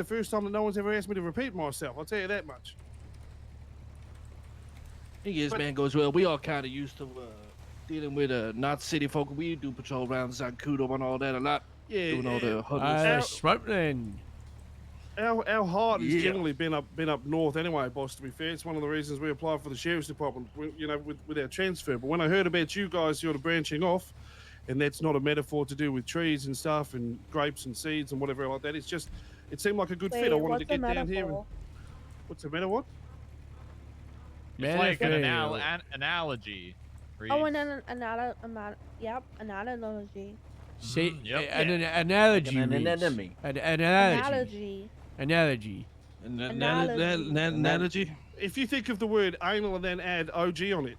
the first time that no one's ever asked me to repeat myself. I'll tell you that much. Thing is, man, goes well. We all kind of used to dealing with not city folk. We do patrol rounds on Kudo and all that a lot. Yeah, doing all the huddles. Smuggling. Our heart has generally been up north anyway, boss. To be fair, it's one of the reasons we applied for the sheriff's department. You know, with our transfer. But when I heard about you guys sort of branching off, and that's not a metaphor to do with trees and stuff and grapes and seeds and whatever like that. It's just, it seemed like a good fit. I wanted to get down here. And, what's the matter? What? It's like an analogy. Oh, an analogy. Say an An analogy. anatomy. An analogy. Analogy. Analogy. If you think of the word anal and then add OG on it.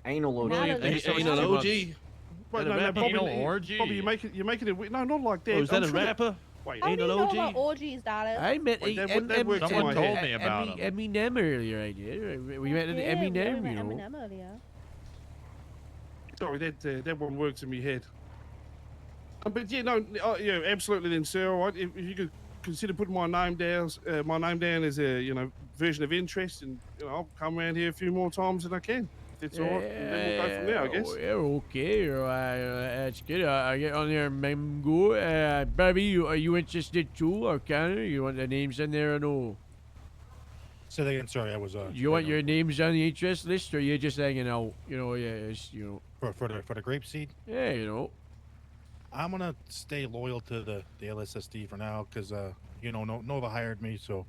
Anal OG. Anal OG. Wait, no, Bobby, orgy. Bobby, you're making it. No, not like that. Oh, is that a rapper? Wait, How do you Anal know OG? about orgies, Dallas? I met Someone told me about him. Eminem earlier. I did. We met Eminem. You know. Eminem earlier. Sorry, that one works in my head. But yeah, no, yeah, absolutely. Then, sir, all right, if you could consider putting my name down as a version of interest, and I'll come around here a few more times than I can. If it's all right, and then we'll go from there, I guess. Yeah, okay. That's good. I get on there, Mango. Bobby, are you interested too, or Connor? You want the names in there or no? Say that again. Sorry, I was. You want your names on the interest list, or you just hanging out? For the grape seed. Yeah, I'm gonna stay loyal to the LSSD for now, because Nova hired me, so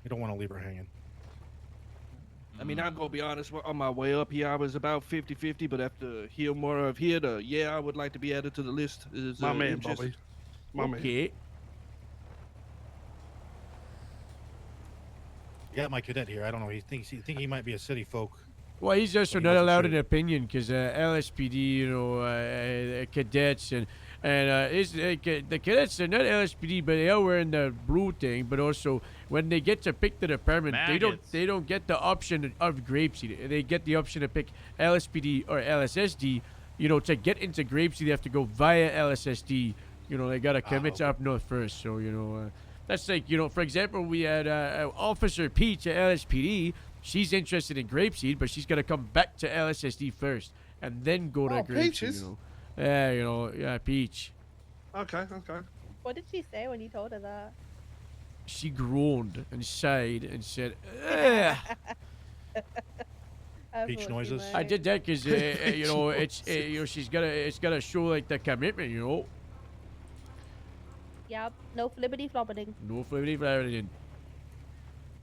I don't want to leave her hanging. I mean, I'm gonna be honest. On my way up here, I was about 50-50, but after hear more of here, I would like to be added to the list. My man, Bobby. My man. Okay. I got my cadet here. I don't know. He thinks he might be a city folk. Well, he's also not allowed an opinion because LSPD, cadets and the cadets are not LSPD, but they are wearing the blue thing. But also, when they get to pick the department, they don't get the option of grapeseed. They get the option to pick LSPD or LSSD. To get into grapeseed, they have to go via LSSD. They gotta commit to up north first. So that's like for example, we had Officer Peach at LSPD. She's interested in grapeseed, but she's got to come back to LSSD first and then go to grapeseed. Peaches? Yeah, Peach. Okay. What did she say when you told her that? She groaned and sighed and said, "Ugh." Peach noises. I did that because it's gotta show like the commitment, Yep. No flippity floppeting. No flippity floppity.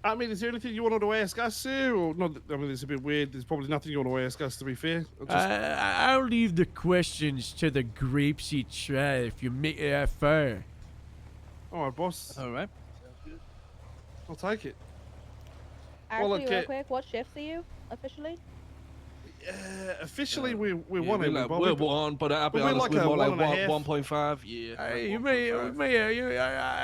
I mean, is there anything you wanted to ask us, sir? Or not? I mean, it's a bit weird. There's probably nothing you want to ask us, to be fair. I'll leave the questions to the grapeseed tribe if you make it that far. All right, boss. All right. I'll take it. Actually, real quick, what shifts are you officially? Officially, we're one. We're one, but I'll be honest, we're more like 1.5. Yeah.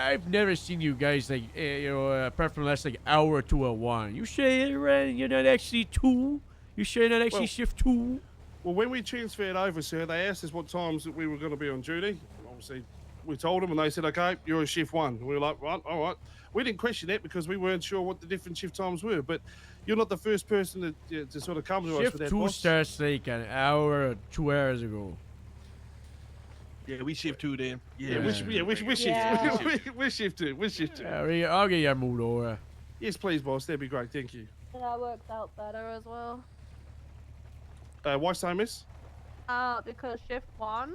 I've never seen you guys apart from last hour to a one. You sure you're not actually two? You sure you're not actually shift two? Well, when we transferred over, sir, they asked us what times that we were going to be on duty. Obviously, we told them, and they said, "Okay, you're a shift one." We were like, "Right, all right." We didn't question that because we weren't sure what the different shift times were, but. You're not the first person to sort of come to us with that, Shift 2 starts like an hour or 2 hours ago. Yeah, we shift 2 then. We shift 2. We shift 2. Yeah, I'll get your mood over. Yes, please, boss. That'd be great. Thank you. That works out better as well. Why so, miss? Because shift 1,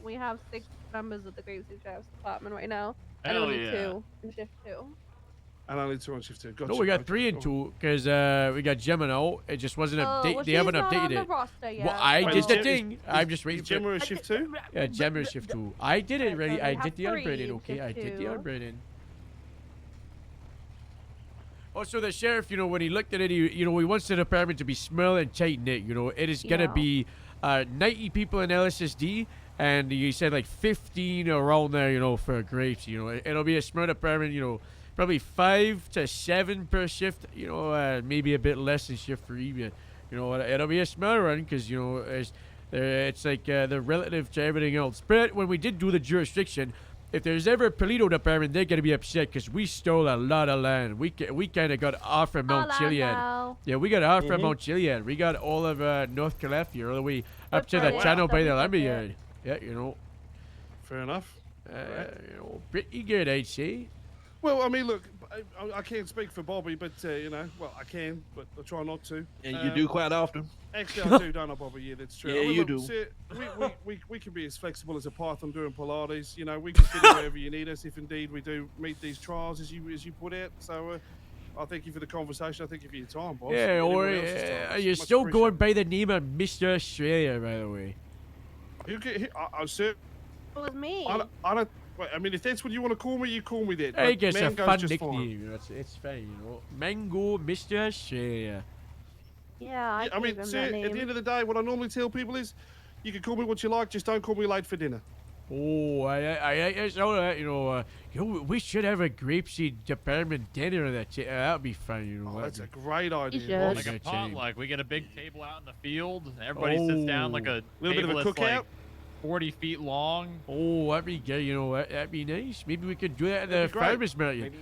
we have 6 members of the Grapeseed Sheriff's Department right now. Hell and only yeah. 2 in shift 2. And only 2 on shift 2. Gotcha. No, we got 3 and 2 because we got Gemma. It just wasn't updated. Well, they haven't updated it. Well, I did the thing. I'm just waiting for Gemma is shift 2? Yeah, Gemma is shift 2. I did it already. I did the unbraided. Okay, I did the unbraided. Also, the sheriff, when he looked at it, he wants the department to be small and tight knit. It is gonna be 90 people in LSSD, and he said like 15 around there. For grapes, it'll be a small department. Probably 5 to 7 per shift. Maybe a bit less than shift 3. But it'll be a small run because it's like the relative to everything else. But when we did do the jurisdiction, if there's ever a Polito department, they're gonna be upset because we stole a lot of land. We kind of got off from Mount Chiliad. Yeah, we got off from Mount Chiliad. We got all of North Calafia all the way up to the channel by the lumberyard. Yeah, you know. Fair enough. You know, pretty good, I'd say. Well, I mean, look, I can't speak for Bobby, but you know, well, I can, but I try not to. And you do quite often. Actually, I do, don't I, Bobby? Yeah, that's true. Yeah, I mean, you look, do. See, we can be as flexible as a python doing Pilates. You know, we can fit in wherever you need us if indeed we do meet these trials as you put out. So I thank you for the conversation. I thank you for your time, boss. Yeah, or you're still going by the name of Mr. Australia, by the way. Sir, It was me. I don't. Wait, I mean, if that's what you want to call me, you call me that. I guess a fun just nickname. fine. You know, it's fine, you know. Mango, Mr. Australia. Yeah, I mean, sir, at the end of the day, what I normally tell people is, you can call me what you like, just don't call me late for dinner. Oh, it's all right, you know. We should have a grapeseed department dinner. That'd be fun, you know. Oh, that's a great idea. should. boss. Like a potluck. We get a big table out in the field. Everybody sits down like a Little bit of table a that's cookout. like 40 feet long. Oh, that'd be good, you know. That'd be nice. Maybe we could do that at That'd the be great. farmer's market.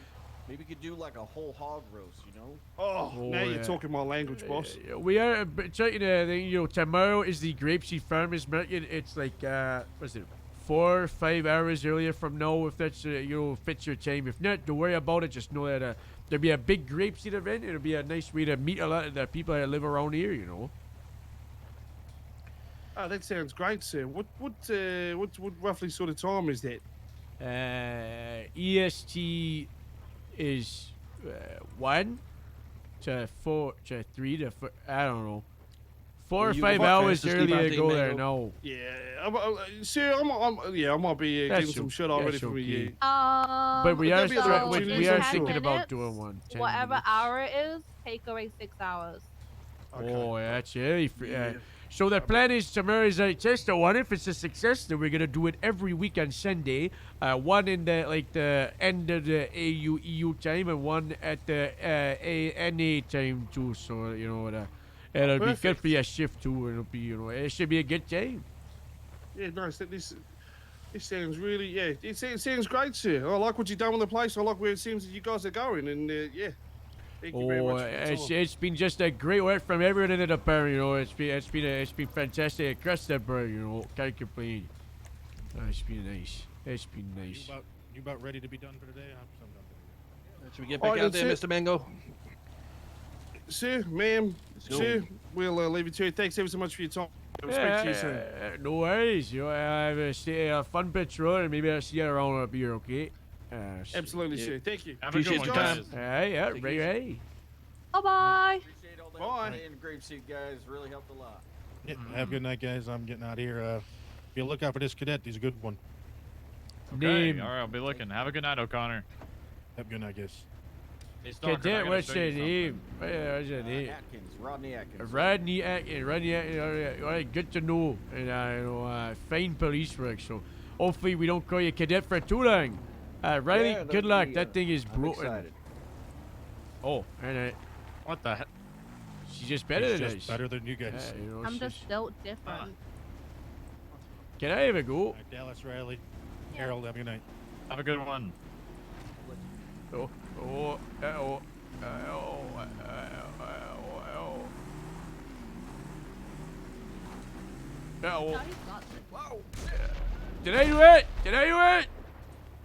Maybe we could do like a whole hog roast, you know? Oh, Oh, now yeah. you're talking my language, boss. We are trying to, you know, tomorrow is the grapeseed farmer's market. It's like, what's it, 4 or 5 hours earlier from now, if that's, you know, fits your time. If not, don't worry about it. Just know that there'll be a big grapeseed event. It'll be a nice way to meet a lot of the people that live around here, you know. Oh, that sounds great, sir. What roughly sort of time is that? EST is 1 to 4 to 3 to 4, I don't know. 4 or You 5 might hours fast to earlier sleep to go out there. there, No. Yeah, sir, I might be That's getting some o- shit already that's for me. okay. Yeah. But we are, that'd be a good we opportunity are for thinking sure. about doing one. 10 Whatever minutes. hour it is, take away 6 hours. Okay. Oh, that's really Yeah. So the plan is tomorrow is a test one. If it's a success, then we're gonna do it every week on Sunday. One in the end of the AU time, and one at the NA time too. So you know, it'll be good Perfect. for your shift too. It'll be, you know, it should be a good time. Yeah, nice. This sounds really, yeah, it sounds great, sir. I like what you've done with the place. I like where it seems that you guys are going, and yeah. Thank you very Oh, much for your time. it's been just a great work from everyone in the department. You know, it's been fantastic across the board. You know, can't complain. It's been nice. It's been nice. You about ready to be done for today? I'm done for today. Should we get All back right, out there, that's Mr. Mango? Sir, ma'am, go. sir, we'll leave it to you. Thanks ever so much for your time. We'll speak to you soon. No worries. You know, have a fun patrol, and maybe I'll see you around up here. Okay. Absolutely, Yeah. sir. Thank you. Have a good Appreciate one, your time. guys. Hey, yeah, Take right, it easy. hey. Bye-bye. Appreciate all that Bye. playing grapeseed, guys. Really helped a lot. Yeah, have a good night, guys. I'm getting out of here. Be a lookout for this cadet. He's a good one. Okay. Name. All right, I'll be looking. Have a good night, O'Connor. Have a good night, guys. Hey, Stark, I Cadet, gotta what's show you your something. name? What's your name? Atkins, Rodney Atkins. Rodney Atkins. Rodney Atkins. All right, good to know. And you know, fine police work. So hopefully we don't call you cadet for too long. Riley, Yeah, good that'll luck. be, That thing is I'm broken. excited. Oh, all right. What the heck? She's just better He's than just us. better than you guys. You know, I'm she's- just built different. Can I have a go? All right, Dallas, Riley, Harold, have a good night. Have a good one. Oh, oh, oh, oh, No, oh. he's got this. Whoa! Did I do it? Did I do it?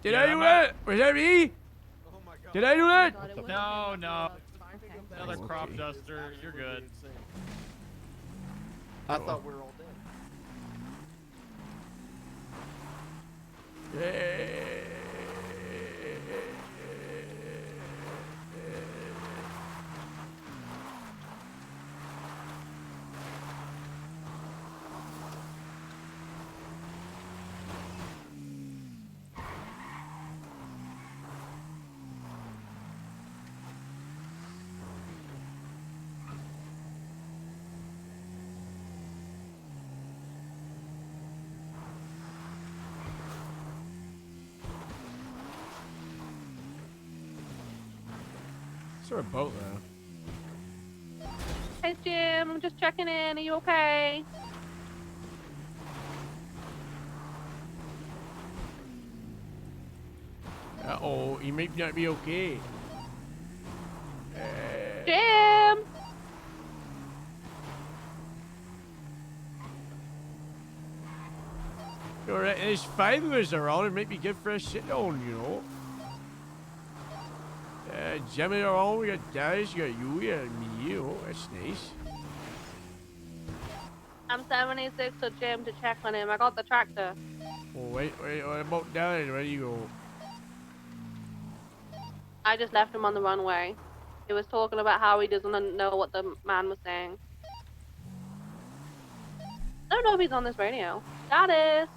Did Yeah, I do I'm not- it? Was that me? Oh my god. Did I do Oh my that? God, it No, would've been no. like a farm tank. Another Oh, crop okay. duster. You're good. Insane. I thought we were all dead. Is there a boat there? Hey Jim, I'm just checking in. Are you okay? Uh-oh, he might not be okay. Jim! Alright, there's 5 of us around. It might be good for a sit-down, you know. Jimmy around, we got Darius, you got you, you got me, you know. That's nice. I'm 76 to Jim to check on him. I got the tractor. Oh, wait, what about Darius? Where do you go? I just left him on the runway. He was talking about how he doesn't know what the man was saying. I don't know if he's on this radio. Darius!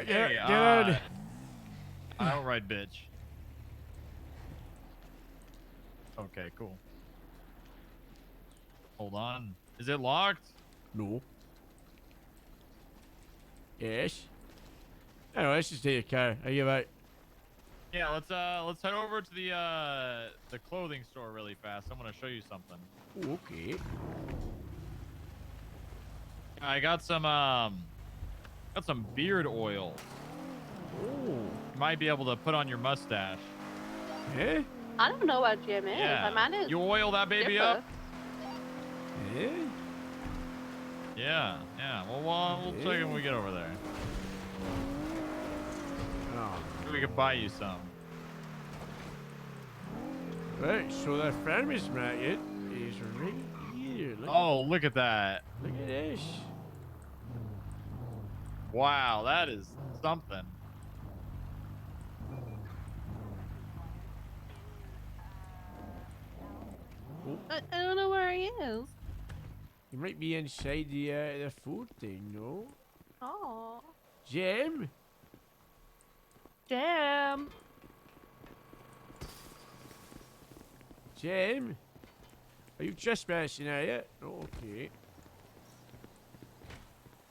Hey, Good. outright bitch. Okay, cool. Hold on. Is it locked? No. Yes. Anyway, let's just take a car. Are you right? Yeah, let's head over to the clothing store really fast. I'm gonna show you something. Okay. I got some beard oil. Oh. You might be able to put on your mustache. Eh? I don't know what Jim is. Yeah. That man is You oil that baby different. up. Eh? Yeah, yeah. Well, we'll check when we get over there. Oh. Maybe we could buy you some. Right, so the farmer's market is right here. Look, Oh, look at that. look at this. Wow, that is something. I don't know where he is. You might be inside the food thing, no? Oh. Jim? Jim! Jim? Are you trespassing, are you? Oh, okay.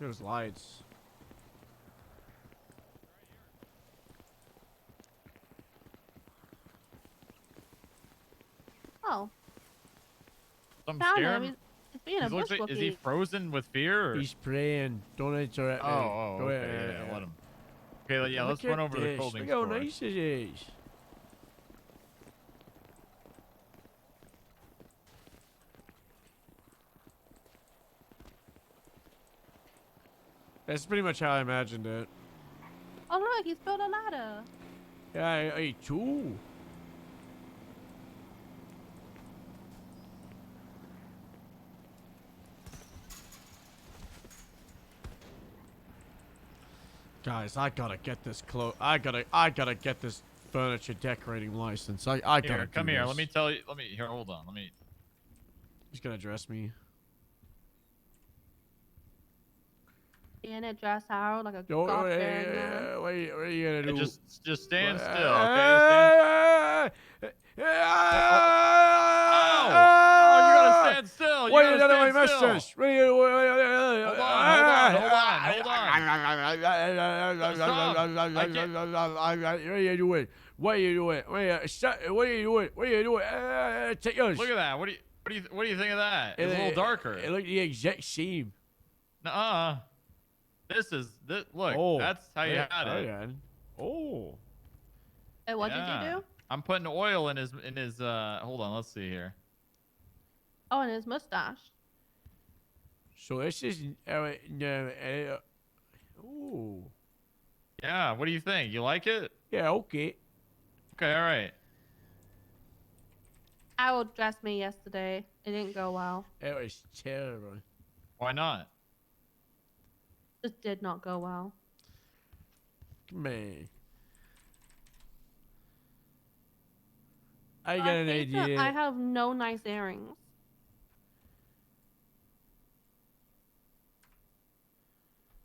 There's lights. Oh. Something Found scare him. him? He's being a He looks bush like, is he frozen with fear? Or? He's praying. Don't interrupt me. Oh, Go okay. ahead. Yeah, let him. Okay, yeah, let's Look run at over to the this. clothing Look how store. nice it is. That's pretty much how I imagined it. Oh, look, he's built a ladder. Yeah, I too. Guys, I gotta get this I gotta get this furniture decorating license. I gotta Here, come do here. this. Let me tell you. Here, hold on. He's gonna dress me. In a dress Harold like a Yo, god man. what are you gonna do? Just stand still, okay? Oh, you gotta stand still. What are You you doing to my gotta stand still. mustache? What are you Hold What are you doing? What are you doing? What are you doing? What are you doing? Take yours. Look at that. What do you think of that? It's a little darker. It looked the exact same. Nuh-uh. Look, Oh, that's how you had it. Okay. Oh. Hey, what did Yeah. you do? I'm putting oil in his hold on, let's see here. Oh, and his mustache. So this is ooh. Yeah, what do you think? You like it? Yeah, okay. Okay, all right. Harold dressed me yesterday. It didn't go well. It was terrible. Why not? Just did not go well. Man. I So got an think that idea. I have no nice earrings.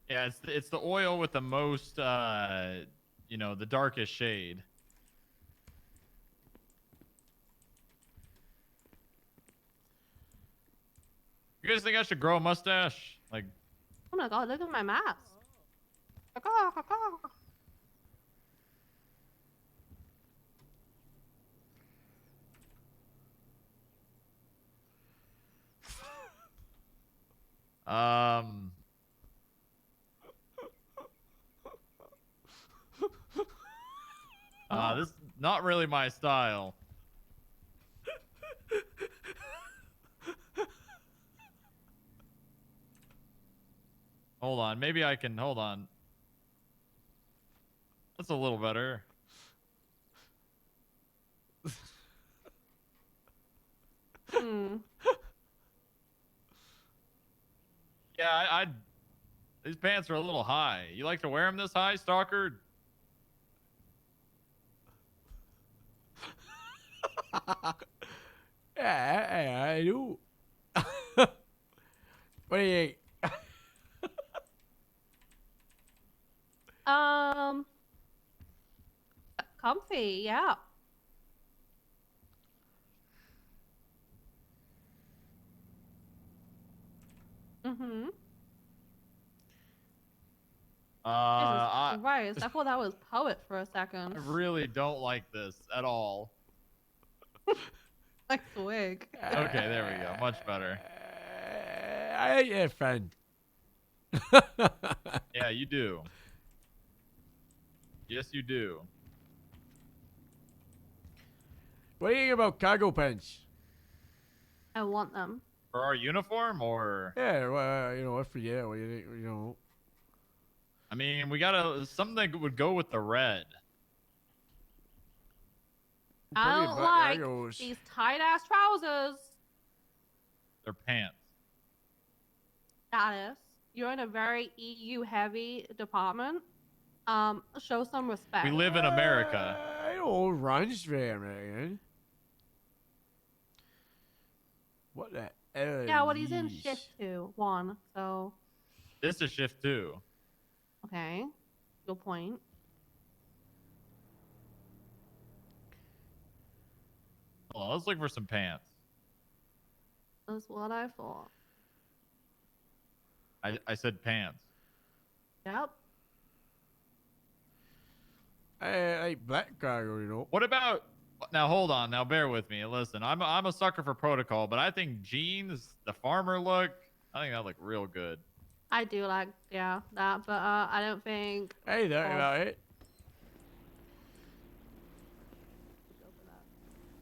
Yeah, it's the oil with the most the darkest shade. You guys think I should grow a mustache? Like, Oh my god, look at my mask. um. This is not really my style. Hold on, maybe I can. Hold on. That's a little better. Hmm. Yeah, I these pants are a little high. You like to wear them this high, stalker? Yeah, I do. What do you? Comfy, yeah. Mm-hmm. I Jesus Christ, I thought that was poet for a second. really don't like this at all. Like swig. Okay, there we go. Much better. I ain't your friend. Yeah, you do. Yes, you do. What do you think about cargo pants? I want them. For our uniform, or Yeah, well, you know, what for you? What do you think? You know, I mean, we gotta something that would go with the red. I plenty of don't black like cargos. these tight ass trousers. They're pants. Status. You're in a very EU heavy department. Show some respect. We live in America. I don't runs there, man. What the hell? Yeah, well, he's in these? shift 1, so This is shift 2. okay. Good point. Hold on, let's look for some pants. That's what I thought. I said pants. Yep. I like black cargo, you know. What about now? Hold on. Now bear with me. Listen, I'm a sucker for protocol, but I think jeans, the farmer look, I think that look real good. I do like, yeah, that, but I don't think. Hey, that about it.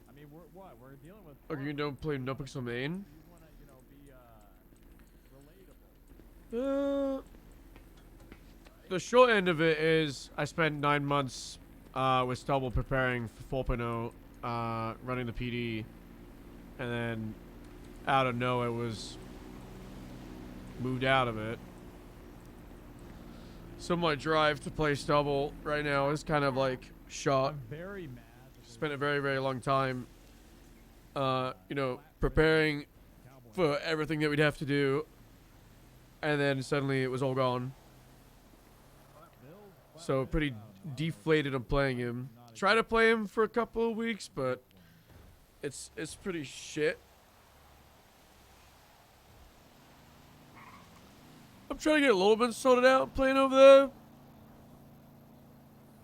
I mean, we're dealing with. Are you done playing Nupix on Main? You want to, be relatable. The short end of it is I spent 9 months with Stubble preparing for 4.0, running the PD, and then out of nowhere was moved out of it. So my drive to play Stubble right now is kind of like shot. I'm very mad. Spent a very, very long time, you know, preparing for everything that we'd have to do, and then suddenly it was all gone. So pretty deflated on playing him. Try to play him for a couple of weeks, but it's pretty shit. I'm trying to get a little bit sorted out playing over there,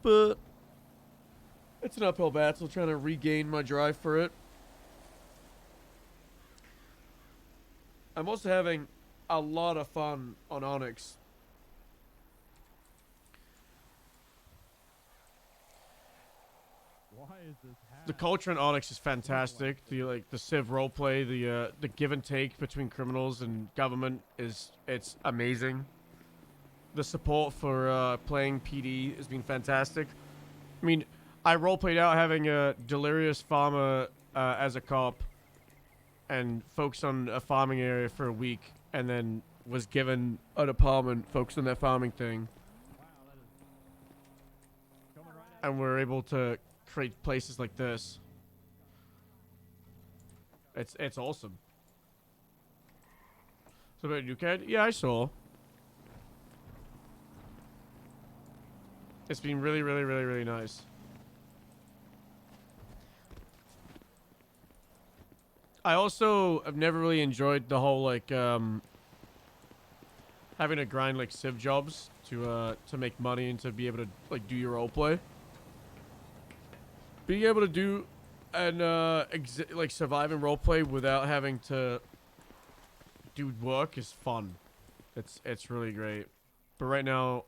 but it's an uphill battle trying to regain my drive for it. I'm also having a lot of fun on Onyx. Why is this The culture in Onyx is fantastic. The Civ roleplay, the give and take between criminals and government it's amazing. The support for playing PD has been fantastic. I mean, I roleplayed out having a delirious farmer as a cop and focused on a farming area for a week, and then was given an apartment focused on that farming thing. And we're able to create places like this. It's awesome. So about you, Cat? Yeah, I saw. It's been really, really, really, really nice. I also have never really enjoyed the whole like having to grind like civ jobs to make money and to be able to like do your role play. Being able to do and like survive and role play without having to do work is fun. It's really great. But right now,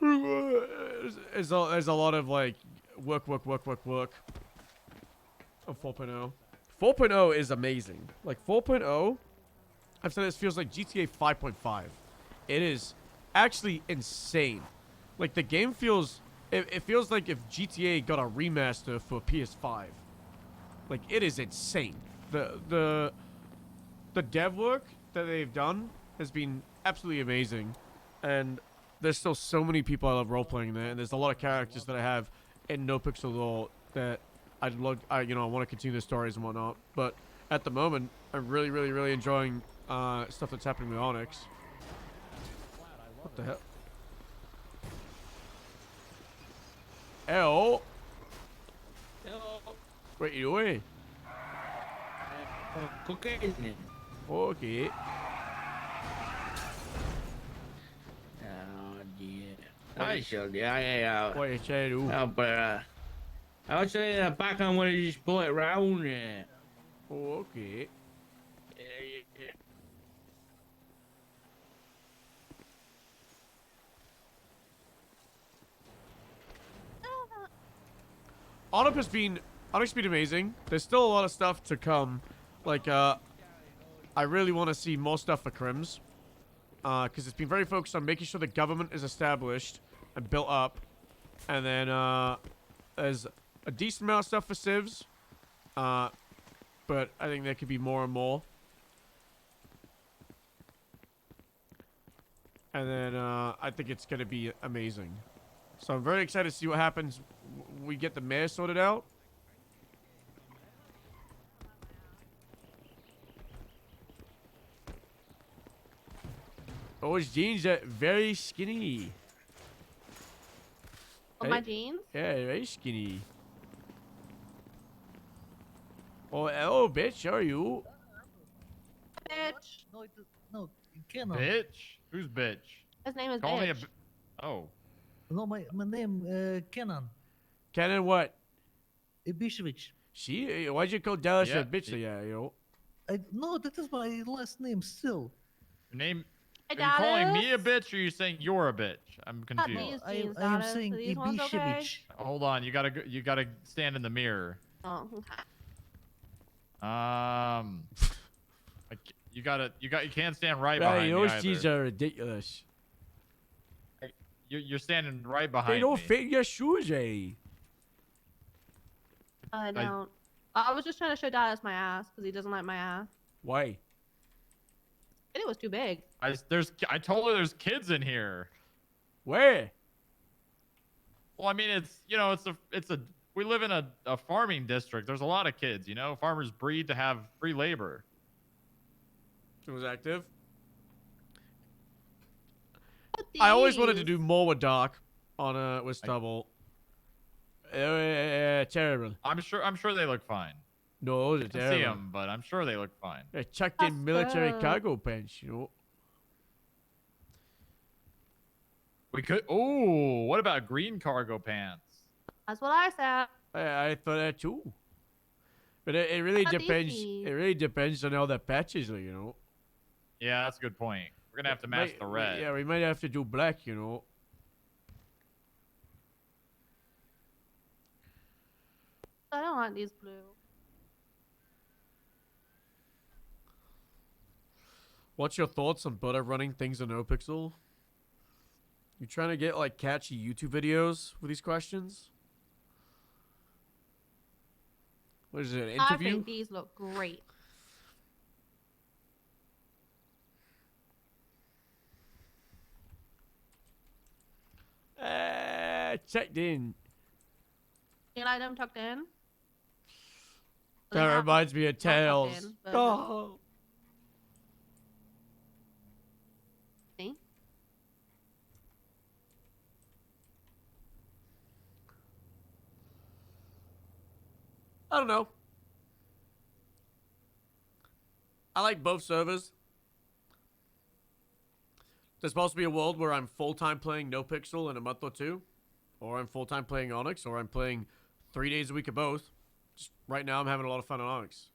there's a lot of like work of 4.0. 4.0 is amazing. Like 4.0, I've said this feels like GTA 5.5. It is actually insane. Like the game feels, it feels like if GTA got a remaster for PS5. Like it is insane. The dev work that they've done has been absolutely amazing, and there's still so many people I love role playing there, and there's a lot of characters that I have in No Pixel lore that I want to continue the stories and whatnot. But at the moment, I'm really enjoying stuff that's happening with Onyx. What the hell? Hello. What you doing? Cocaine. Okay. Oh dear. I shall yeah. What you trying to do? Oh, but I was saying the back on when you just pull it round. Yeah. Okay. Onyx has been amazing. There's still a lot of stuff to come. Like, I really want to see more stuff for Crims. Because it's been very focused on making sure the government is established and built up. And then, there's a decent amount of stuff for civs. But I think there could be more and more. And then, I think it's going to be amazing. So I'm very excited to see what happens when we get the mayor sorted out. Oh, his jeans are very skinny. Oh, my jeans? Yeah, very skinny. Oh, hello, bitch. How are you? Bitch. No, you cannot. Bitch? Who's bitch? His name is Call me a. Bitch. Oh. No, my name Kenan Kenan what? Ibišević. See? Why'd you call Dallas Yeah, a bitch like that, you know? No, that is my last name still. Your name. Hey, Are you calling Dallas? me a bitch or are you saying you're a bitch? I'm Not confused. these I jeans, I am Dallas. saying Are these ones okay? Ibišević. Hold on, you gotta stand in the mirror. Oh, okay. You can't stand right Right, behind me those either. jeans are ridiculous. You're standing right They behind don't me. fit your shoes, eh? I don't. I was just trying to show Dallas my ass because he doesn't like my ass. Why? And it was too big. I told her there's kids in here. Where? Well, I mean, we live in a farming district. There's a lot of kids, you know. Farmers breed to have free labor. It was active. What I always wanted to these? do more with Doc on with stubble. Terrible. I'm sure they look fine. No, those are I can see terrible. them, but I'm sure they look fine. They're chucked in military good. cargo pants, you know. We could. Oh, what about green cargo pants? That's what I said. I thought that too. But it really How do you depends. see? It really depends on how the patches are, you know. Yeah, that's a good point. We're gonna have to match the red. Yeah, we might have to do black, you know. I don't like these blue. What's your thoughts on butter running things in NoPixel? You trying to get like catchy YouTube videos with these questions? What is it, an I interview? think these look great. Checked in. You like them tucked in? That reminds me of not tucked Tails. in, but- Oh. See? I don't know. I like both servers. There's supposed to be a world where I'm full-time playing No Pixel in a month or two. Or I'm full-time playing Onyx, or I'm playing 3 days a week of both. Just right now, I'm having a lot of fun on Onyx.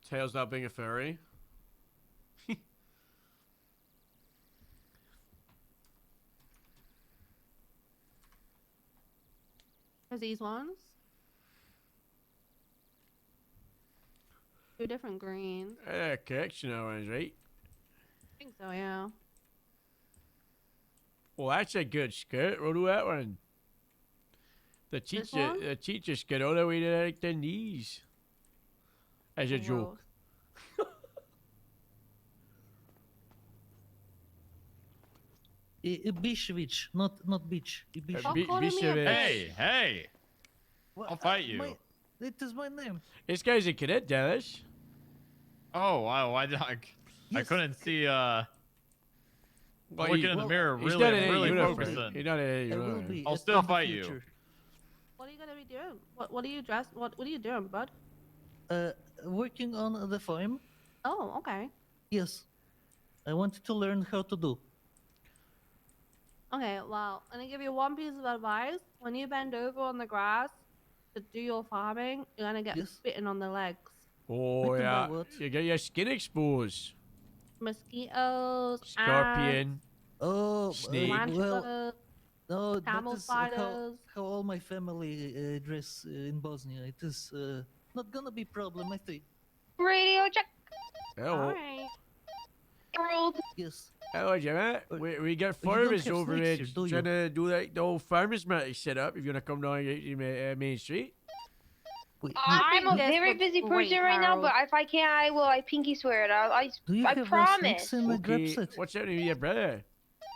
Tails not being a fairy. There's these ones. 2 different greens. Correction orange, right? I think so, yeah. Well, that's a good skirt. We'll do that one. The This one? teacher skirt all the way to like the knees. As a joke. Ibishevich, not beach. Ibishevich. Stop calling me a Bishevich. Hey, hey! What- I'll fight you. It is my name. This guy's a cadet, Dallas. Oh, wow! I Yes. couldn't see. Well, Looking in the mirror, he's really, not in a really uniform. focusing. He's not in a I will uniform. be. I'll in still the fight you. future. What are you gonna be doing? What are you dressed? What are you doing, bud? Working on the farm. Oh, okay. Yes. I wanted to learn how to do. Okay, well, I'm gonna give you one piece of advice. When you bend over on the grass to do your farming, you're gonna get Yes. bitten on the legs. Oh, Bitten by yeah. what? You get your skin exposed. Mosquitoes, Scorpion. Oh, Snake. well, no, camel that is spiders. how all my family dress in Bosnia. It is not gonna be problem, I think. Radio check. Hello. Alright. World. Yes. Hello, Jimmy. We got don't farmers have over snakes here here, do you? trying to do like the old farmers market setup. If you want to come down Main Street. Wait, I'm a this very looks busy great, person right now, but Harold. if I can, I will. I pinky swear it. do you I have promise. snakes in the grab Okay. set? What's happening with your brother?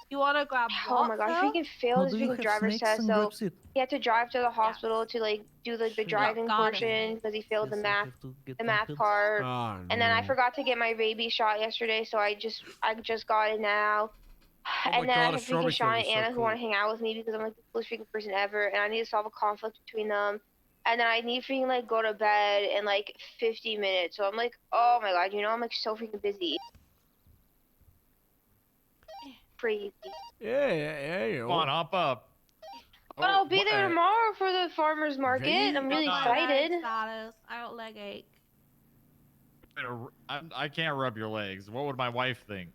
You wanna grab Oh what, my god, sir? he freaking failed No, his do you freaking have driver's snakes test, in so grab set? he had to drive to the hospital to like do like the Sure. driving Got it. portion because he failed the Yes, I math, have to get the my math pills. part. Oh, And then I no. forgot to get my rabies shot yesterday, so I just got it now. Oh my And then God, I a have strawberry freaking Sean flavor and is so Anna who cool. want to hang out with me because I'm like the coolest freaking person ever, and I need to solve a conflict between them. And then I need to freaking like go to bed in like 50 minutes. So I'm like, oh my god, I'm like so freaking busy. Crazy. Yeah. Come on, hop up. But I'll be what- there tomorrow for the farmer's market. really? I'm really No. excited. Status. I got leg ache. I can't rub your legs. What would my wife think?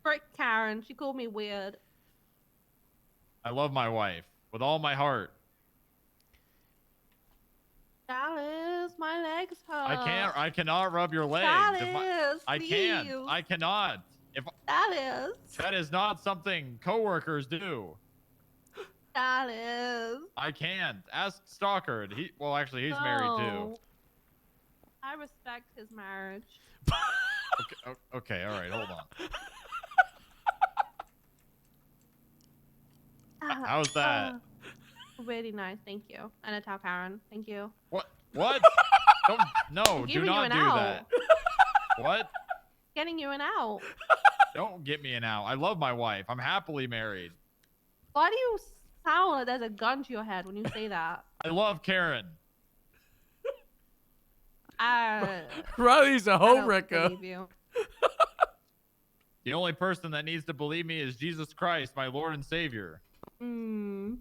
Frick Karen. She called me weird. I love my wife with all my heart. Dallas, my legs hurt. I cannot rub your legs. Dallas, I can't. please. I cannot. Dallas. That is not something coworkers do. Dallas. I can't. Ask Stalker. Actually, he's married too. No. I respect his marriage. Okay, all right, hold on. How's that? Really nice, thank you. And a towel, Karen. Thank you. What? No, do giving you not an do out. that. What? Getting you an out. Don't get me an out. I love my wife. I'm happily married. Why do you sound like there's a gun to your head when you say that? I love Karen. Riley's a I don't homewrecker. believe you. The only person that needs to believe me is Jesus Christ, my Lord and Savior. Mm.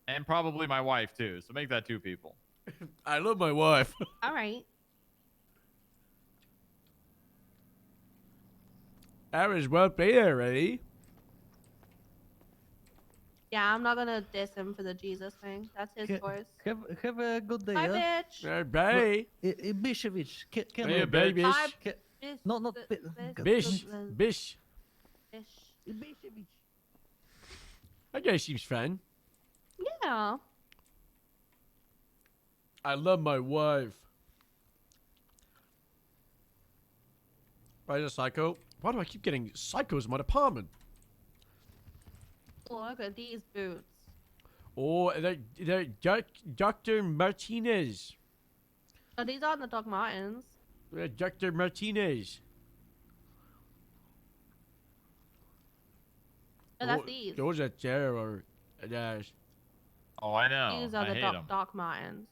And probably my wife, too. So make that 2 people. I love my wife. All right. That was well played already. Yeah, I'm not gonna diss him for the Jesus thing. That's his Ca- choice. Have a good day, Bye, yeah? bitch. Bye. Ibishevich, can Hey, I... baby. Bye, Ca- bitch. No, not Bish. Bish. Bish. Bish. Ibishevich. That guy seems fun. Yeah. I love my wife. Why is a psycho? Why do I keep getting psychos in my apartment? Look at these boots. Oh, they're Dr. Martinez. Oh, these aren't the Doc Martens. Dr. Martinez. Oh, that's these. Those are terrible. Oh, I know. These are I the hate Doc, them. Doc Martens.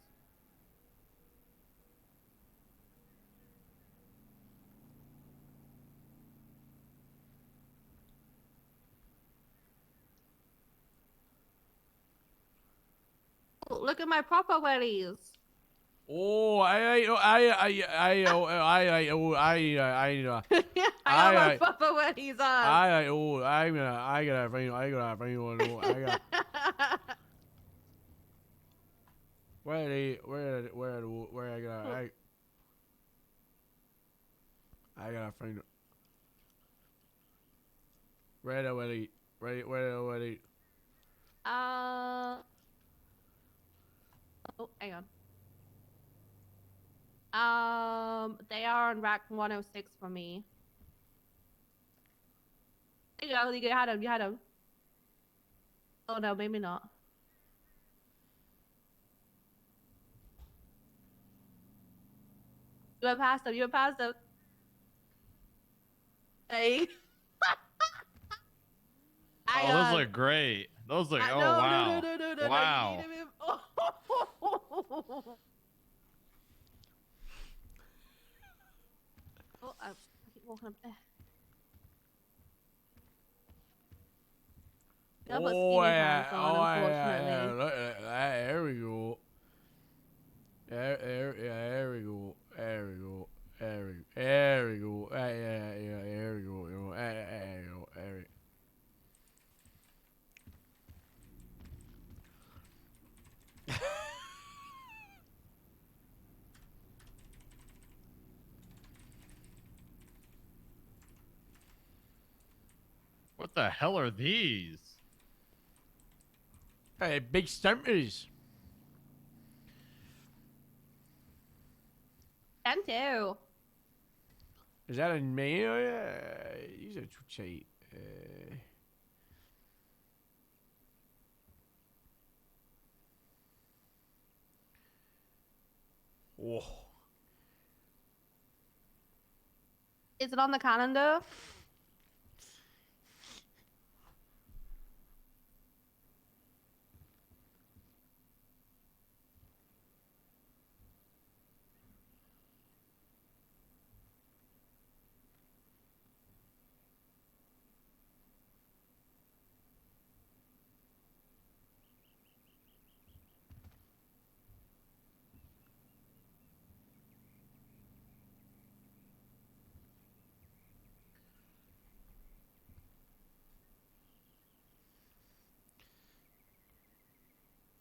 Oh, look at my proper wellies. Oh, I I got my proper wellies on. I gotta bring, I got. Where I gotta find. Where the Willie, where the Willie. Oh, hang on. They are on rack 106 for me. There you go. You had them. You had them. Oh no, maybe not. You went past them. You went past them. Hey. Oh, those look great. Those look. Oh, no, wow. no. Wow. You need him. Oh, I keep walking up there. I put skinny pants on, unfortunately. Look at that. There we go. There we go. There we go. There we go. Yeah, there we go. There we go. There we go. What the hell are these? Hey, big stumpers. Them too. Is that a man? Oh, yeah. These are too tight. Oh. Is it on the calendar?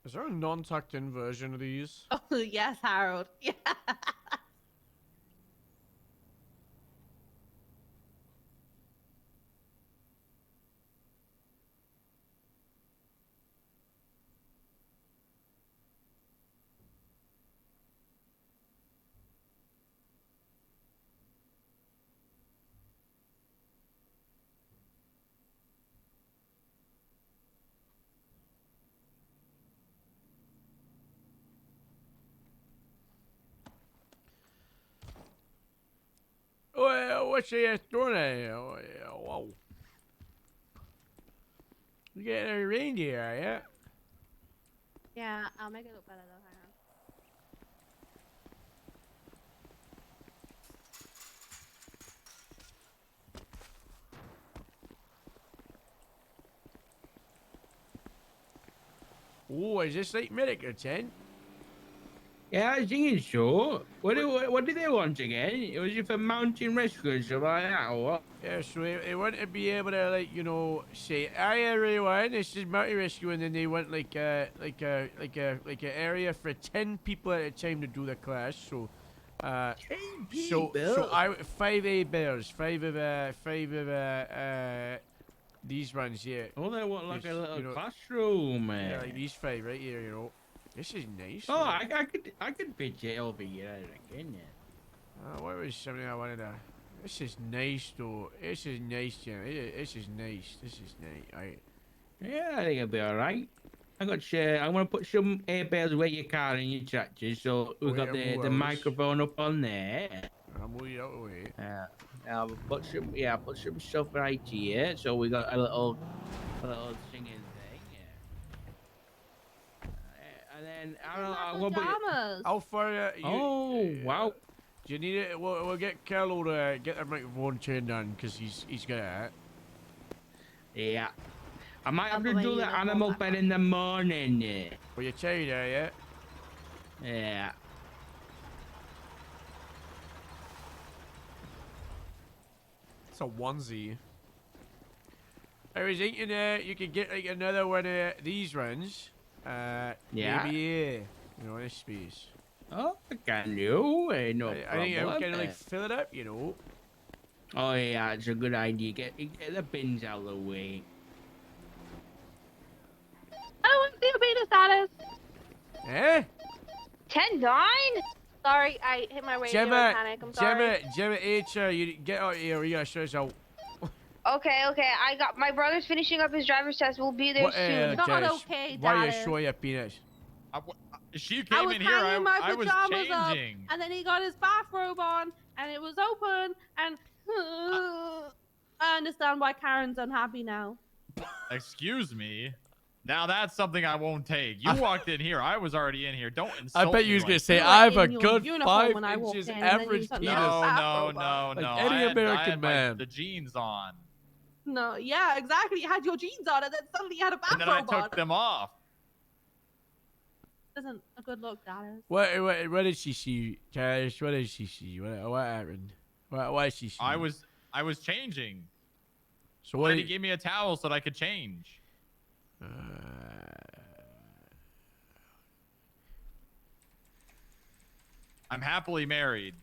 Is there a non-tucked in version of these? Oh, yes, Harold. Yeah. Oh, what's she doing there? Oh, yeah, whoa. You getting a reindeer, are ya? Yeah, I'll make it look better though. Hang on. Oh, is this like Medica 10? Yeah, I think it's so. What do they want again? Was it for mountain rescue and stuff like that, or what? Yeah, so they want to be able to, like, you know, say, "Hi everyone, this is Multi Rescue," and then they want like an area for 10 people at a time to do the class. So, so 5 bears, five of these ones here. Oh, they want like Yes, a little you know, classroom, man. Yeah, like these 5 right here. You know, this is nice. Oh, man. I could pitch it over here, I reckon. Yeah. What was something I wanted to? This is nice, though. This is nice, Jim. This is nice. This is nice. Yeah, I think it'll be alright. I'm gonna put some air bears with your car and your tractor, so we've got the microphone up on there. I'll move you out of the way. I'll put some stuff right here, so we got a little singing thing. and I don't know. Got What about pajamas. How far? Oh, wow. Do you need it? We'll get Carlo to get the microphone turned on because he's got it. Yeah. I might have I'll to put my do the uniform animal back bed on. in the morning. Yeah. Well, you're tired, are you? Yeah. It's a onesie. I was thinking you could get like another one of these ones. Yeah. Maybe here. You know, this space. Oh, I can do. No I problem. think I would kind of like fill it up, you know. Oh, yeah, it's a good idea. Get the bins out of the way. I don't want to see your beta status. Eh? 10-9? Sorry, I hit my radio Gemma, panic. I'm sorry. Gemma, HR, you get out here. We gotta show us out. Okay, I got my brother's finishing up his driver's test. We'll be there What, soon. Not Jess, okay, why you Dallas. show your penis? She I came was in here. hanging my I was pajamas up, changing. and then he got his bathrobe on, and it was open, and I understand why Karen's unhappy now. Excuse me. Now that's something I won't take. You walked in here. I was already in here. Don't insult I bet me you was like gonna say You were I have a in your good uniform 5 when I walked inches in, and then you average suddenly penis. had a No, bathrobe no, on. no, Like no. any I American had man. the jeans on, No, yeah, exactly. You had your jeans on, and then suddenly you had a and then I bathrobe on. took them off. Isn't a good look, Dallas. What did she see, Cash? What did she see? What happened? Why did she see? I was changing. So what? He gave me a towel so that I could change. I'm happily married.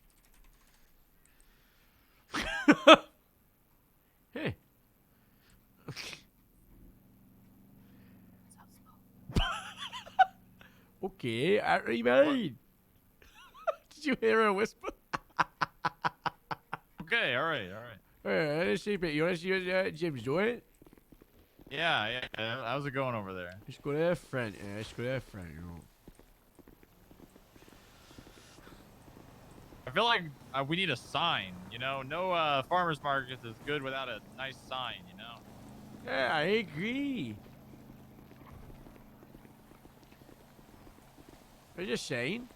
Hey. Okay, are you married? Did you hear her whisper? Okay, all right. Let's see, but you want to see Jim's doing it? Yeah. How's it going over there? Let's go to the front. Yeah, let's go to the front. You know. I feel like we need a sign. You know, no farmers market is good without a nice sign. You know. Yeah, I agree. I'm just saying.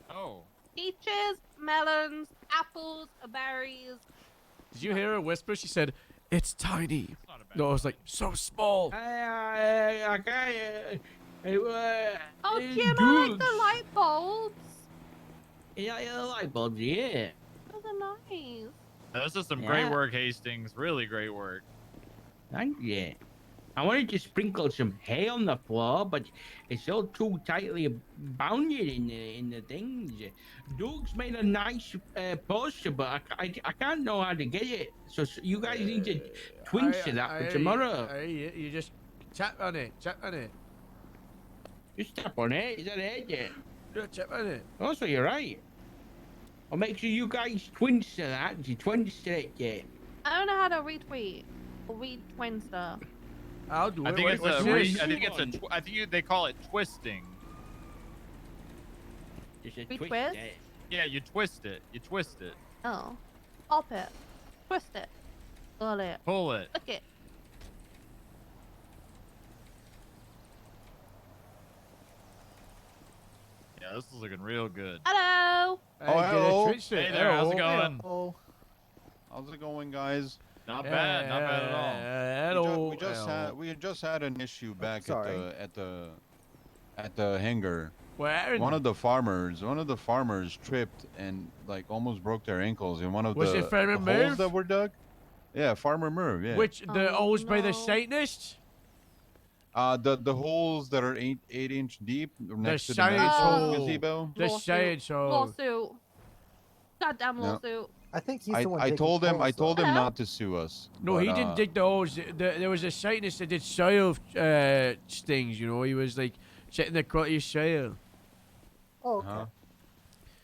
Oh. Peaches, melons, apples, berries. Did you hear her whisper? She said, "It's tiny." It's not a bad No, I was like, "So small." I can't. Oh, Jim, I like the light bulbs. Yeah, the light bulbs, yeah. Those are nice. This is some great Yeah. work, Hastings. Really great work. Thank you. I wanted to sprinkle some hay on the floor, but it's all too tightly bounded in the things. Doug's made a nice poster, but I can't know how to get it. So you guys need to twinge to that for tomorrow. You just tap on it. Tap on it. Just tap on it. Is that it? Yeah. Yeah, tap on it. Oh, so you're right. I'll make sure you guys twinge to that. You twinge to it, yeah. I don't know how to retweet or retwin stuff. I'll do it. I think it's What's a. this? I think it's a. I think they call it twisting. Just a Retwist? twist it. Yeah, you twist it. You twist it. Oh. Pop it. Twist it. Pull it. Pull it. Look it. Yeah, this is looking real good. Hello. Hey, Oh, get it hello. twitched Hey it. there, how's it Hello. going? Oh, how's it going, guys? Not bad. Not bad at all. Hello. We just had an issue back sorry. at the hangar. Where? One of the farmers tripped and like almost broke their ankles in one of Was the, it Farmer the Merv? holes that were dug. Yeah, Farmer Merv. Yeah. Which the Oh, holes by the no. Satanists? The holes that are 8-inch deep next to the science medical hole. gazebo. The Lawsuit. science hole. Lawsuit. Goddamn No. lawsuit. I think he's I, the one. I digging told him holes, though. Hello? not to sue us. No, but, he didn't dig the holes. There was a Satanist that did soil stings. You know, he was like checking the quality of soil. Oh, okay. Huh?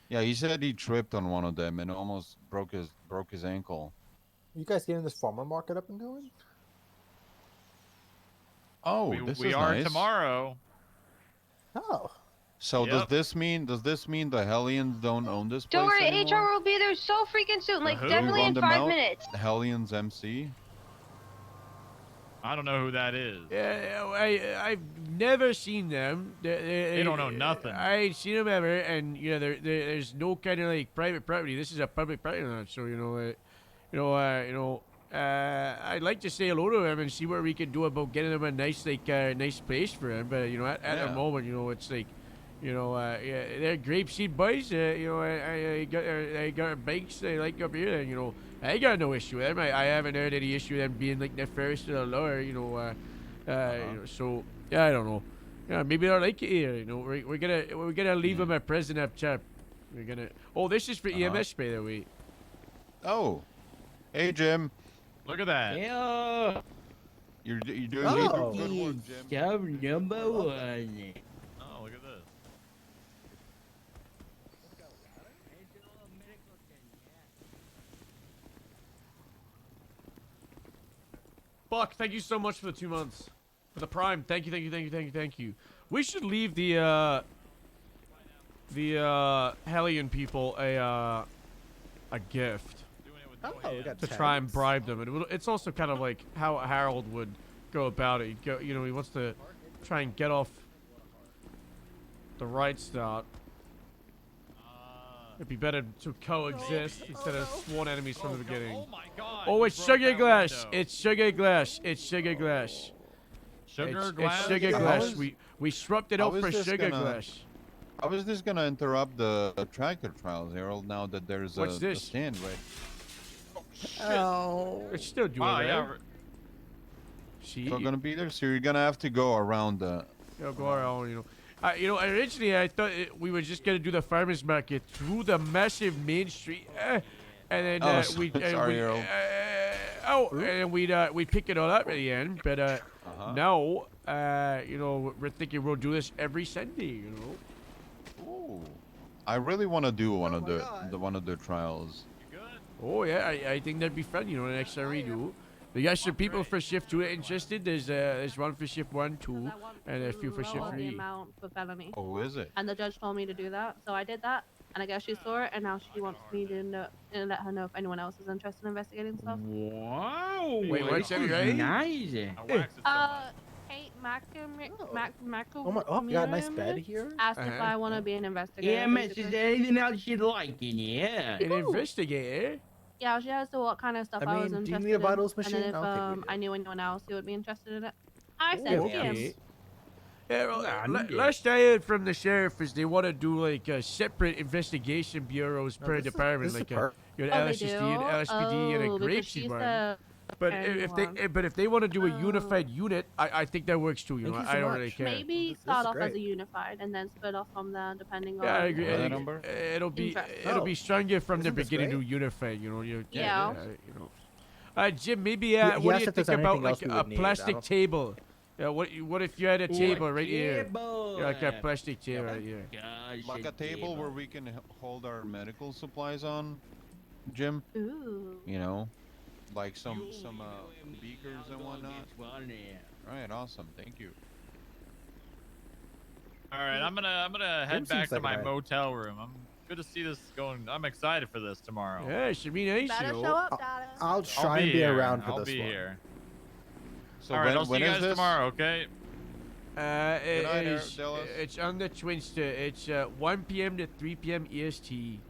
Yeah, he said he tripped on one of them and almost broke his ankle. You guys getting this farmer market up and going? Oh, we this we is are nice. tomorrow. Oh. So Yep. does this mean the Hellions don't own this place Don't worry, anymore? HR will be there so freaking soon. Like, who? definitely Run in them 5 out? minutes. Hellions MC. I don't know who that is. Yeah, I've never seen them. They don't know nothing. I ain't seen them ever, and there's no kind of like private property. This is a public parking lot, so I'd like to say hello to him and see what we can do about getting him a nice nice place for him. But at the moment, it's like, they're grapeseed boys. I got bikes they like up here, and I got no issue with them. I haven't heard any issue with them being like nefarious to the law. So yeah, I don't know. Yeah, maybe they'll like it here. We're gonna leave him a present up chap. We're gonna. Oh, this is for EMS, by the way. Oh, hey Jim. Look at that. Yeah. You're doing good Oh. work, Jim. Job number 1. Oh, look at this. Buck, thank you so much for the 2 months. For the Prime. Thank you. We should leave the Hellion people a gift Oh, we got to try and tags. bribe them. It's also kind of like how Harold would go about it. He wants to try and get off the right start. It'd be better to coexist instead of sworn enemies from the beginning. Oh my God. Oh, you it's broke sugar that glass. window. It's sugar glass. It's sugar glass. Sugar It's glass. sugar I glass. was- We swapped it I out was for just sugar gonna- glass. I was just gonna interrupt the tractor trials, Harold. Now that there's What's a this? stand right. Oh. It's still doing Wow, that. yeah. See, Still gonna be there, so you're gonna have to go around the. go around. Originally I thought we were just gonna do the farmers market through the massive main street, and then Oh, we sorry, Harold. and then we'd pick it all up at the end. But now, we're thinking we'll do this every Sunday. Ooh. I really want to do one of the trials. Oh yeah, I think that'd be fun. The next time we do. We got some people for shift 2 interested. There's one for shift 1, 2, and a few for shift lower the 3. amount for felony. Oh, is it? And the judge told me to do that, so I did that. And I guess she saw it, and now she wants me to let her know if anyone else is interested in investigating stuff. Wow. Wait, what's that, right? Nice. I waxed it so much. Kate Oh my! Oh, you got a nice bed here. asked if I want to be an investigator. Yeah, miss, is basically. there anything else you'd like in here? An investigator. Yeah, she asked what kind of stuff I, was mean, do you interested need a in. vitals And machine? then if I'll take it. I knew anyone else who would be interested in it. I said Okay. yes. Yeah, well, Nah, I'm good. last I heard from the sheriff is they want to do like separate investigation bureaus per department, like you an Oh, they LSSD, do? an LSPD, and a Oh, because she grapeseed one. said But anyone. if they want to do a unified unit, I think that works too. Thank you I so don't much. really care. Maybe This start is off as a great. unified and then split off from there depending Yeah, on. I agree. I What think number? it'll be Interest. stronger from the Isn't this beginning to great? unified. Yeah. Jim, maybe He what do asked you if there's think about anything else like we a would need. I plastic don't- table? What if you had a table right here? Table. Like a plastic table right here. Gosh, Like a table where we can hold our medical supplies on, Jim. Ooh. Like some beakers and whatnot. Right, awesome. Thank you. All right, I'm gonna head Jim back seems to like a my guy. motel room. I'm good to see this going. I'm excited for this tomorrow. Yeah, it should be nice. Better you know. show up, Dada. I'll I'll try and be here. around for I'll this be one. here. So All right, I'll see when you is guys this? tomorrow. Okay. It night, is. Dallas. It's on the Twinster. It's 1 p.m. to 3 p.m. EST.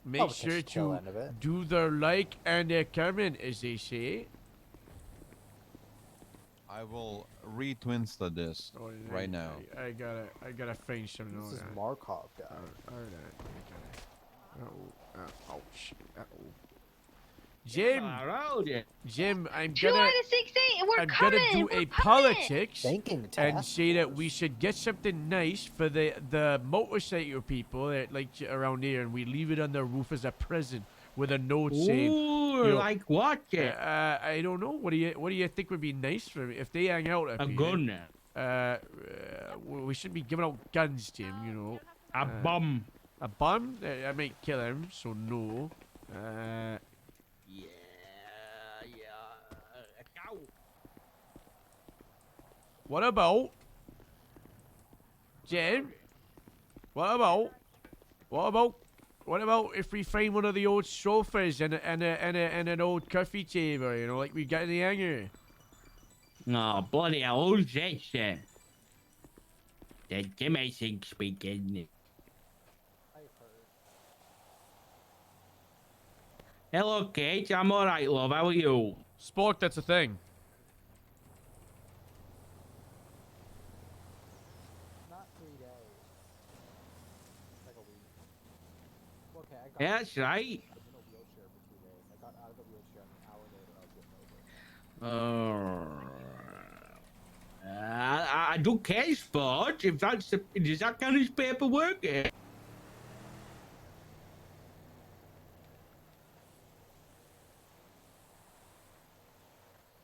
Make Probably catch sure the tail to end of it. do the like and the comment, as they say. I will retwinsta this Oh, yeah, right now. I gotta find some. This is Alright, Markov guy. ouch. Jim, Jim, I'm Two gonna. out of 16. We're I'm coming. gonna do We're a coming. politics Banking and task say that force. we should get something nice for the motorcycle people that like around here, and we leave it on the roof as a present with a note saying, Ooh, you know, like what? Yeah. I don't know. What do you think would be nice for me if they hang out up A here? gun. We shouldn't be giving out guns, Tim. You know, A bomb. a bomb. I might kill him, so no. Yeah. A cow. What about Jim? What about what about if we find one of the old sofas and an old coffee table, you know, like we got in the hangar? Oh, bloody hell, who's this? The Jimmy Singh speaking. Hello, Kate. I'm alright, love. How are you? Spork, that's a thing. Not 3 days. Like a week. Okay, I got Yeah, that's right. in a wheelchair for 2 days. I got out of the wheelchair and an hour later I was getting over it. I do care, sport. If that's does that kind of paperwork?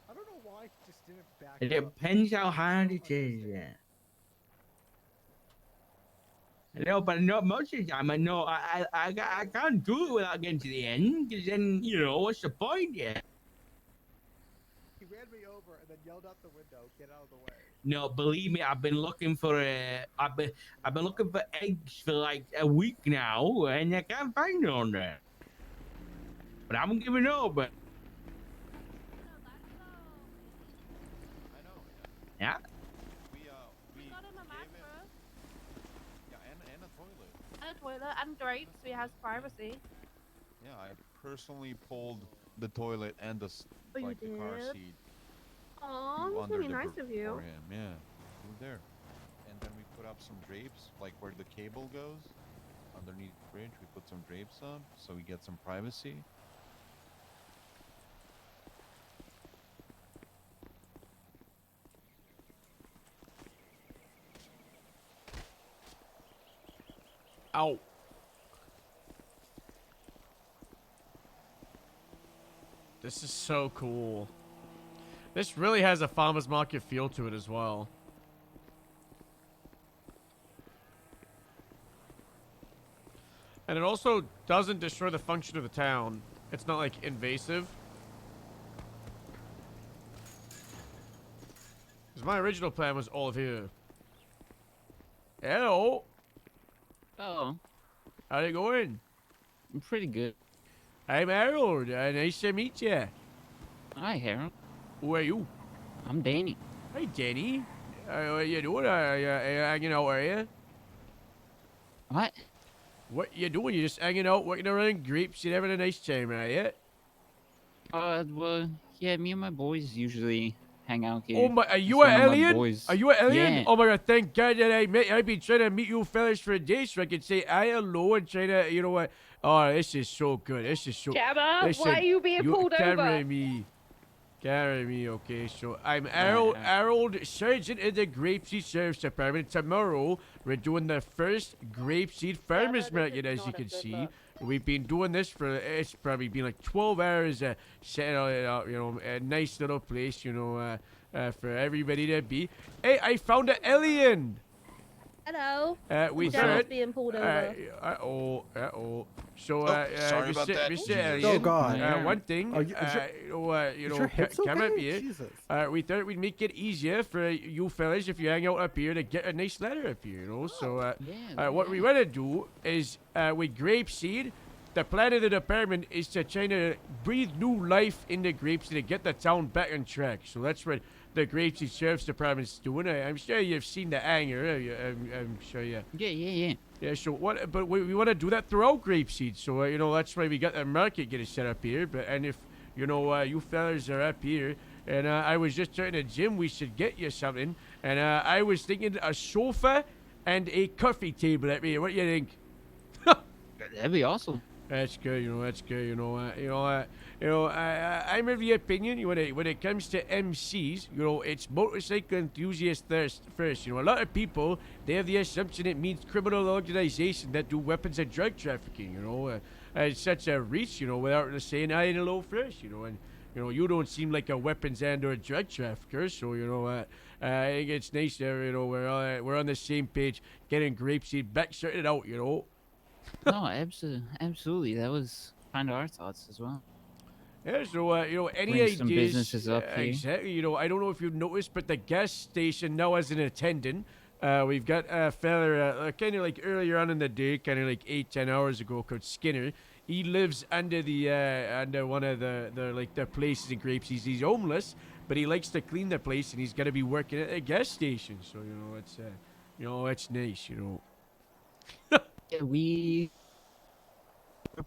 I don't know why I just didn't back It up. depends how hard it is. No, but not most of the time. I know I can't do it without getting to the end, because then, you know, what's the point? Yeah. He ran me over and then yelled out the window, "Get out of the way." No, believe me, I've been looking for I've been looking for eggs for like a week now, and I can't find none there. But I haven't given up. I know. Yeah. We Got him a mattress yeah, and a toilet. and a toilet and drapes, so he has privacy. Yeah, I personally pulled the toilet and the Oh, you like the car did? seat. Oh, to that's under really the nice br- of you. For him, yeah. Through there. And then we put up some drapes, like where the cable goes. Underneath the bridge, we put some drapes up so we get some privacy. Ow. This is so cool. This really has a farmer's market feel to it as well. And it also doesn't destroy the function of the town. It's not, like, invasive. Because my original plan was all of here. Hello. Oh, How's it going? I'm pretty good. I'm Harold. Nice to meet you. Hi, Harold. Who are you? I'm Danny. Hey, Danny. What you doing? You hanging out, are you? What? What you doing? You just hanging out, working around grapes and having a nice time, are you? Well, yeah, me and my boys usually hang out here. Oh my, are you It's an one of my alien? boys. Are you an alien? Yeah. Oh my god, thank God that I met. I've been trying to meet you fellas for a day so I can say hi, hello, and try to, you know what? Oh, this is so good. This is so. Jabba, Listen, why are you being pulled carry over? me. Carry me, okay? So I'm Harold, Sergeant in the Grapeseed Service Department. Tomorrow, we're doing the first Grapeseed Farmers Market, as you can see. We've been doing this for, it's probably been like 12 hours, setting it up, you know, a nice little place, you know, for everybody to be. Hey, I found an alien! Hello. We Jabba's thought, being pulled over. So, sorry about that. Mr. Jesus. Alien, Oh, God. one thing, Are you- is know, your hips come up okay? here. Jesus. We thought we'd make it easier for you fellas if you hang out up here to get a nice ladder up here, you know. So, what we want to do is, with Grapeseed, the plan of the department is to try to breathe new life into Grapeseed to get the town back on track. So that's what the Grapeseed Sheriff's Department's doing. I'm sure you've seen the hangar. I'm sure you. Yeah. Yeah. So what? But we want to do that throughout Grapeseed. So you know that's why we got the market getting set up here. But and if you know you fellas are up here, and I was just trying to Jim, we should get you something. And I was thinking a sofa and a coffee table up here. What do you think? That'd be awesome. That's good, you know. That's good, you know. I'm of the opinion when it comes to MCs, you know, it's motorcycle enthusiasts first. You know, a lot of people they have the assumption it means criminal organization that do weapons and drug trafficking. You know, it's such a reach, you know, without saying hi and hello first. You know, and you know you don't seem like a weapons and or drug trafficker, so you know. I think it's nice that you know we're on the same page, getting Grapeseed back sorted out. You know. No, absolutely. That was kind of our thoughts as well. Yeah, so, you know, any Bring ideas? some businesses up here. Exactly. You know, I don't know if you've noticed, but the gas station now has an attendant. We've got a fella kind of like earlier on in the day, kind of like 8-10 hours ago, called Skinner. He lives under the under one of the places in Grapes. He's homeless, but he likes to clean the place, and he's got to be working at a gas station. So it's nice, Yeah, we're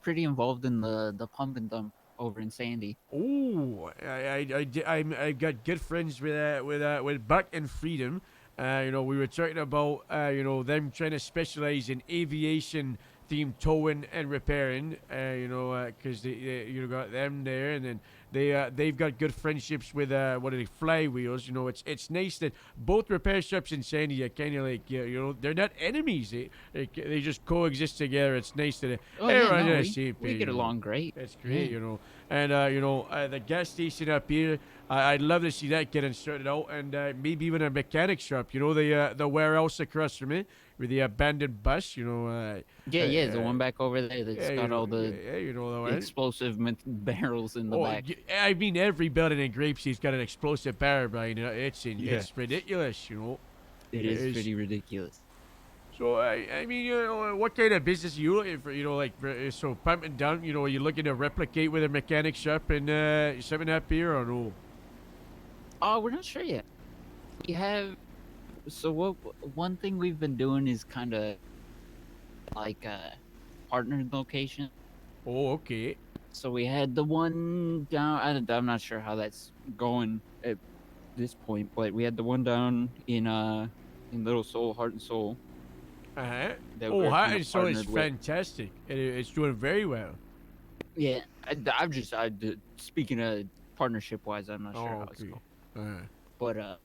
pretty involved in the pump and dump over in Sandy. Oh, I got good friends with Buck and Freedom. We were talking about them trying to specialize in aviation themed towing and repairing. Because they got them there, and then they've got good friendships with what are they, Flywheels. It's nice that both repair shops in Sandy are kind of like they're not enemies. They just coexist together. It's nice that they're on the same page. We get along great. That's great, Yeah. And the gas station up here, I'd love to see that getting sorted out, and maybe even a mechanic shop. The warehouse across from it with the abandoned bus. Yeah, the one back over there that's got all the explosive barrels in the back. I mean, every building in Grapeseed's got an explosive barrel, Brian. It's ridiculous. It is pretty ridiculous. So I mean, what kind of business are you looking for? So pumping down. Are you looking to replicate with a mechanic shop and something up here or no? Oh, we're not sure yet. We have. So one thing we've been doing is kind of like a partnered location. Oh, okay. So we had the one down. I'm not sure how that's going at this point, but we had the one down in Little Soul, Heart and Soul. Uh-huh. Oh, Heart and Soul is fantastic. It's doing very well. Yeah, speaking of partnership wise, I'm not sure how it's going. But I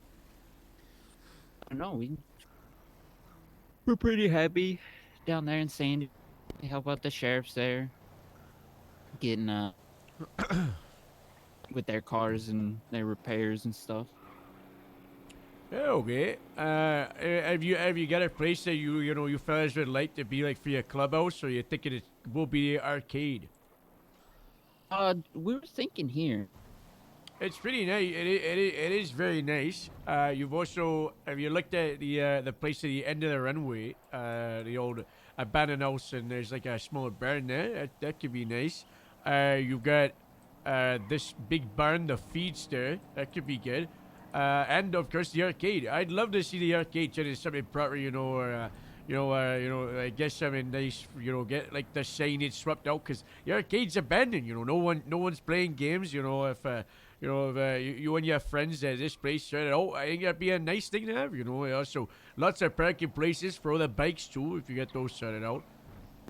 don't know. We're pretty happy down there in Sandy. We help out the sheriffs there, getting with their cars and their repairs and stuff. Okay. Have you got a place that you fellas would like to be like for your clubhouse, or you thinking it will be the arcade? We were thinking here. It's pretty nice. It is very nice. Have you looked at the place at the end of the runway, the old abandoned house, and there's like a small barn there. That could be nice. You've got this big barn, the feedster. That could be good. And of course the arcade. I'd love to see the arcade turn into something proper, or I guess something nice. Get like the signage swept out, because the arcade's abandoned. No one's playing games. If you and your friends at this place started out, I think that'd be a nice thing to have. Also lots of parking places for all the bikes too, if you get those started out.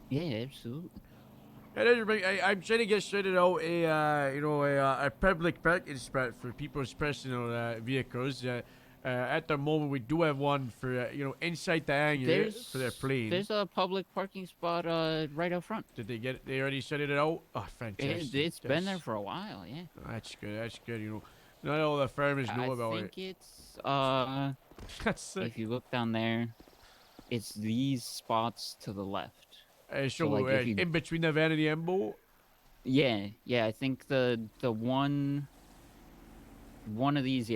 Yeah, absolutely. And I'm trying to get started out a public parking spot for people's personal vehicles. At the moment, we do have one for inside the hangar for their plane. There's a public parking spot right out front. Did they get it? They already set it out? Oh, fantastic! It's been there for a while. Yeah. That's good. That's good. Not all the farmers know about it. I think it's That's if you look down there, it's these spots to the left. So like in between the van and the Embo? Yeah. I think the one of these,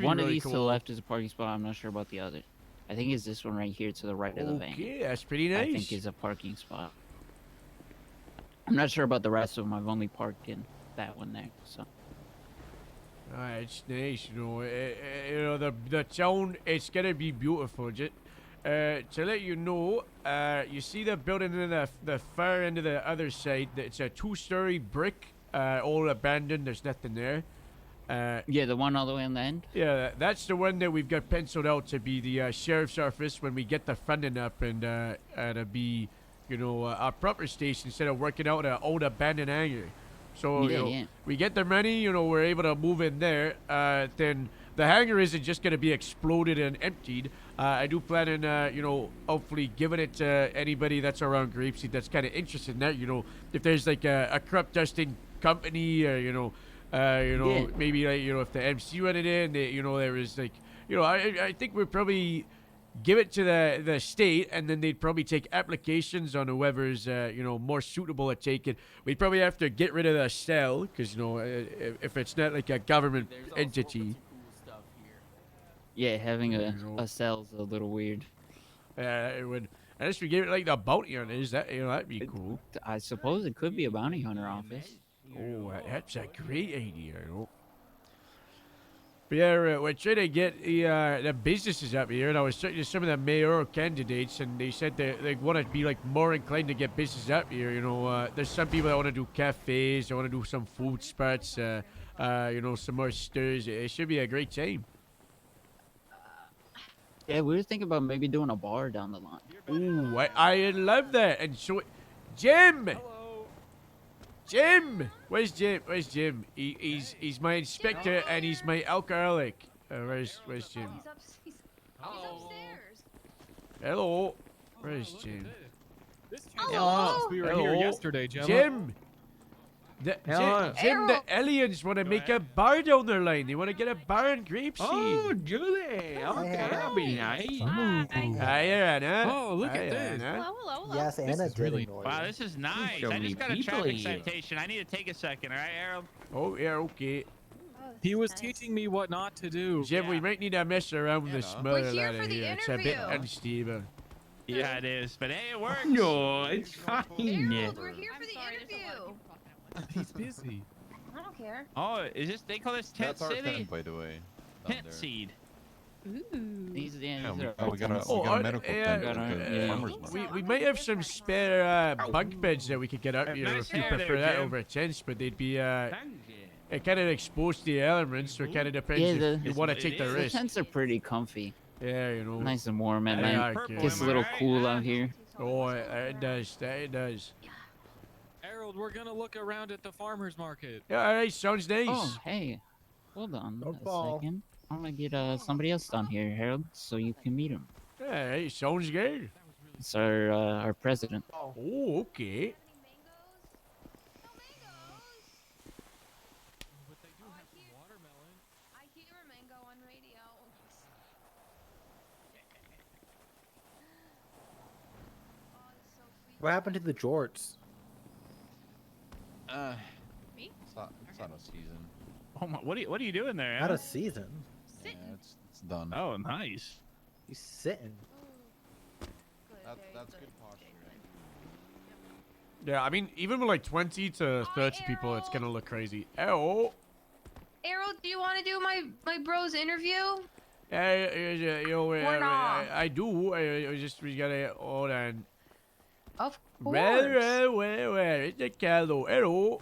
one of these to the left is a parking spot. I'm not sure about the other. I think it's this one right here to the right of the van. Okay, that's pretty nice. I think is a parking spot. I'm not sure about the rest of them. I've only parked in that one there. So. It's nice, the town. It's gonna be beautiful. To let you know, you see the building in the far end of the other side. It's a 2-story brick, all abandoned. There's nothing there. Yeah, the one all the way on the end? Yeah, that's the one that we've got penciled out to be the sheriff's office when we get the funding up, and to be, our proper station instead of working out an old abandoned hangar. So, we get the money, we're able to move in there. Then the hangar isn't just going to be exploded and emptied. I do plan on, hopefully giving it to anybody that's around Grapeseed that's kind of interested in that. If there's like a crop dusting company, maybe like, if the MC run it in, there is like, I think we'd probably give it to the state, and then they'd probably take applications on whoever's more suitable at taking. We'd probably have to get rid of the cell, because if it's not like a government entity. Yeah, having You know. a cell's a little weird. It would. Unless we gave it like the bounty on it, that that'd be cool. I suppose it could be a bounty hunter office. Oh, that's a great idea. You know. But yeah, we're trying to get the businesses up here, and I was talking to some of the mayoral candidates, and they said they want to be like more inclined to get businesses up here. You know, there's some people that want to do cafes, they want to do some food spots, you know, some more stirs. It should be a great time. Yeah, we were thinking about maybe doing a bar down the line. Ooh, I love that. And so, Jim. Hello. Jim. Where's Jim? Where's Jim? He's my inspector and he's my alcoholic. Where's Jim? He's upstairs. Hello. Where's Jim? Hello. We were Hello. here yesterday, Gemma. Jim. Hello. Jim, the aliens want to make a bar down their line. They want to get a bar in Grapeseed. Oh, do they? Okay, that'll be nice. Hi, Anna. Oh, look at Hi, this. Anna. Hello. Yes, Anna is did really- ignore Wow, you. this is nice. So I many just got a people traffic here. citation. I need to take a second, all right, Harold? Oh, yeah, okay. He was teaching me what not to do. Jim, we might need to mess around with the smell We're of here that for the here. It's a bit interview. unstable. Yeah, it is. But hey, it works. No, it's fine. Harold, we're here for the interview. He's busy. I don't care. Oh, is this? They call this Tent That's our City? tent, by the way. down Tent there. Seed. These Yeah, these we are we got a, tents. we got a medical yeah, tent got at our- the yeah. farmer's market. We might have some spare bunk beds that we could get up here Nice if you hair prefer there, that Jim. over tents, but they'd be Thanks, yeah. it kind of exposed to the elements, so it kind of depends Yeah, if you want to it take the is. The risk. tents are pretty comfy. Yeah, you know. Nice and warm at Yeah, night. okay. Gets a little cool out here. Oh, it does. It does. Harold, we're gonna look around at the farmer's market. Yeah, all right, sounds nice. Oh, hey. Hold on No a ball. second. I'm gonna get somebody else down here, Harold, so you can meet him. All right, sounds good. It's our president. Oh, okay. But they do have some watermelon. I hear a mango on radio. What happened to the jorts? Me? It's not a season. Oh my! What are you doing there? Not Al? a season. Yeah, it's done. Oh, nice. He's sitting. That's good posture. Yeah, I mean, even with like 20 to 30 people, it's gonna look crazy. Oh. Harold, do you want to do my bro's interview? You know, Or not? I do. We gotta hold on. Of course. Well, it's a callow. Hello.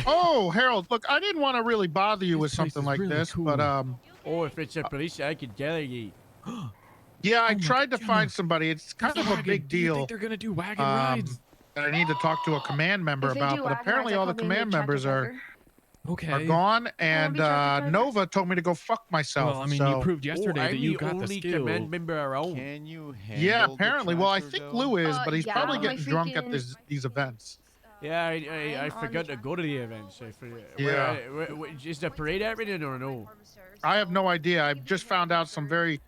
Oh, Harold, look, I didn't want to really bother you with This place something is like really this, cool. but Oh, if it's a police, I could delegate. yeah, I Oh my tried to God. find somebody. It's kind of a Wagon. big Do you deal. think they're gonna do wagon Um, rides? that I need to talk to a command member If they about, do but wagon apparently rides, all I'll the probably be a command tractor members are driver. Okay. gone, and be tractor driver. Nova told me to go fuck myself. Well, I mean, so you proved yesterday I'm that you the got the only skill. command member around. Can you handle yeah, the apparently. Well, I tractor, think though? Lou is, but he's yeah, probably my getting drunk at freaking- these events. Yeah, I I'm on forgot the to go to the events. I forget. Yeah. Is the parade happening or no? I have no idea. I just found out some very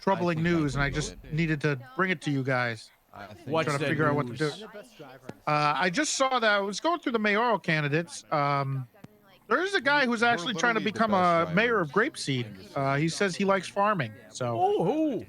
troubling think I news, and I can just do it. needed to bring it to you guys. I think What's Trying to the figure out what to news? do. I'm the best driver in this. I just saw that I was going through the mayoral candidates. There is a guy who's actually trying to literally the become best a mayor of drivers Grapeseed. He says he likes farming. So Oh, who?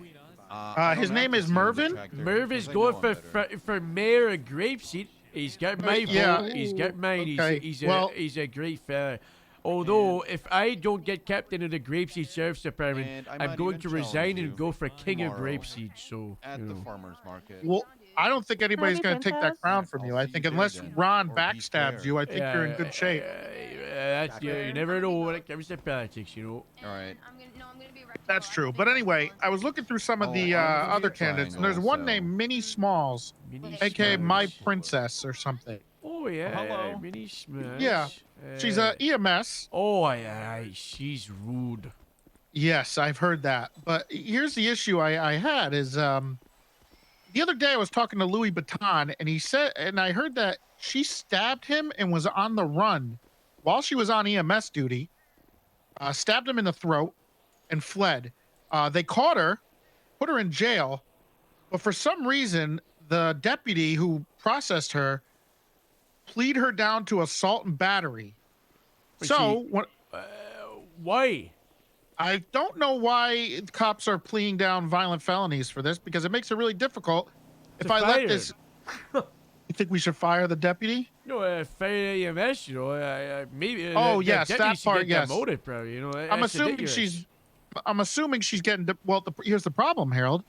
I his don't name have is to see the Mervin? tractor Merv is because I going know him better. for mayor of Grapeseed. He's got my yeah. vote. He's got mine. Okay, well- He's a great fella. Although, if I don't get captain of the Grapeseed Sheriff's Department, And I I'm might going even to challenge resign you and go for king of tomorrow Grapeseed. So, at you the know. farmer's market. well, I don't think anybody's going to take that crown from you. I think unless Ron backstabs you, I think you're in good shape. That's, you never know when it comes to politics, you know. All right. I'm gonna be right That's true. But anyway, I was looking through some of Oh, the I'm gonna be other a candidates, and there's triangle, one so- named Minnie Smalls, Mini aka My Smash. Princess or something. Oh, yeah. Hello. Mini Smash. Yeah, She's a EMS. Oh, yeah. She's rude. Yes, I've heard that. But here's the issue I had is the other day I was talking to Louis Vuitton, and he said, and I heard that she stabbed him and was on the run while she was on EMS duty, stabbed him in the throat, and fled. They caught her, put her in jail, but for some reason, the deputy who processed her plead her down to assault and battery. But So, when, Why? I don't know why cops are pleading down violent felonies for this because it makes it really difficult. If I let this, you think we should fire the deputy? No, fire EMS. You know, maybe. Oh the yes, deputy that should part. get Yes. demoted, probably. You know, I'm that's assuming ridiculous. I'm assuming she's getting. Well, here's the problem, Harold.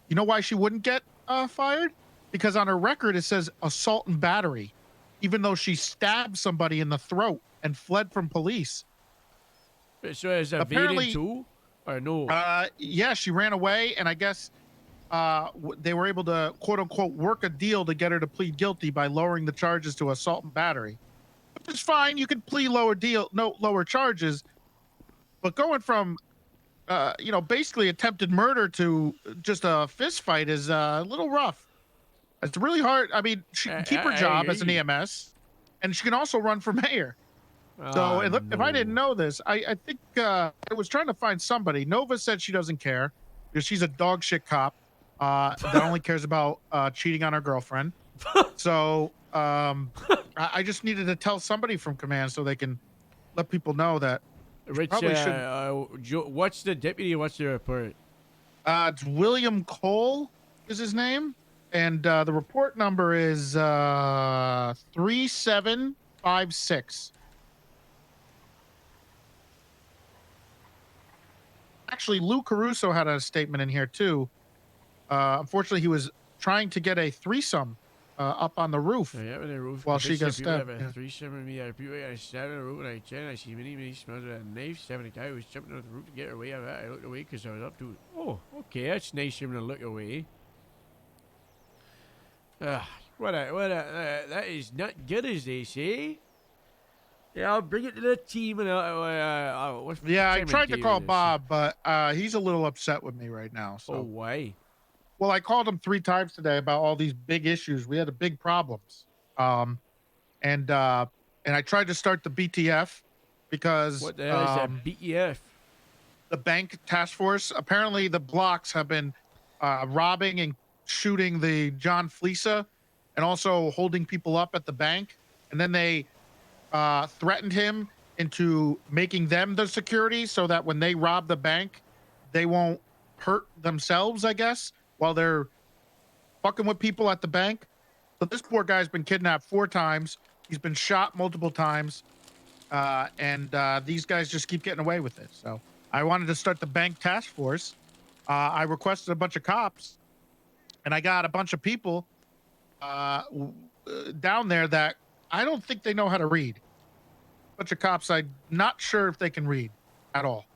You know why she wouldn't get fired? Because on her record it says assault and battery, even though she stabbed somebody in the throat and fled from police. So is that Apparently- too, or no? Yeah, she ran away, and I guess they were able to quote unquote work a deal to get her to plead guilty by lowering the charges to assault and battery. Which is fine. You can plead lower charges, but going from basically attempted murder to just a fist fight is a little rough. It's really hard. I mean, she can keep her job as an EMS, and she can also run for mayor. So if I didn't know this, I think I was trying to find somebody. Nova said she doesn't care because she's a dog shit cop that only cares about cheating on her girlfriend. So I just needed to tell somebody from command so they can let people know that. Rich, Probably should. What's the deputy? What's the report? It's William Cole is his name, and the report number is 3756. Actually, Lou Caruso had a statement in here too. Unfortunately, he was trying to get a threesome up on the roof. Yeah, on the roof. While she got stabbed. Yeah. Threesome with me. People I sat on the roof and I checked. I see many smells of a knife. Stabbing a guy who was jumping on the roof to get her away. I looked away because I was up to it. Oh, okay, that's nice of him to look away. That is not good, as they say. Yeah, I'll bring it to the team and I tried to call Bob, but he's a little upset with me right now. So. Oh, why? Well, I called him 3 times today about all these big issues. We had big problems, and I tried to start the BTF because what the hell is that BTF? The bank task force. Apparently, the blocks have been robbing and shooting the John Fleesa, and also holding people up at the bank. And then they threatened him into making them the security so that when they rob the bank, they won't hurt themselves, I guess, while they're fucking with people at the bank. So this poor guy's been kidnapped 4 times. He's been shot multiple times. And these guys just keep getting away with it. So I wanted to start the bank task force. I requested a bunch of cops, and I got a bunch of people down there that I don't think they know how to read. A bunch of cops, I'm not sure if they can read at all.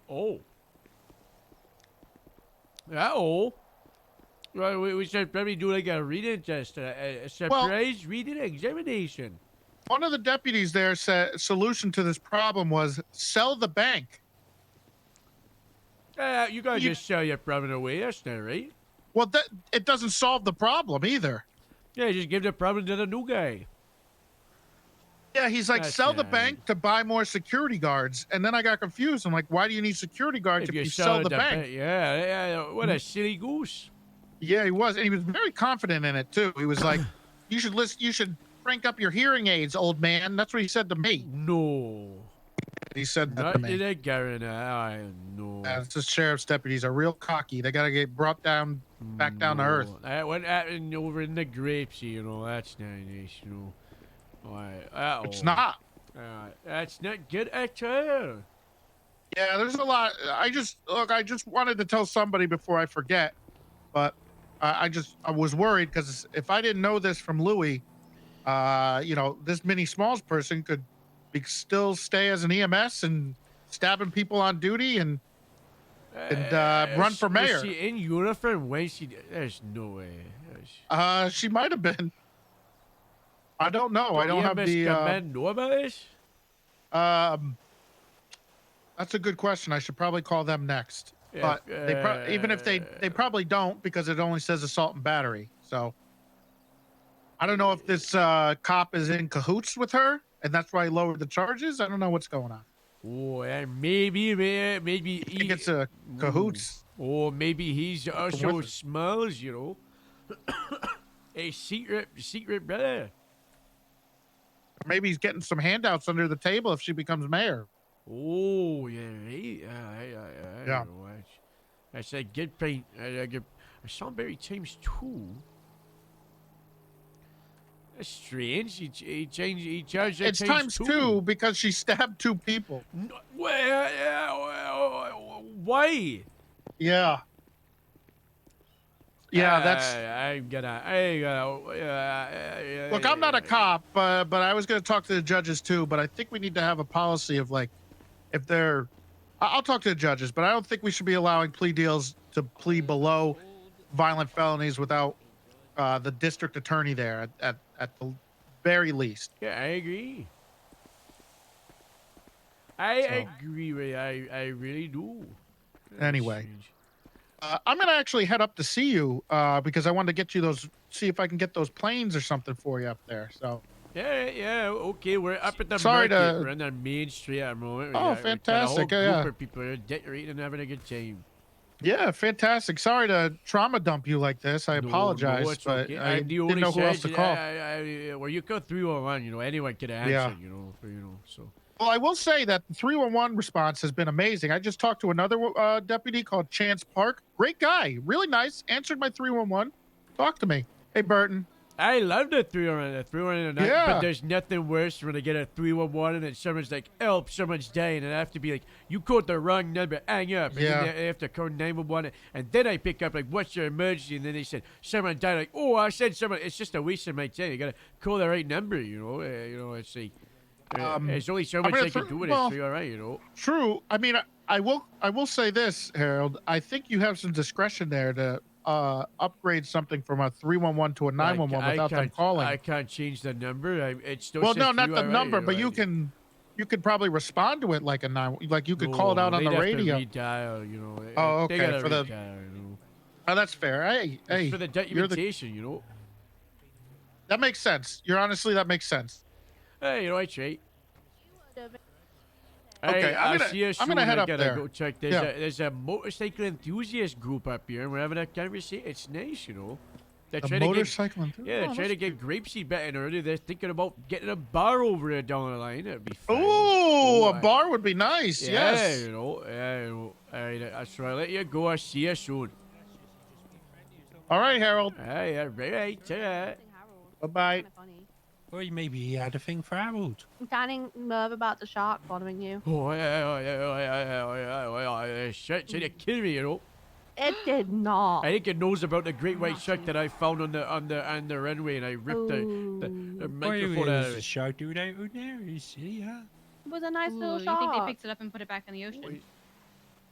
Oh. Uh-oh. Well, we should probably do like a reading test, a surprise reading examination. One of the deputies there said solution to this problem was sell the bank. You gotta just sell your problem away. That's not right. Well, it doesn't solve the problem either. Yeah, just give the problem to the new guy. Yeah, he's like, That's sell the not bank to buy more security guards. And then I got confused. I'm like, why do you need security guards if you sell the bank? Yeah, what a silly goose. Yeah, he was. And he was very confident in it, too. He was like, you should crank up your hearing aids, old man. That's what he said to me. No. He said that Not to me. that Garen. I know. It's the sheriff's deputies are real cocky. They got to get brought down, back down to earth. What happened over in the grapes, you know, that's not nice, you know. It's not. That's not good at all. Yeah, there's a lot. I just wanted to tell somebody before I forget, but I was worried because if I didn't know this from Louis, this Minnie Smalls person could still stay as an EMS and stabbing people on duty and run for mayor. Was she in uniform when she? There's no way. She might have been. I don't know. I don't have the. Know about this? That's a good question. I should probably call them next. Yeah, But even if they probably don't because it only says assault and battery. So I don't know if this cop is in cahoots with her and that's why he lowered the charges. I don't know what's going on. Oh, and maybe I think it's a cahoots. Or maybe he's also Smalls, you know. A secret brother. Maybe he's getting some handouts under the table if she becomes mayor. Oh, yeah, right. I Yeah. know. I said get paint. I get Sunberry times 2. That's strange. He changed. He charged that It's times 2 because she stabbed 2 people. No, why? Yeah. Yeah, that's. I'm gonna. Look, I'm not a cop, but I was going to talk to the judges too. But I think we need to have a policy of like, if they're, I'll talk to the judges, but I don't think we should be allowing plea deals to plead below violent felonies without the district attorney there at the very least. Yeah, I agree. I agree with I really do. Anyway, I'm gonna actually head up to see you because I wanted to get you those. See if I can get those planes or something for you up there. So. Yeah, okay. We're up at the Sorry market. to- We're on the main street at the moment. Oh, We got a whole fantastic, group yeah. of people are decorating and having a good time. Yeah, fantastic. Sorry to trauma dump you like this. I apologize, No, it's but okay. I I'm the didn't only know who else to judge. call. Well, you call 311. Anyone could answer. Yeah. So. Well, I will say that the 311 response has been amazing. I just talked to another deputy called Chance Park. Great guy, really nice. Answered my 311. Talk to me. Hey, Burton. I love the 311. Yeah. But there's nothing worse when I get a 311 and then someone's like, help, someone's dying. And I have to be like, you called the wrong number, hang up. And Yeah. then I have to call 911. And then I pick up, like, what's your emergency? And then they said, someone died. Like, oh, I said someone. It's just a waste of my time. You got to call the right number, It's like, there's only so I'm much gonna I can throw- do with well, it, so you're all right, True. I mean, I will say this, Harold. I think you have some discretion there to upgrade something from a 311 to a 911 without them calling. I can't change the number. It still Well, says no, not the 311, number, but you like- can could probably respond to it like a 9, like you could call it No, out on they'd the have to radio. redial, Oh, They okay, gotta for the- redial, Oh, that's fair. Hey, It's for the you're documentation, That makes sense. That makes sense. Hey, I try. Okay, Hey, I'm I'll gonna- see you I'm soon. gonna head I up gotta there. go check. Yeah. There's a motorcycle enthusiast group up here, and we're having a conversation. It's nice, They're A trying to motorcycle get, enthusiast? Yeah, they're Oh, trying to that's get Grapeseed betting early. They're thinking about getting a bar over there down the line. That'd be fun. Ooh, a bar would be nice. Yeah, Yes. All right, so I'll let you go. I'll see you soon. All right, Harold. Hey, right. Bye-bye. Or maybe he had a thing for Harold. I'm getting nerve about the shark following you. Oh, shit, trying to kill me, It did not. I think it knows about the great white shark that I found on the runway, and I ripped the microphone out of a it. shark dude out there. You see, huh? It was a nice little You shark. think they picked it up and put it back in the ocean?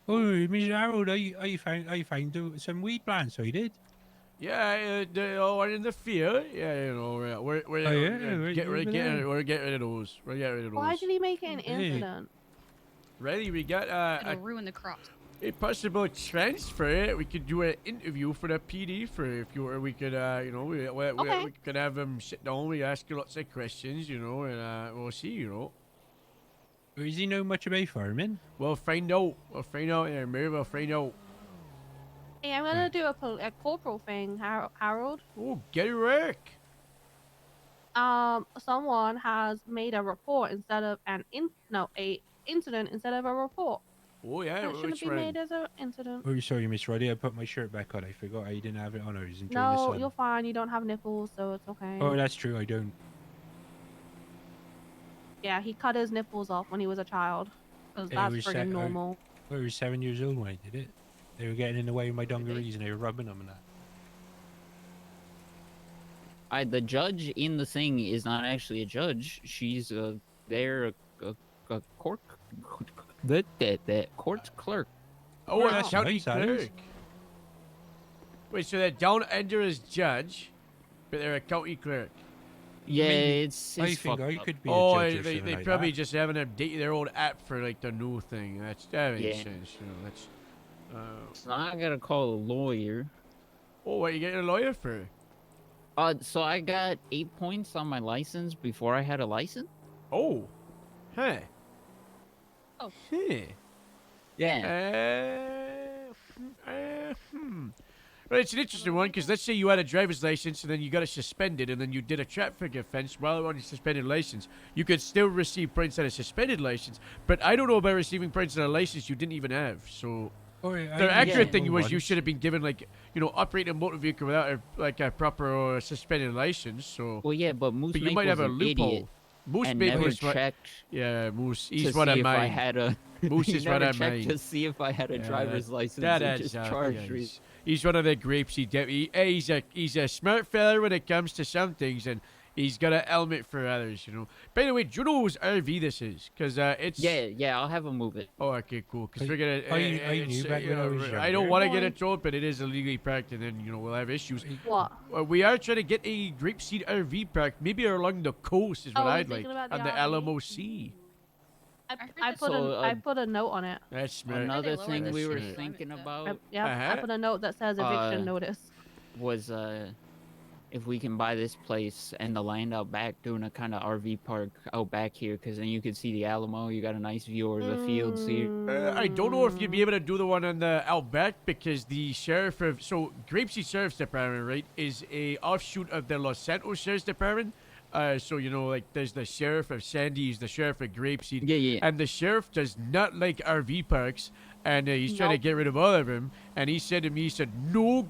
Oh, Mr. Harold, I found some weed plants. I did. Yeah, they all are in the field. Yeah, we're getting rid of those. We're getting rid of those. Why did he make it an incident? Ready? We got It'll ruin the crops. a possible transfer. We could do an interview for the PD for if you or we could we could have him sit down. We ask you lots of questions, and we'll see, Does he know much about farming? We'll find out. We'll find out, We'll find out. Hey, I'm gonna do a corporal thing, Harold. Oh, get it work. Someone has made a report instead of a incident instead of a report. Oh yeah, It shouldn't be made as an incident. Oh, sorry, Miss Roddy. I put my shirt back on. I forgot I didn't have it on. I was enjoying the No, sun. you're fine. You don't have nipples, so it's okay. Oh, that's true. I don't. Yeah, he cut his nipples off when he was a child. Because It that's was friggin' se- normal. I was 7 years old when I did it. They were getting in the way of my dungarees and they were rubbing them and that. The judge in the thing is not actually a judge. She's a court court clerk. Oh, Wow. that's county Nice, that is. clerk. Wait, so they're down under as judge, but they're a county clerk. Yeah, mean, it's I think fucked I up. could be a Oh, judge or they something like probably that. just haven't updated their old app for like the new thing. That makes Yeah. sense. That's. So I gotta call a lawyer. Oh, what you getting a lawyer for? So I got 8 points on my license before I had a license. Oh, huh. Oh. Huh. Yeah. But it's an interesting one because let's say you had a driver's license and then you got it suspended and then you did a traffic offense while on your suspended license. You could still receive points on a suspended license, but I don't know about receiving points on a license you didn't even have. So the accurate thing was you should have been given operating a motor vehicle without a proper suspended license. So Well, yeah, but Moose you might have a was an loophole. idiot Moose and maybe never is what- checked. Yeah, Moose. To He's what I see if I mind. had a. Moose he is what never I checked mind. to see if I had a driver's license. That He adds just up, charged yeah, me. he's one of the grapes. He's a smart fella when it comes to some things, and he's got an element for others. By the way, do you know whose RV this is? Because it's Yeah, I'll have him move it. Oh, okay, cool. Because we're gonna. I knew back when I was I don't younger. want to get it told, but it is illegally parked, and then we'll have issues. What? We are trying to get a grapeseed RV parked, maybe along the coast is what Oh, I'd you're like, thinking about the on the RV? Alamo Sea. I put a note on it. That's smart. Another lower thing the we were speed limit, thinking though. about I put a note that says eviction notice. was if we can buy this place and the land out back, doing a kind of RV park out back here, because then you can see the Alamo. You got a nice view over the fields here. I don't know if you'd be able to do the one on the Outback because the sheriff of Grapeseed Sheriff's Department, right, is a offshoot of the Los Santos Sheriff's Department. So there's the sheriff of Sandy, he's the sheriff of Grapeseed. Yeah. And the sheriff does not like RV parks, and he's trying to get rid of all of them. And he said to me, no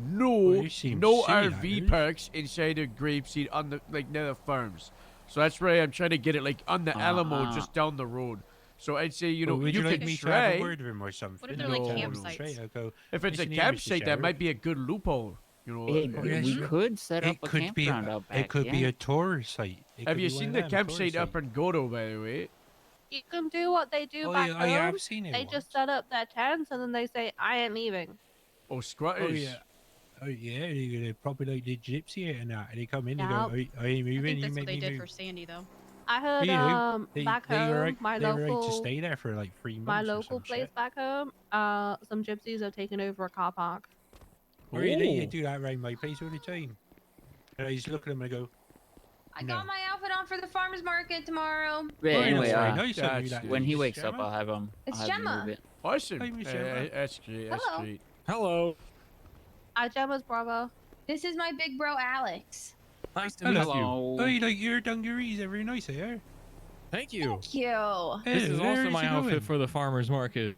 Well, you seem no silly, RV that is. parks inside of Grapeseed on the near the farms. So that's why I'm trying to get it on the Alamo, just down the road. So I'd say Well, would you could like me to try. have a word with him or something? What if they're like No. campsites? Straight, I'll go, If it's a "Listen here, Mr. campsite, that Sheriff." might be a good loophole. Hey, we could set up It a could be campground out back. It could be yeah. a tour site. It Have could you be one seen of the them, tour campsite up site. in Godo, by the way? You can do what they do Oh, back yeah, home. I have seen it They just set up their tents and then they say, "I ain't leaving." Oh, squatters. Oh yeah, they're probably like the gypsy and that. And they come in, they Yeah. go, I ain't I moving, think you that's make what they me did move. for Sandy, though. I heard You know, back home, my they were right to local stay there for like 3 months. my or local some place shit. back home, some gypsies have taken over a car park. Really, they do that around my place all the time. And I just look at them and I go, I no. got my outfit on for the farmer's market tomorrow. Yeah, anyway, very nice of you, that's that when he is. wakes up, Gemma? I'll have him. It's I'll have him Gemma. move it. Awesome. Hey, Miss Gemma. That's great. That's Hello. great. Hello. Gemma's brother. This is my big bro Alex. Nice to meet Hello. Oh, you like your dungarees? They're very nice, eh? Thank you. Thank you. This is also there's my you outfit going. for the farmer's market.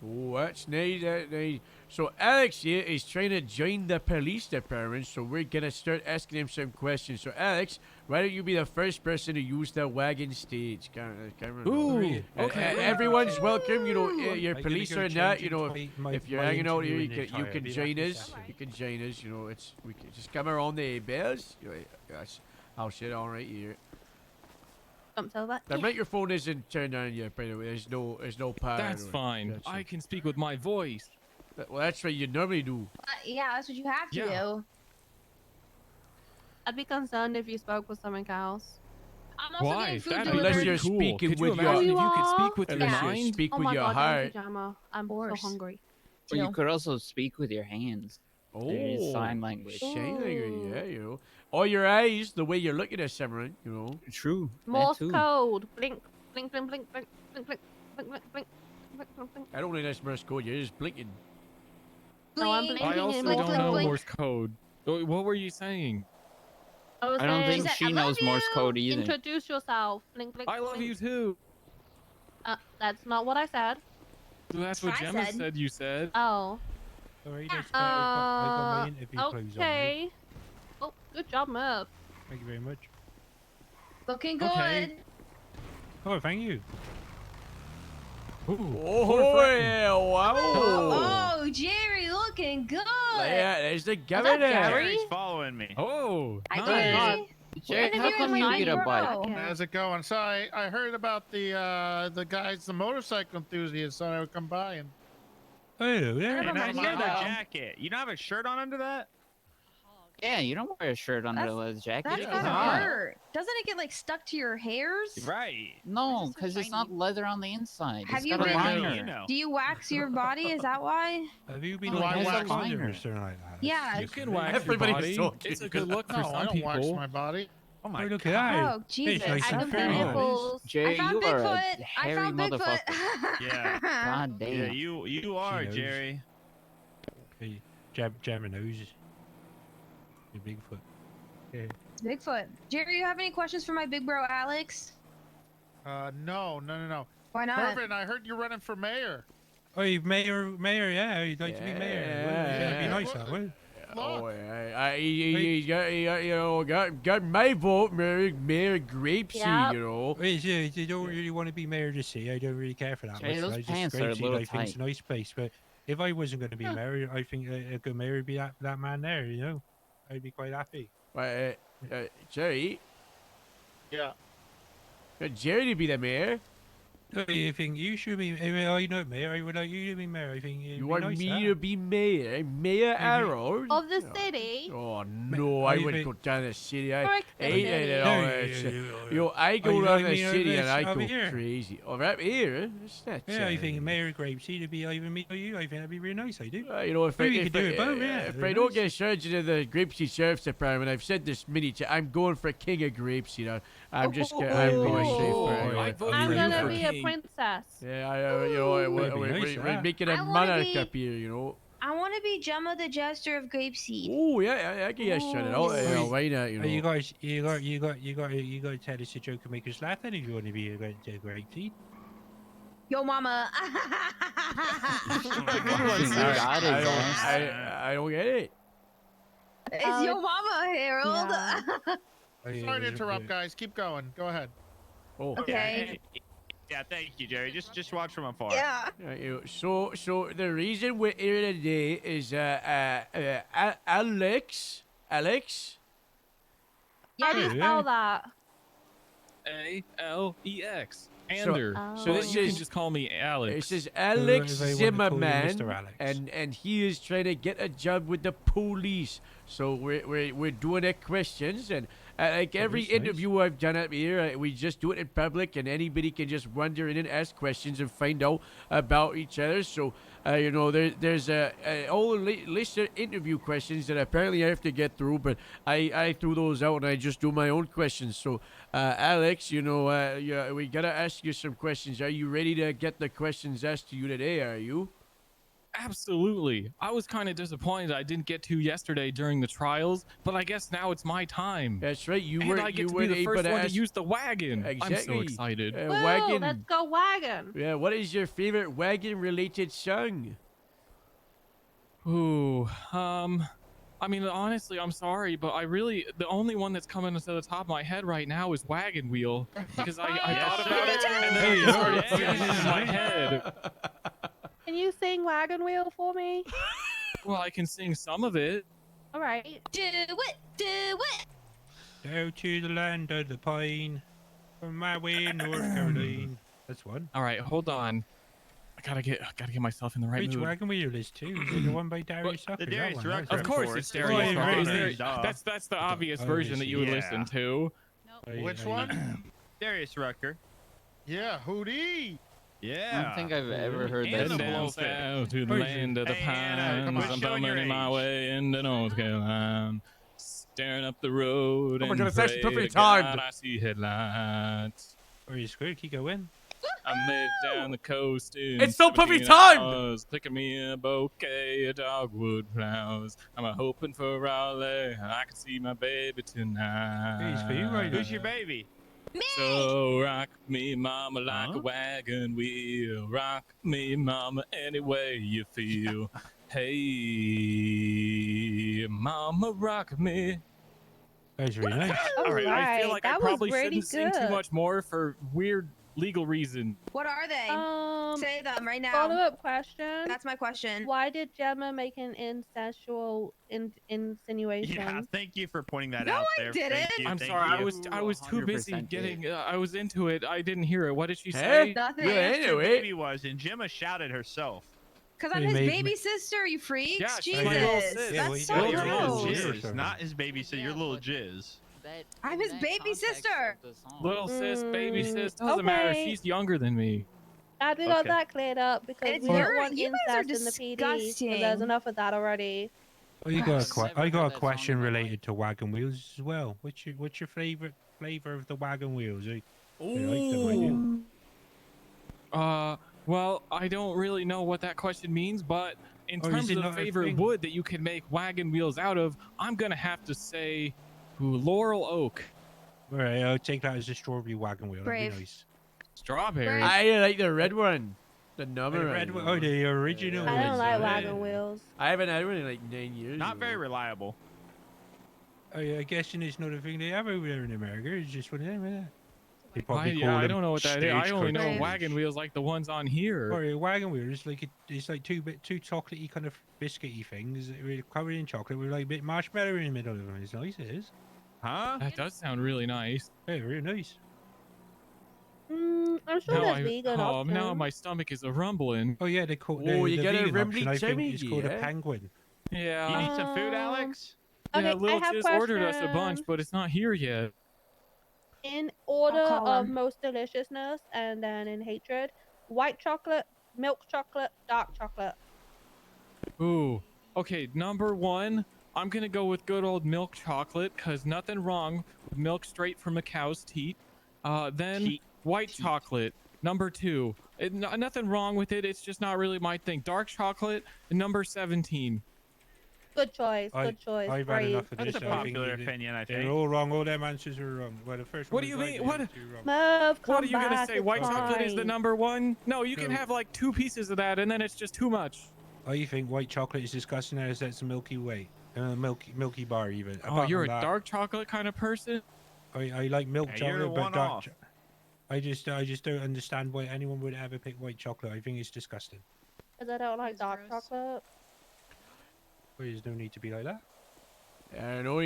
Oh, that's nice. That's nice. So Alex here is trying to join the police department, so we're gonna start asking him some questions. So Alex, why don't you be the first person to use the wagon stage? Cameron. Ooh, okay. Everyone's welcome. Your I'm gonna police go or change not. into my- If you're my hanging out here, interview in the you car. can Be join back in a us. second. You can join us. We can just come around the bells. Gosh, I'll sit on right here. Tell that. The microphone isn't turned on yet, by the way. There's no power. That's to it. fine. That's I it. can speak with my voice. Well, that's what you normally do. Yeah, that's what you have to Yeah. do. I'd be concerned if you spoke with someone else. I'm also Why? getting food That'd delivered. Unless you're cool. speaking Could you with your- imagine Oh, if you could you speak with are? your Unless you mind? speak Oh with my your god, heart. thank you, Gemma. I'm so course. hungry. Or you Deal. could also speak with your hands. Oh, There is sign language. Sign language, yeah, Or your eyes, the way you're looking at someone, True. Morse that too. code. Blink, blink, blink, blink, blink, blink, blink, blink, blink, blink, blink, blink, blink. I don't think that's Morse code. You're just blinking. No, I'm Blink. blinking I also and blink, don't blink, know blink. Morse code. What were you saying? I was I don't saying, think said, she "I love knows Morse you." code either. introduce yourself. Blink, blink, I love blink. you too. That's not what I said. That's what I Gemma said. said you said. Oh. Alright, I got my interview clothes on now. Okay. Oh, good job, Merv. Thank you very much. Looking good. Okay. Oh, thank you. Oh, yeah, wow. Oh, Jerry, looking good. Yeah, there's the that governor. Gary? He's following me. Oh, Hi, nice. Jerry. Jerry, how Interviewing come my you get a bro. bike? How's it going? So I heard about the guys, the motorcycle enthusiasts. So I would come by and. Hello there. Never And I mind, see the yeah. jacket. You don't have a shirt on under that? Yeah, you don't wear a shirt under That's- a leather jacket. That's It's kind of hot. hurt. Doesn't it get like stuck to your hairs? Right. No, It's just so because it's not shiny. leather on the inside. Have It's you got a been- liner. You know. Do you wax your body? Is that why? Have you been Oh, like it has a waxed liner. or something like that? Yeah. You can wax Everybody your was body. talking. It's a good look for No, some I don't wax people. my body. Oh my Oh, look god. at that. Oh, Jesus. nice I and can fair. feel nipples. Jerry, I found you are a Bigfoot. I hairy found Bigfoot. motherfucker. Yeah. God Yeah, damn. you are, knows. Jerry. Jammer knows. Your Bigfoot. Yeah. Bigfoot. Jerry, you have any questions for my big bro Alex? No. Why not? Mervin, I heard you're running for mayor. Oh, mayor, yeah. You'd like to be mayor. Well, that'd be nice, that would. Oh, he got my vote, Mayor Grapesy, Yep. you know. I don't really want to be mayor to see. I don't really care for that. Jay, much. those I just pants are a Grapeseed, little I think it's a tight. nice place, but if I wasn't going to be mayor, I think a good mayor would be that man there. You know, I'd be quite happy. Jerry. Yeah. Jerry to be the mayor. I think you should be. I know mayor. I would like you to be mayor. I think You want me to be mayor? Mayor Harold? Of the city. Oh no, I wouldn't go down the city. I Frick the hate city. it all. I go you down like the me city and I over go here? crazy. Oh, right here? That's not Yeah, I think Mayor Grapeseed to be either me or you. I think that'd be really nice. I do. You know, if I, Maybe you if could do I, it both, yeah. if Very I don't nice. get sergeant of the Grapeseed Sheriff's Department, I've said this many times, I'm going for King of Grapes, you know. I'm going to say for I'm gonna be a princess. Yeah, you know, That'd be nice, we're that. making I a wanna monarch be- up here, you know. I want to be Gemma the Jester of Grapeseed. Oh yeah, I can get shut it out. Yeah, why not? You know. You guys, you got to tell us a joke and make us laugh. Then if you want to be a Grapeseed. Yo, mama. I don't get it. It's yo mama, Harold. Sorry to interrupt, guys. Keep going. Go ahead. Oh. Okay. Yeah, thank you, Jerry. Just watch from afar. Yeah. So the reason we're here today is Alex. How do you spell that? ALEX. So Ander. this you is can just call me Alex. This is Alex They want to call you Zimmerman, Mr. Alex. and he is trying to get a job with the police. So we're doing the questions, and like every that's nice. interview I've done up here, we just do it in public, and anybody can just wander in and ask questions and find out about each other. So you know, there's a whole list of interview questions that apparently I have to get through, but I threw those out and I just do my own questions. So Alex, you know, we gotta ask you some questions. Are you ready to get the questions asked to you today? Are you? Absolutely. I was kind of disappointed I didn't get to yesterday during the trials, but I guess now it's my time. That's right. You and were I get to were be the able first to one to ask... use the wagon. Exactly. I'm so excited. Woo, Wagon. let's go wagon. Yeah. What is your favorite wagon-related song? Ooh, I mean, honestly, I'm sorry, but the only one that's coming to the top of my head right now is Wagon Wheel, because I thought about it and then it started singing in my head. Can you sing Wagon Wheel for me? Well, I can sing some of it. All right. Do it. Do it. Go to the land of the pine, from my way in North Carolina. That's one. All right, hold on. I gotta get myself in the right Which mood. wagon wheel is too? Is it the one by Darius Rucker? the Darius Rucker, Of course, it's Darius Rucker. Is there- That's the obvious version that you would listen to. Which one? Darius Rucker. Yeah, Hootie. Yeah. I don't think I've ever heard that And the song. Down blowfish. south to the land of the Hey, Anna, come pines. on, I'm showing your bumming my age. way into North Carolina. Staring up the road Oh my and God, it's actually pray perfectly to God timed. I see headlights. Or you screw? Keep going. I made it down the coast in It's so perfectly 17 timed. hours, picking me a bouquet of dogwood flowers. I'm hoping for Raleigh, and I can see my baby tonight. Hey, it's for you right Who's your baby? So rock me, mama, like a wagon wheel. Rock me, mama, any way you feel. Hey, mama, rock me. That's really nice. All right, I feel like I that was probably pretty shouldn't sing too good. much more for weird legal reason. What are they? Say them right now. Follow-up question. That's my question. Why did Gemma make an incestual insinuation? Yeah, thank you for pointing that No, out I there. didn't. Thank you, I'm thank sorry, you. I was too busy 100% getting. I was into it. I didn't hear it. What did she Hey? say? Nothing. Yeah, Your anyway. baby was, and Gemma shouted herself. Because I'm Hey, his mate, baby sister, you freaks. Yeah, she's Jesus. my little sis. Yeah, That's well, so Your little gross. Jizz. jizz, not his babysitter. Your little jizz. I'm his baby sister. Little sis, baby sis, doesn't matter. okay. She's younger than me. Glad we got Okay. that cleared up because It's we don't your- want you guys are incest in the PD. disgusting. 'Cause there's enough of that already. Oh, I got a question related to wagon wheels as well. What's your favorite flavor of the wagon wheels? I like them, I do. Well, I don't really know what that question means, but in Or is terms it of not a favorite thing? wood that you can make wagon wheels out of, I'm gonna have to say, laurel oak. All right, I'll take that as a strawberry wagon wheel. That'd Brave. be nice. Strawberry. I like the red one. The number The one. red one. Oh, the original. I don't like one. wagon wheels. I haven't had one in like 9 years. Not very reliable. I guessing it's not a thing they have over there in America. It's just one of them, isn't it? They probably call I them don't know what that is. I only know stagecoaches. wagon wheels like the ones on here. Or a wagon wheel is like it's like two chocolatey kind of biscuity things that are covered in chocolate with like a bit marshmallow in the middle of them. It's nice, it is. Huh? That does sound really nice. Yeah, really nice. I'm sure there's vegan options. Now my stomach is a rumbling. Oh yeah, they call Oh, you the get a vegan Rimley option, I think Timmy, it's called yeah? a penguin. Yeah. You need some food, Alex? Okay, Yeah, Lil I have Chiz ordered us a bunch, questions. but it's not here yet. In order call of him. most deliciousness and then in hatred, white chocolate, milk chocolate, dark chocolate. Ooh. Okay, number one, I'm gonna go with good old milk chocolate, cause nothing wrong with milk straight from a cow's teat. Then white chocolate, number two. Nothing wrong with it. It's just not really my thing. Dark chocolate, number 17. Good choice. Good choice. I've had Brave. enough of That's this. a I think popular they- opinion, I They're think. all wrong. All them answers are wrong. Well, the first What one do you was mean? right, What? the other two wrong. Merv, come What are you gonna back, say? it's White chocolate is the fine. number one? No, you can No. have like 2 pieces of that, and then it's just too much. Oh, you think white chocolate is disgusting? As that's a Milky Way, Milky Bar even. Oh, Apart you're a from that, dark chocolate kind of person? I like milk Hey, you're a chocolate, but one-off. I just don't understand why anyone would ever pick white chocolate. I think it's disgusting. Because I don't like dark chocolate. Well, there's no need to be like that. I know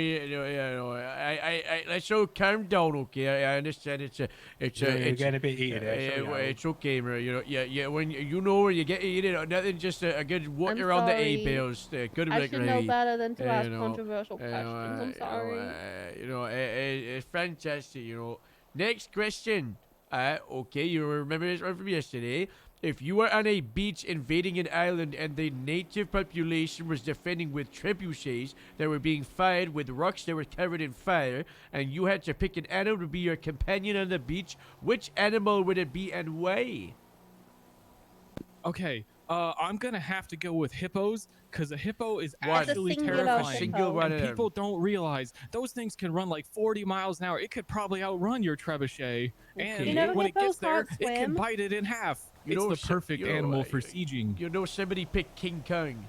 let's all calm down, okay? I understand it's Yeah, you're getting a bit heated there, sorry, Alan. it's okay, man. You know, yeah. When you know when you get heated, nothing, just a good walk I'm around the sorry. A-bells. Good I should know better than to ask you know, controversial questions. I'm sorry. It's fantastic. You know. Next question. Okay, you remember this one from yesterday. If you were on a beach invading an island and the native population was defending with trebuchets that were being fired with rocks that were covered in fire, and you had to pick an animal to be your companion on the beach, which animal would it be and why? Okay, I'm gonna have to go with hippos, because a hippo is One. It's a actually singular terrifying. Single one And of them. people don't realize those things can run like 40 miles an hour. It could probably outrun your trebuchet. And You know, when it gets hippos there, can't it can swim. bite it in half. You It's know, the so- perfect you know, animal for sieging. You know, somebody picked King Kong.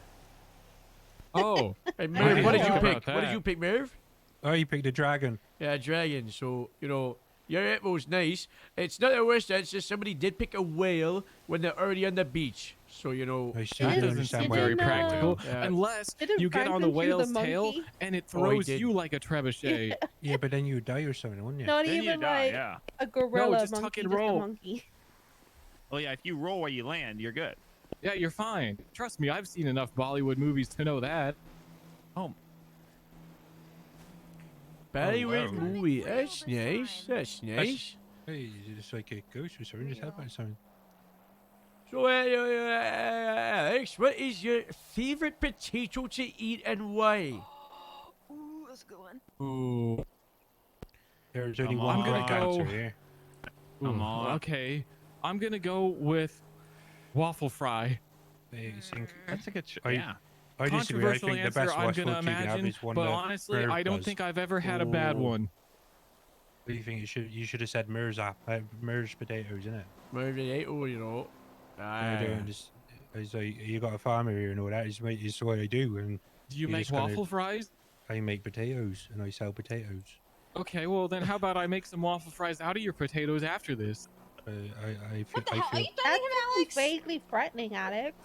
Oh. Hey, I Merv, didn't what did think you about pick? What did that. you pick, Merv? Oh, you picked a dragon. Yeah, dragon. So, you know, your hippo's nice. It's not the worst answer. Somebody did pick a whale when they're already on the beach. So, you know. I still That don't doesn't understand sound why very you picked a practical, whale. Yeah. unless Didn't you get on the Franklin choose a whale's tail monkey? and it Oh, he throws did. you like a trebuchet. Yeah, but then you die or something, wouldn't you? Not Then you even die, like yeah. a gorilla just tuck monkey, and just a roll. monkey. Well, yeah, if you roll where you land, you're good. Yeah, you're fine. Trust me, I've seen enough Bollywood movies to know that. Oh, Bollywood wow. movie. That's nice. That's nice. Hey, it's like a ghost or something. Just help out something. So, Alex, what is your favorite potato to eat and why? Ooh, that's a good one. Ooh. There's only Come one on. correct I'm gonna answer go- here. Come Ooh, on. Okay. I'm gonna go with waffle fry. I think that's a good. I disagree. I Controversial think the answer, best I'm fast food gonna you can have imagine, is one but that honestly, Merv I don't does. think I've ever had a bad Ooh. one. What do you think? You should have said Mirza. Mer's potatoes, isn't it? Potato, you know. I don't understand. It's like you got a farmer here and all that. It's what I do. And Do you you're make just gonna- waffle fries? I make potatoes and I sell potatoes. Okay, well then how about I make some waffle fries out of your potatoes after this? I feel. Are you That's threatening him, Alex? vaguely threatening, Alex.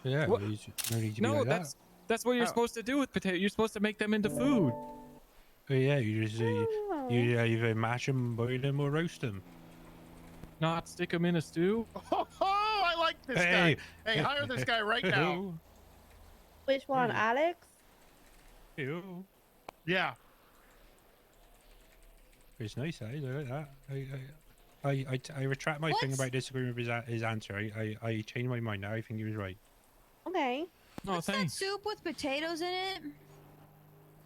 Yeah. What? No need to be No, like that's what you're supposed to do with potatoes. You're supposed to make them into food. that. Yeah. You just Oh. you either mash them, boil them, or roast them. Not stick them in a stew. Oh, I like this Hey. guy. Hey, hire this guy right now. Which one, Alex? Ew. Yeah. It's nice, eh? I like that. I retract my thing What? about disagreeing with his answer. I changed my mind now. I think he was right. Okay. Oh, What's that thanks. soup with potatoes in it?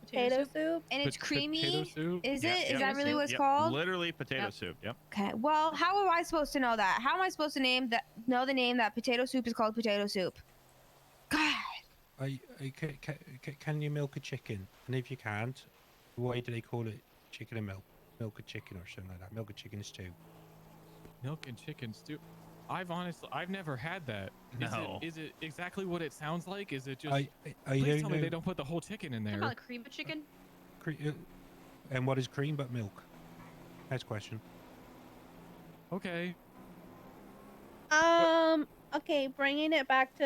Potato soup. And it's creamy? Potato soup? Is Yeah, it? Is yeah. that really what it's Yep, called? Literally potato soup. Yep. Okay. Well, how am I supposed to know that? How am I supposed to know the name that potato soup is called potato soup? God. Can you milk a chicken? And if you can't, why do they call it chicken and milk? Milk a chicken or something like that. Milk a chicken stew. Milk and chicken stew. I've never had that. No. Is it exactly what it sounds like? Is it just? I Please don't tell me know. they don't put the whole chicken in Talking there. about cream of chicken? And what is cream but milk? Next question. Okay. Okay, bringing it back to,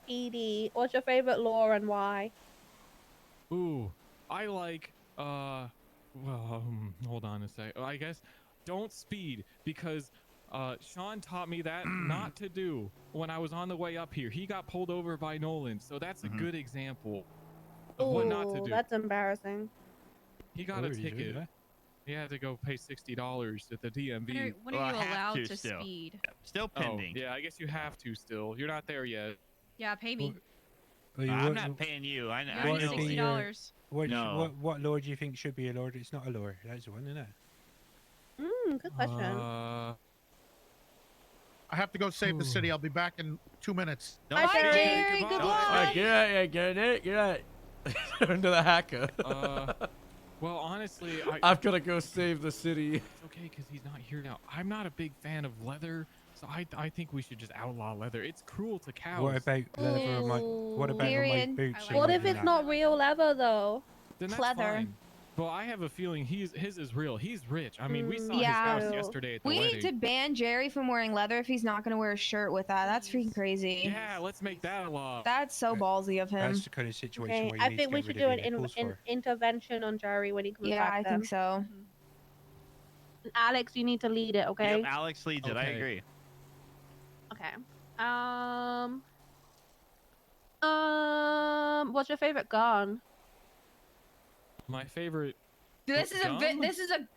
PD. What's your favorite law and why? Ooh, I like. Hold on a sec. I guess don't speed because Sean taught me that not to do when I was on the way up here. He got pulled over by Nolan, so that's a good example of what not to Ooh, do. that's embarrassing. He got a ticket. He had to go pay $60 at the DMV. When are you allowed to speed? Still pending. Oh, yeah, I guess you have to still. You're not there yet. Yeah, pay me. I'm not paying you. I know. You owe me $60. What law do you think should be a law? It's not a law. That's the one, isn't it? Good question. I have to go save the city. I'll be back in 2 minutes. Bye, Jerry. Good luck. Get out, yeah, get it, get out. Into the hacker. Well, honestly, I've got to go save the city. It's okay because he's not here now. I'm not a big fan of leather, so I think we should just outlaw leather. It's cruel to cows. What about leather on my? What about on my boots? and What if all it's that? not real leather though? Then that's Leather. fine. Well, I have a feeling his is real. He's rich. I mean, we saw Yeah. his house yesterday at the We wedding. need to ban Jerry from wearing leather if he's not going to wear a shirt with that. That's freaking crazy. Yeah, let's make that a law. That's so ballsy of him. That's the kind of situation Okay, where you I need think to we get should rid do of an your nipples for. intervention on Jerry when he comes Yeah, back. I think so. Alex, you need to lead it, okay? Yep, Alex leads it. I Okay. agree. Okay. What's your favorite gun? My favorite. This is a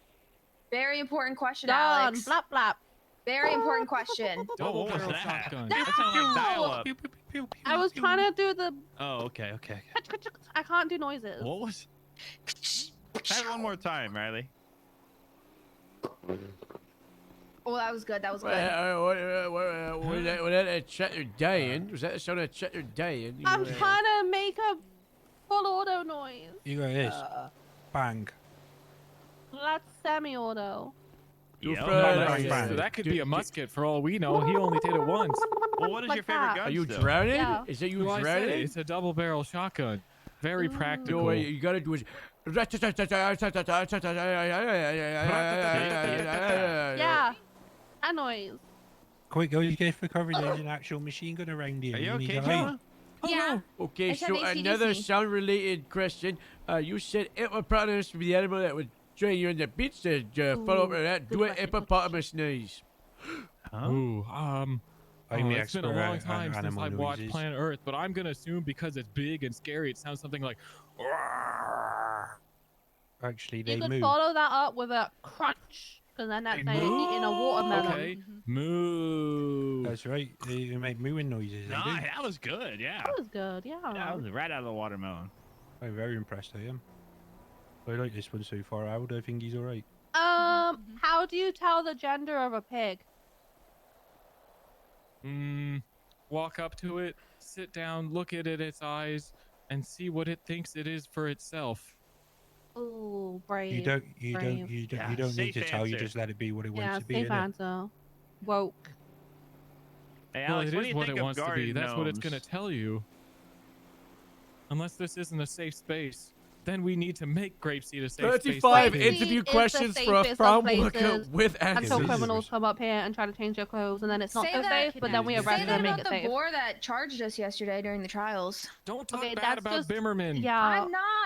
very important question, Gun, Alex. blap blap. Very important question. What was barrel that? shotgun. That sounded like dial-up. I was trying to do the. Oh, okay. I can't do noises. What was? Try it one more time, Riley. Oh, that was good. That was good. Was that a chatter dying? Was that the sound of chatter dying? I'm trying to make a full auto noise. You got this. Bang. That's semi-auto. So that could be a musket for all we know. He only did it once. Well, what is Like your favorite that. gun? Are you still? drowning? Yeah. Is that you Well, I said drowning? it. It's a double barrel shotgun. Very practical. No, you gotta do it. Yeah. That noise. Quick, go you get for cover. There's an actual machine gun around here. Are you need okay, a John? Yeah. Okay, I said so AC/DC. another sound-related question. You said hippopotamus would be the animal that would join you on the beach to follow up with that. Do a hippopotamus noise. Ooh, I'm the it's been a expert long on time since animal I've watched noises. Planet Earth, but I'm gonna assume because it's big and scary, it sounds something like. Actually, You they could move. follow that up with a crunch, because then that's like eating a watermelon. Okay, moo. That's right. They make mooing noises. They Nah, do. that was good. Yeah. That was good, yeah. That was right out of the watermelon. I'm very impressed. I am. I like this one so far. I think he's all right. How do you tell the gender of a pig? Walk up to it, sit down, look at it, its eyes, and see what it thinks it is for itself. Ooh, brave. You don't need safe to tell. You answer. just let it be what it Yeah, wants to be. safe innit? answer. Woke. Hey, Well, Alex, it what do is you what think it of wants to be. garden That's what it's gnomes? gonna tell you. Unless this isn't a safe space, then we need to make Grapeseed a safe space. 35 Grapeseed interview is the questions for a safest of farm worker places with Until answers. criminals come up here and try to change their clothes, and then it's not Say so that- safe, but then we Say arrest them that and make about it the safe. boar that charged us yesterday during the trials. Don't talk Okay, bad that's about just- Bimmerman. Yeah.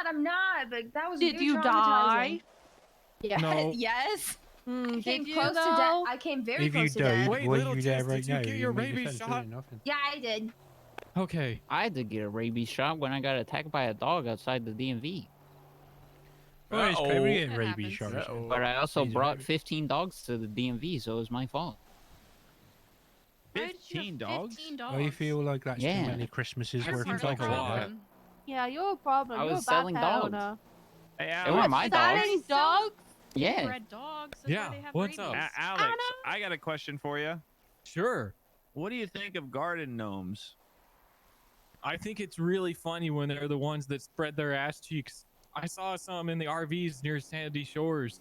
I'm not. But that was Did really you die? traumatizing. Yeah. No. Yes. I came did you close to though? death. I came very If you close to death. died, Wait, were little you there Tess, right did you now? get your made rabies defense, shot? really nothing. Yeah, I did. Okay. I had to get a rabies shot when I got attacked by a dog outside the DMV. Oh, it's clever That getting rabies happens. shots. But I also He's brought right. 15 dogs to the DMV, so it was my fault. Why did you have 15 dogs? 15 dogs? I feel like that's Yeah. too many Christmases That worth seems of like dogs a like lot. that. Yeah, you're a problem. I You're was a bad selling pet dogs. owner. Hey, They Alex. weren't my dogs. Selling dogs? Yeah. Bred dogs. That's Yeah, why they have what's rabies. up? Alex, I got a question for you. Sure. What do you think of garden gnomes? I think it's really funny when they're the ones that spread their ass cheeks. I saw some in the RVs near Sandy Shores.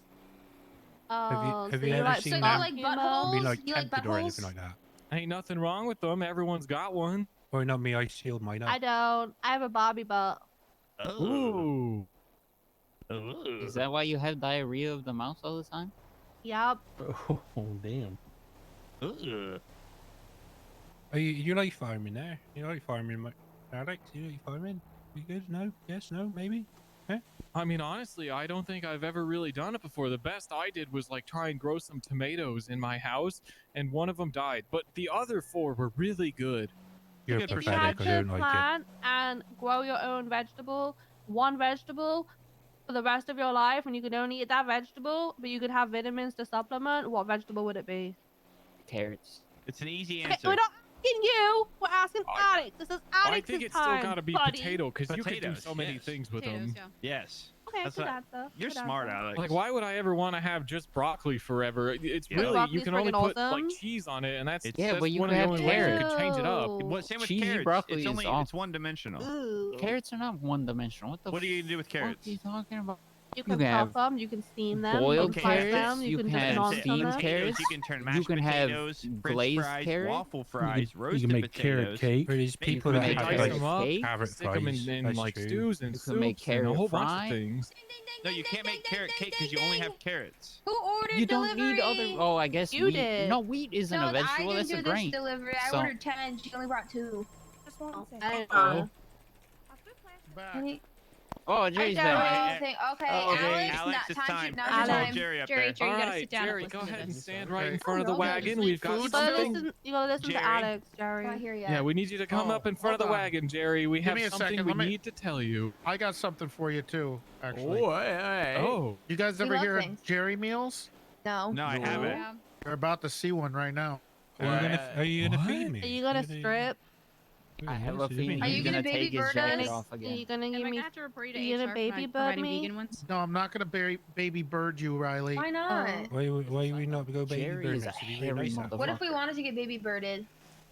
Oh, have so you you ever like seen slut that? like humor? I mean, buttholes? like You like tempted or anything buttholes? like that. Ain't nothing wrong with them. Everyone's got one. Or not me, I sealed mine up. I don't. I have a Barbie butt. Ooh. Is that why you have diarrhea of the mouth all the time? Yep. Oh, damn. Are you like farming there? You like farming, Alex? You like farming? You good? No? Yes? No? Maybe? Huh? I mean, honestly, I don't think I've ever really done it before. The best I did was like try and grow some tomatoes in my house, and one of them died, but the other 4 were really good. You're If you had pathetic. I to don't like it. plant and grow your own vegetable, one vegetable for the rest of your life, and you could only eat that vegetable, but you could have vitamins to supplement, what vegetable would it be? Carrots. It's an easy Okay, answer. we're not asking you. We're asking Alex. This is Alex's I think it's time, still got to be buddy. potato, because you could do Potatoes, so many yes. things with them. Yes. Okay, That's good what- answer. You're good smart, answer. Alex. Like, why would I ever want to have just broccoli forever? It's Yeah. really, you Broccoli's can only friggin' put awesome. like cheese on it, and that's, Yeah, that's but you one could of the have only ways you carrots. could change it up. Ew. Well, same with Cheesy carrots. broccoli It's is only awful. it's one dimensional. Ooh. Carrots are not one-dimensional. What the What are you gonna do with fuck are carrots? you talking about? You You can can pop have them, you can steam them, boiled you can slice carrots, them, you you can can just have nonce steamed them. carrots, You can turn you mashed can have potatoes, French glazed fries, carrot. waffle fries, You roasted can make carrot potatoes. cake. For these people can that make have Dice carrot them like up, cake. carrot stick them fries, in that's like true. stews and You can make soups and a carrot whole bunch fry. of things. No, you can't make carrot cake because you only have carrots. Who ordered You don't delivery? need other. Oh, I guess You wheat. did. No, wheat isn't No, a vegetable. I That's didn't a do grain. this delivery. I So- ordered 10. She only brought 2. I Oh. Back. Oh, Jerry's I back. don't think. Okay, Oh, okay. Alex, Alex, not it's time. time. Now's Alex. your Call time. Jerry up Jerry, there. Jerry, you All gotta right, sit down Jerry, and go listen to ahead and this. stand right in Okay. front of the Okay. wagon. We've got You gotta something. listen. You gotta listen Jerry. to Alex, Jerry. Can I hear ya? Yeah, we need you to come Oh, up in front of the hold on. wagon, Jerry. We Give have me a something second, we let me- need to tell you. I got something for you too, actually. Oh, hey. Oh, You guys We ever love hear things. of Jerry meals? No. No, I No. haven't. Yeah. You're about to see one right now. Are you gonna What? feed me? Are you gonna strip? I have a Yes, feeling Are he's you gonna gonna baby take his bird jacket us? off Are again. you gonna Am I give gonna me? have to report you you to gonna HR baby for not bird providing me? vegan ones? No, I'm not gonna baby bird you, Riley. Why not? Why we not go baby Jerry bird is a us? It'd be really hairy nice, that. motherfucker. What if we wanted to get baby birded?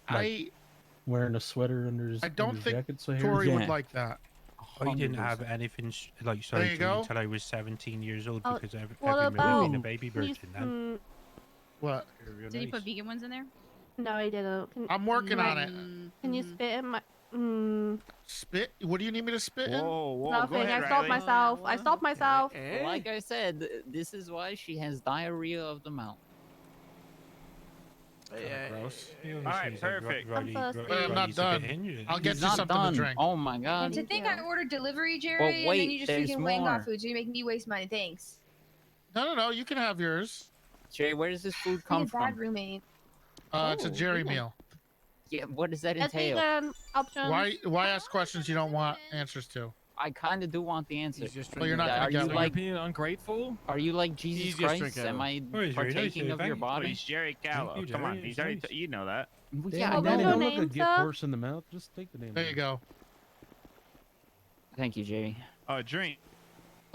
I Wearing a sweater under his, I don't under his think jacket, so Tori would Yeah. like that. I didn't 100%. have anything like There surgery you go. until I was 17 years old Oh, because what everyone was being a about- baby Can you- virgin then. What? Did you put vegan ones in there? No, I didn't. I'm working on it. Can you spit in my? Spit? What do you need me to spit in? Whoa, whoa, go Nothing. ahead, I stopped Riley. myself. I stopped myself. Like I said, this is why she has diarrhea of the mouth. Gross. All right, perfect. I'm not done. I'll get He's you not something done. to drink. Oh my god. And to think I ordered delivery, Jerry, Well, and then wait, you just there's freaking wang more. off food, so you make me waste money. Thanks. No. You can have yours. Jerry, where does this food I'm come a bad from? roommate. It's a Jerry meal. Yeah, what does that That's entail? vegan options. Why ask questions you don't want answers to? I kind of do want the answer. Well, you're not Are gonna you get one. like being ungrateful? Are you like Jesus He's just Christ? drinking Am I Oh, he's very nice, partaking of thank your you. Oh, body? he's Jerry Gallo. you, Come on, Jerry. he's already. Nice. You know that. Well, Damn, yeah, I What know was Daddy, your don't that. look name, a get sir? horse in the mouth. Just take the damn. There you go. Thank you, Jerry. Drink.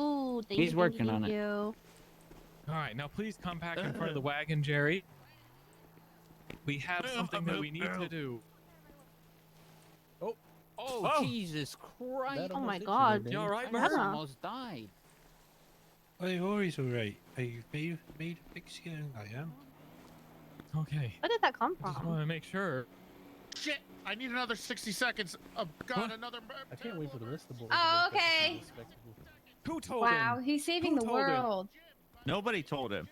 Ooh, thank He's you, working thank on it. you. All right, now please come back in front of the wagon, Jerry. We have something that we need to do. Oh, Jesus Christ! Oh my God. You all right, I Merv? almost died. Oh, Ori's alright. You've made a big skin. I am. Okay. Where did that come I just from? want to make sure. Shit! I need another 60 seconds. Oh God, another. I can't wait for the rest of the board. Oh, okay. Who told Wow, him? he's saving Who the told him? world. Nobody told him.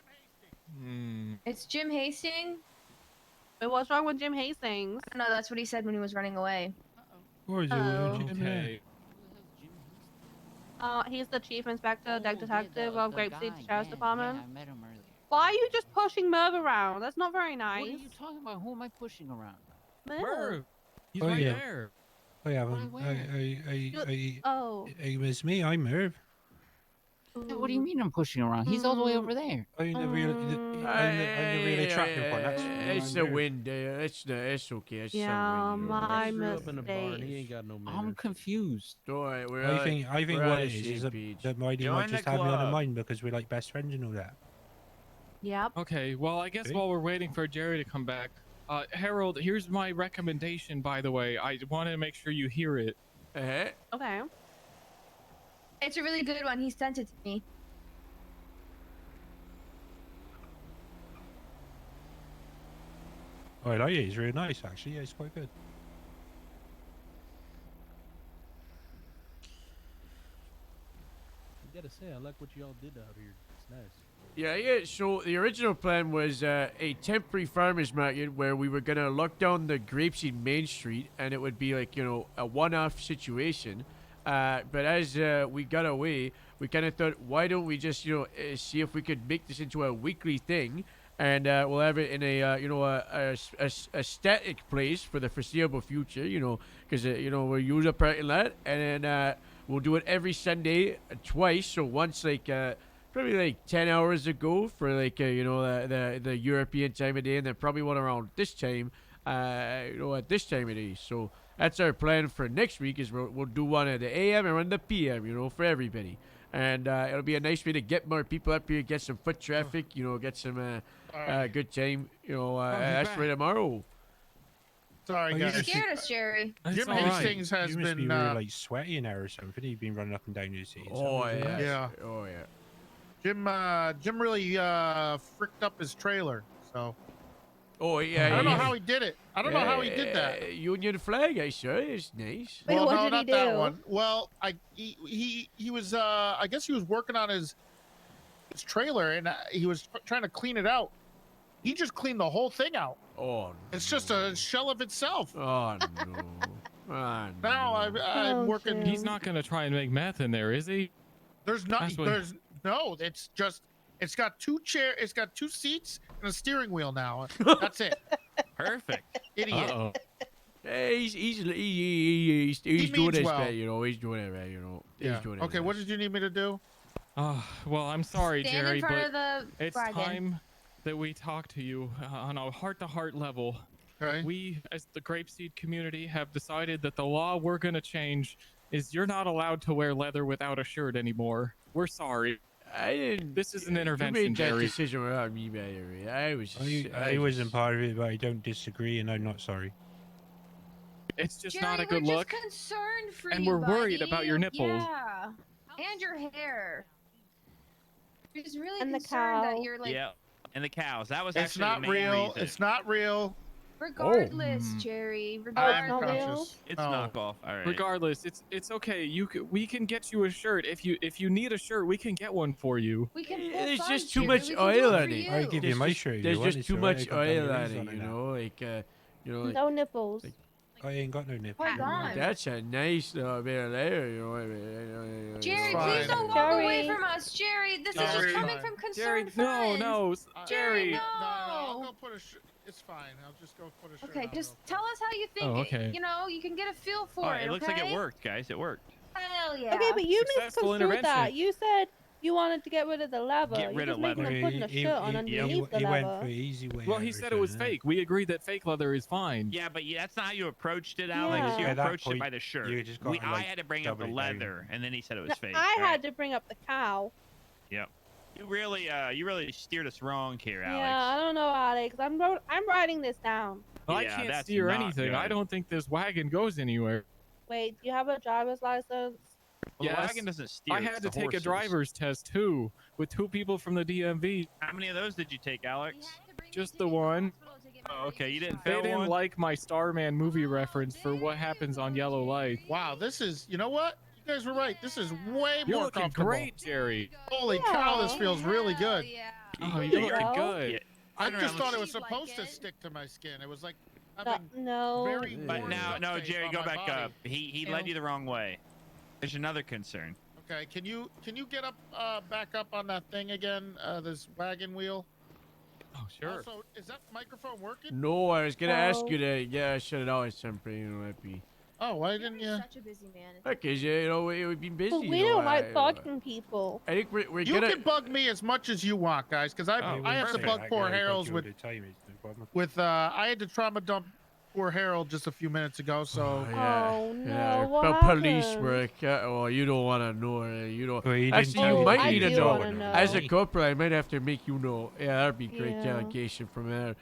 It's Jim Hastings. Wait, what's wrong with Jim Hastings? No, that's what he said when he was running away. Ori's Oh. Okay. He's the chief inspector, detective of Grapeseed Sheriff's Yeah, Department. I met him earlier. Why are you just pushing Merv around? That's not very nice. What are you talking about? Who am I pushing around? Merv. He's Oh, right yeah. there. I haven't. Oh. It was me. I'm Merv. Yeah, what do you mean I'm pushing around? He's all the way over there. I'm the really attractive one. That's It's the wind. It's okay. It's Yeah, the wind. my Grew up in a barn. mistake. He ain't got no I'm manners. confused. Don't worry, I think we're what on it the is same that, page. that Mighty Join might the just have me on the club. mind because we're like best friends and all that. Yep. Okay, well, I guess Okay. while we're waiting for Jerry to come back, Harold, here's my recommendation, by the way. I wanted to make sure you hear it. Okay. It's a really good one. He sent it to me. Oh, I like it. It's really nice, actually. Yeah, it's quite good. I gotta say, I like what y'all did out here. It's nice. Yeah. So the original plan was a temporary farmers market where we were gonna lock down the Grapeseed Main Street, and it would be like a one-off situation. But as we got away, we kind of thought, why don't we just see if we could make this into a weekly thing, and we'll have it in a static place for the foreseeable future. Because we'll use a parking lot, and then we'll do it every Sunday twice. So once probably like 10 hours ago for the European time of day, and then probably one around this time, at this time of day. So that's our plan for next week. Is we'll do one at the AM and one at the PM. For everybody, and it'll be a nice way to get more people up here, get some foot traffic. Get some good time. That's for tomorrow. Sorry, You guys. scared us, Jerry. Jim Hastings has you must been be really like sweaty in there or something. You've been running up and down your seat. Oh yeah. Yeah. Oh yeah. Jim really fricked up his trailer. So. Oh yeah. I don't know how he did it. I don't know how he did that. Union flag, I saw. It's nice. Well, no, not that one. Well, he was I guess he was working on his trailer, and he was trying to clean it out. He just cleaned the whole thing out. Oh. It's just a shell of itself. Oh no. Now I'm working. He's not gonna try and make meth in there, is he? There's not. No. It's just. It's got two seats and a steering wheel now. That's it. Perfect. Idiot. Uh-oh. Hey, he's doing his well. bit. He's doing it right. He's doing it. Okay. What did you need me to do? Well, I'm sorry, Stand Jerry, in front but of the it's wagon. time that we talk to you on a heart-to-heart level. Okay. We, as the Grapeseed community, have decided that the law we're gonna change is you're not allowed to wear leather without a shirt anymore. We're sorry. I didn't. This is an intervention, You made that Jerry. decision without me, by the way. I wasn't part of it, but I don't disagree, and I'm not sorry. It's just Jerry, not a good we're look. just concerned for And you, we're worried buddy. about your nipples. Yeah, and your hair. We're just really And the concerned that cow. you're like. Yeah, and the cows. That was It's actually not the main real. reason. It's not real. Regardless, Jerry. Regardless. It's knockoff. All right. Regardless, it's okay. We can get you a shirt if you need a shirt. We can get one for you. We can. There's fund just too you. much We can do oil it on for it. you. I'll give you my shirt. if There's you want, just it's too all right, much I got oil dungarees on it. Like No nipples. I ain't got no nipple. Oh my God. That's a nice little bit of layer. Jerry, fine. please don't walk away from us, Jerry. This is just Jerry. coming from Jerry, concerned no, friends. no, Jerry. No. I'll go put a shirt. It's fine. I'll just go put a shirt. Okay, on just real tell us how you think. Oh, okay. You can get a feel for Oh, it. it looks like it okay? worked, guys. It worked. Hell yeah. Okay, but you Successful misconstrued that. intervention. You said you wanted to get rid of the leather. Get rid You're of just making leather. him putting a shirt on underneath the He went leather. for easy way. Well, he said it was fake. We agreed that fake leather is fine. Yeah, but that's not how you approached it, Alex. Yeah. You At that approached it point, by the shirt. you just gotta, I like, had to bring up the double it down. leather, and then he said it was No, fake. I right? had to bring up the cow. Yep. You really steered us wrong here, Alex. Yeah, I don't know, Alex. I'm writing this down. Well, I Yeah, can't that's steer not anything. good. I don't think this wagon goes anywhere. Wait, do you have a driver's license? Well, Yes. the wagon doesn't steer. I it's had the to take a horses. driver's test too, with 2 people from the DMV. How many of those did you take, Alex? Just the one. Oh, okay, you didn't They fail didn't one. like my Starman movie reference for what happens on yellow light. Wow, this is. You know what? You guys were right. This is way You're more looking comfortable. great, Jerry. Holy cow, this feels really good. Oh, you you're looking go. good. I Turn just around, thought it let's was supposed to stick to my skin. It was like No. having No. very. But warm now, no, space Jerry, on go my back body. up. He led you the wrong way. There's another concern. Okay, can you get up back up on that thing again? This wagon wheel. Oh, sure. Also, is that microphone working? No, I was gonna ask No. you to shut it off at some point. That'd be. Oh, why didn't you? Such a busy man. Because we've been busy. But we don't like bugging people. I think we're You gonna. can bug me as much as you want, guys, because I have to perfect. bug poor Harold's with I had to trauma dump poor Harold just a few minutes ago, so. Oh, no, what About police happened? work. Oh, you don't want to know. You don't. Well, he Actually, didn't you tell might I need to do know. wanna know. As a corporal, I might have to make you know. Yeah, that'd be great Yeah. delegation from there.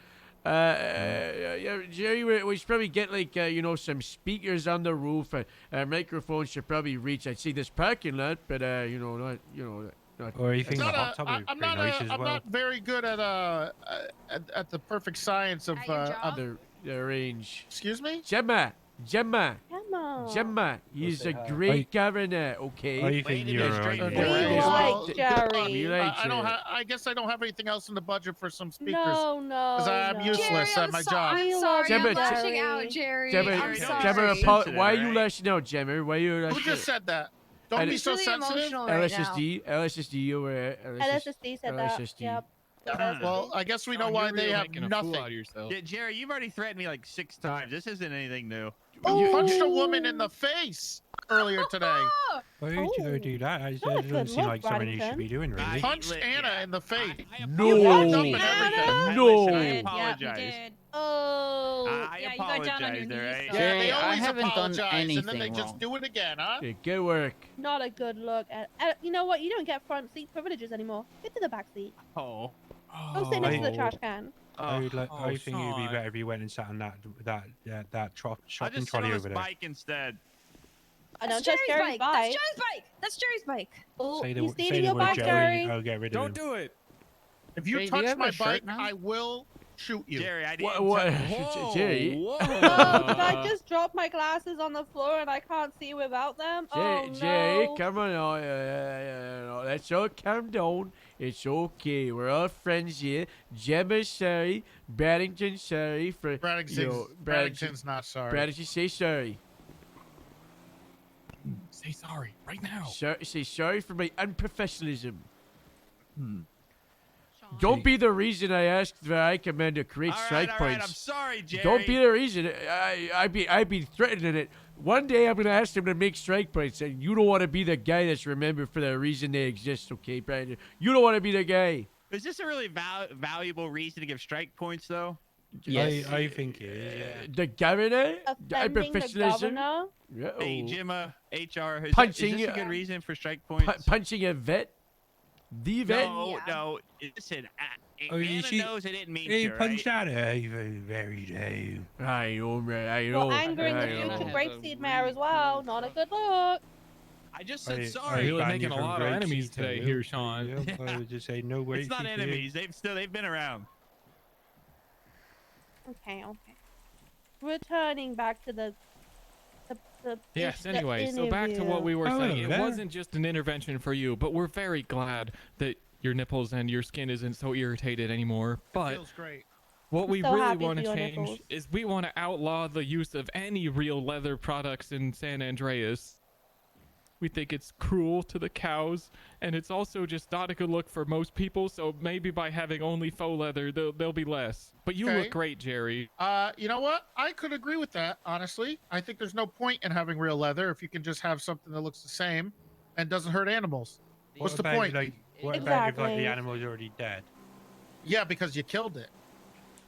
Yeah, Jerry, we should probably get like you know, some speakers on the roof. Microphones should probably reach. I'd see this parking lot, but you know, not. Or you think It's the not hot a- tub I- would be I'm pretty not. nice as I'm well. not very good at the perfect science of the range. Excuse me? Gemma. Gemma. He's say a hi. great governor. Okay. I think you're right. I don't have. I guess I don't have anything else in the budget for some speakers. No, Because I'm useless at my job. I'm sorry. Gemma, I'm lashing out, Jerry. Gemma, I'm sorry. Gemma, why are you lashing out, Gemma? Why are you lashing Who just said that? Don't And be it- so really sensitive. emotional right now. LSSD over there. LSSD said that. LSSD. Yep. Well, I guess we know Sean, why you're they really have making a nothing. fool out of yourself. Yeah, Jerry, you've already threatened me like 6 times. This isn't anything new. You punched a woman in the face earlier today. Why would you go do that? It Not a doesn't good seem look, like something you should Paddington. be doing, really. You punched Anna in the face. No. You walked up and Anna? everything. No. Listen, I Yep, you apologize. did. Oh. I Yeah, you got down on your apologize, knees, all right? so- Yeah, they Jerry, I always haven't done apologize, and then they anything just wrong. do it again, huh? Yeah, good work. Not a good look. You know what? You don't get front seat privileges anymore. Get to the back seat. Oh. Go sit next to the Oh. trash can. I think it'd be Sean. better if you went and sat on that I'll shopping just sit trolley on over this there. bike instead. I That's don't touch Jerry's Jerry's bike. That's bike. Jerry's bike. That's Jerry's bike. Oh, Say he's the, stealing say the your word bike, Jerry, Jerry. I'll get rid of Don't him. do it. If you Jerry, do you touch have my a shirt bike, now? I will shoot you. Jerry, I didn't. What? Whoa, Jerry? Whoa. Oh, did I just drop my glasses on the floor and I can't see without them? Oh, Jerry, no. come on. Let's all calm down. It's okay. We're all friends here. Gemma's sorry. Barrington's sorry for. Braddington's not sorry. Braddington, say sorry. Say sorry right now. Say sorry for my unprofessionalism. Don't be the reason I asked the High Command to create strike all right, points. I'm sorry, Jerry. Don't be the reason. I'd be threatening it. One day I'm gonna ask them to make strike points, and you don't want to be the guy that's remembered for the reason they exist, okay, Brandon? You don't want to be the guy. Is this a really valuable reason to give strike points, though? Yes. I think it is. Yeah. The governor? Offending the governor? Yeah. Hey, Jimma, HR, is Punching, this a good reason for strike points? Punching a vet? The vet? No. Listen, Oh, you Anna see- knows I didn't mean He to, punched right? out very day. I know, man. I know. Well, angering the I know. future Grapeseed Mayor as well. Not a good look. I just said I sorry. You're banned making you a from lot of Grape enemies Seed, today too. here, Sean. Yep, I would just say no way. It's not enemies. They've been around. Okay. Returning back to the Yes, the anyway, so back to what we were Oh, saying. It there. wasn't just an intervention for you, but we're very glad that your nipples and your skin isn't so irritated anymore. But Feels great. what I'm we so really happy want for to your change nipples. is we want to outlaw the use of any real leather products in San Andreas. We think it's cruel to the cows, and it's also just not a good look for most people, so maybe by having only faux leather, there'll be less. But you Okay. look great, Jerry. You know what? I could agree with that, honestly. I think there's no point in having real leather if you can just have something that looks the same and doesn't hurt animals. What's the about, point? What about if like Exactly. the animal's already dead? Yeah, because you killed it.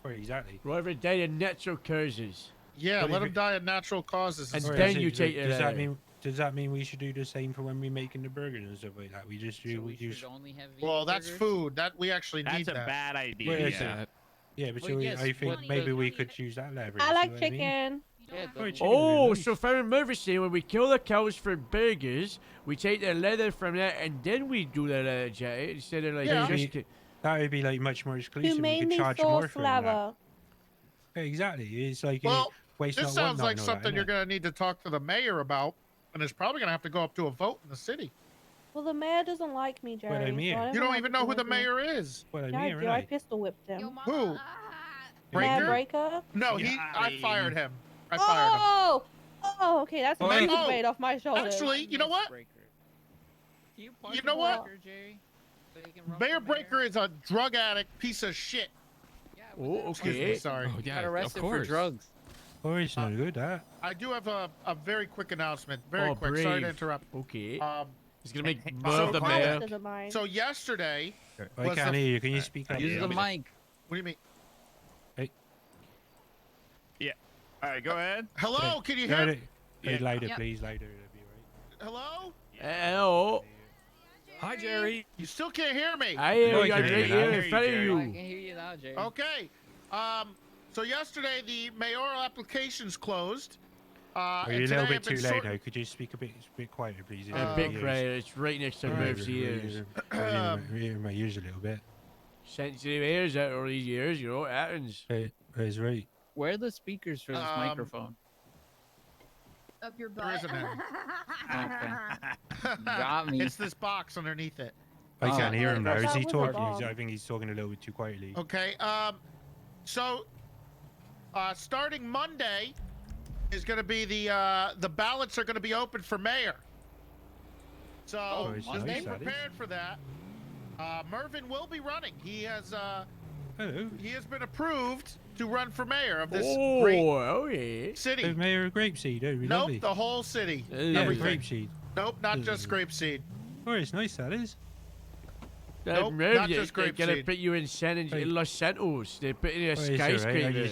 Well, exactly. Whatever day of natural causes. Yeah, But let if them it- die of natural causes. And Or then is you it- take it does that out. mean? Does that mean we should do the same for when we're making the burgers and stuff like that? We just do. We just. Well, that's food. That we actually need That's a that. bad idea. Where is yeah. it? Yeah, but Well, so yes, I think what maybe the- we could use that leverage. I you like know what I mean? chicken. Oh, so if I remember saying, when we kill the cows for burgers, we take the leather from that and then we do the leather jacket instead of like Yeah. just. That would be like much more exclusive. We could Humanely charge more sourced for that. leather. Yeah, exactly. It's like Well, waste this not sounds one, like not something that, you're innit? going to need to talk to the mayor about, and it's probably going to have to go up to a vote in the city. Well, the mayor doesn't like me, Jerry. Well, I'm so here. I You know don't what even to know who do the with it. mayor is. Well, I'm Yeah, I here, do. I innit? pistol whipped him. Who? Mayor Breaker? Breaker? No, Yeah, I fired him. I fired him. Oh! Oh, okay. That's a Oh, huge oh, weight off my shoulders. Actually, you know what? You know what? Mayor Breaker is a drug addict piece of shit. Oh, Excuse me, okay. sorry. Oh, yeah, Got of arrested for course. drugs. Oh, it's not good, that. I do have a very quick announcement. Very Oh, quick. Sorry to brave. interrupt. Okay. He's gonna make so more of the Carl mayor. Doesn't mind. So yesterday, I was can't the- hear you. Can you speak up? Use the mic. what do you mean? Yeah. All right, go ahead. Hello, can you hear Got me? it. Hey, lighter, Yep. please, lighter. That'd be right. Hello? Hello. Hi, Jerry. You still can't hear me? I hear No, I you. can I'm hear right you here now. in front of I you. can hear you now, Jerry. Okay. So yesterday the mayoral applications closed. Are and you a today little bit I've been too sort- loud now? Could you speak a bit quieter, please? It's A in bit my ears. quieter. It's right next to Merv's ears. Right in my ears a little bit. Sensitive ears out of these ears, you know, it happens. That's right. Where are the speakers for this microphone? Up your butt. There isn't any. Got me. It's this box underneath it. I can't hear him now. Is he That was a talking? bomb. I think he's talking a little bit too quietly. Okay. So, starting Monday is going to be the ballots are going to be open for mayor. So it's just nice, be that is. prepared for that. Mervin will be running. He has he has been approved to run for mayor of this great city. The mayor of Grapeseed. Oh, Nope, lovely. the whole city. Yeah, Everything. Grapeseed. Nope, not just Grapeseed. Oh, it's nice, that is. Nope, Merv, not you- just they're gonna grapeseed. put you in Los Santos. They're putting in a Oh, it's all right, skyscraper.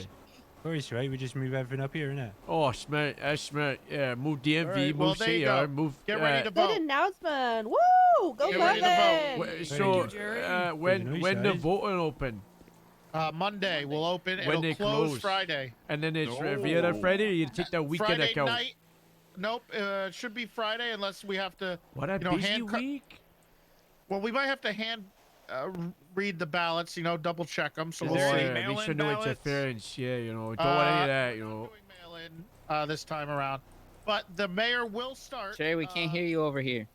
Oh, it's right. We just move everything up here, innit? Oh, smart. That's smart. Yeah, move DMV, Alright, well, move there you CR, go. move. Get ready to Good vote. announcement. Woo! Go Get ready to vote. Mervin! So, when the voting open? Monday will open. When It'll they close Friday. And then it's Riviera Friday, or you take the weekend Friday account? night. Nope, it should be Friday unless we have to. What a you know, busy week. Well, we might have to read the ballots. You know, double check them. So Oh, we'll see. yeah, make sure no interference. Yeah, you know, don't want any of that, you know. This time around, but the mayor will start. Jerry, we can't hear you over here.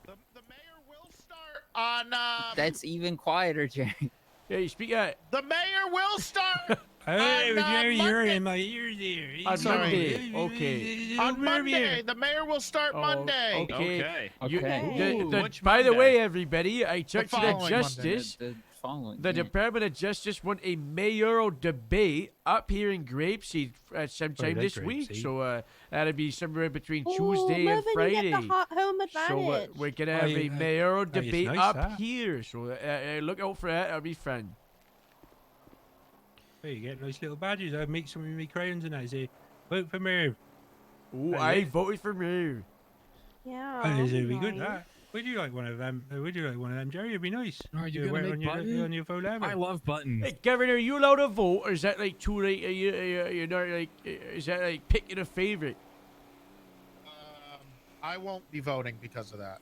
The mayor will start on. That's even quieter, Jerry. Yeah, you speak at. The mayor will start. Hey, on, Jerry, Monday. you're in my ears there. On Sorry. Monday, okay. On Monday, the mayor will start Oh, Monday. Okay. Okay. By the way, everybody, I talked to the following Monday. justice. The following. The Department of Justice want a mayoral debate up here in Grapeseed sometime Oh, this that's week. Grapeseed. So that'll be somewhere between Ooh, Tuesday and Mervin, Friday. You get the hot home So advantage. we're gonna have a Oh, mayoral it's debate nice, up that. here. So look out for that. That'll be fun. Hey, you get nice little badges. I make some of my crowns and I say, vote for Merv. Ooh, Hey, I voted for me. Yeah. Oh, it'd be good, nice. that. Would you like one of them? Would you like one of them, Jerry? It'd be nice. Are you Do gonna wear it make on your, buttons? on your phone lever. I love buttons. Hey, Governor, are you allowed to vote, or is that like too late? You're not like, is that like picking a favorite? I won't be voting because of that.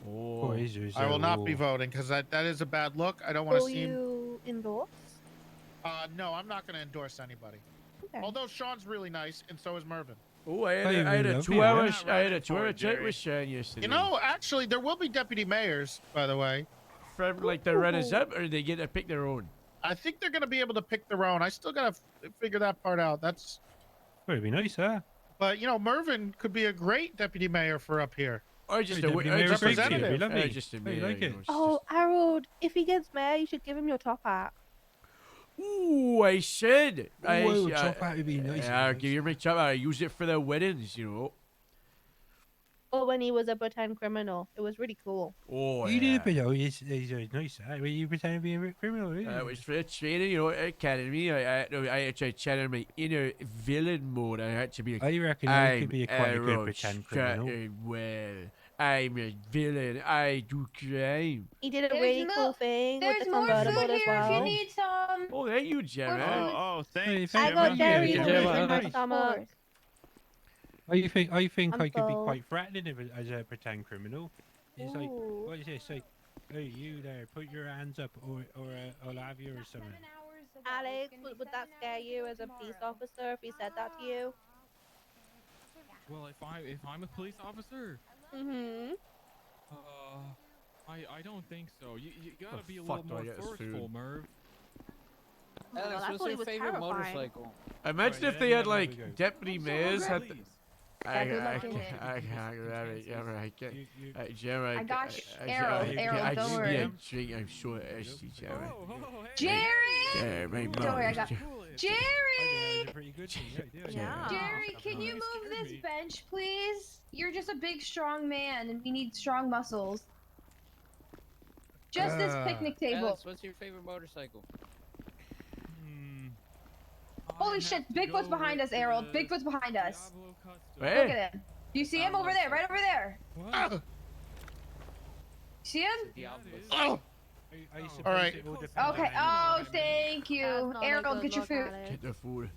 Oh, I will not be voting because that is a bad look. I don't want to Will seem. you endorse? No, I'm not going to endorse anybody. Okay. Although Sean's really nice, and so is Mervin. Oh, I Oh, you had a love 2 me, hour, huh? I had a 2 hour chat with Sean yesterday. You know, actually, there will be deputy mayors, by the way. from like the runners up, or they get to pick their own. I think they're going to be able to pick their own. I still got to figure that part out. That's. Well, it'd be nice, huh? But you know, Mervin could be a great deputy mayor for up here. Or just Hey, a Deputy Mayor just a- Grapeseed, it'd be lovely. just a Hey, you mayor, like you it? know, it's Oh, Harold, if he gets mayor, you should give him your top hat. Ooh, I should. Ooh, top hat would be nice. I'll give you my top hat. I use it for the weddings, you know. Or when he was a pretend criminal. It was really cool. Oh, You yeah. did, but he's nice. Were you pretending to be a criminal? It was for the training, you know, at academy. I had to channel my inner villain mode. I had to be like, I reckon I could be quite a good Harold pretend criminal. Well, I'm a villain. I do crime. He did a There's really mo- cool thing with There's the more convertible food as here if you well. need some. Oh, thank you, Jerry. Oh, thanks. I got Jerry Yeah, to yeah, eat yeah. in my Nice. stomach. I think I'm I could be full. quite threatening as a pretend criminal. It's like, Ooh. what is this? Like, hey, you there, put your hands up, or I'll have you or something. Alex, would that scare you as a police officer if he said that to you? Well, if I'm a police officer, Mm-hmm. I don't think so. You gotta The be a fuck little do I more get this forceful, food? Merv. Well, Alex, I what's thought he your was favorite terrifying. motorcycle? Imagine Right, if they yeah, had there we like go. deputy mayors had. I good luck in it. can't grab it. Yeah, right. You- Jerry, I got Harold, I don't just worry. need a drink. I'm so thirsty, Jerry. Jerry! Yeah, my Don't worry, I got. I think Jerry! that's a pretty good thing. Yeah, Yeah. Jerry, can you move this bench, please? You're just a big, strong man, and we need strong muscles. Just this picnic table. Alex, what's your favorite motorcycle? Holy shit, Bigfoot's behind us, Harold. Bigfoot's behind us. Look Hey, at him. Do you see him over there? Right over there. What? See him? Diablo. Oh, I suppose All right. it all depends Okay. on Oh, thank you. That's not a Errol, good get your look, food. Alex. Get the food.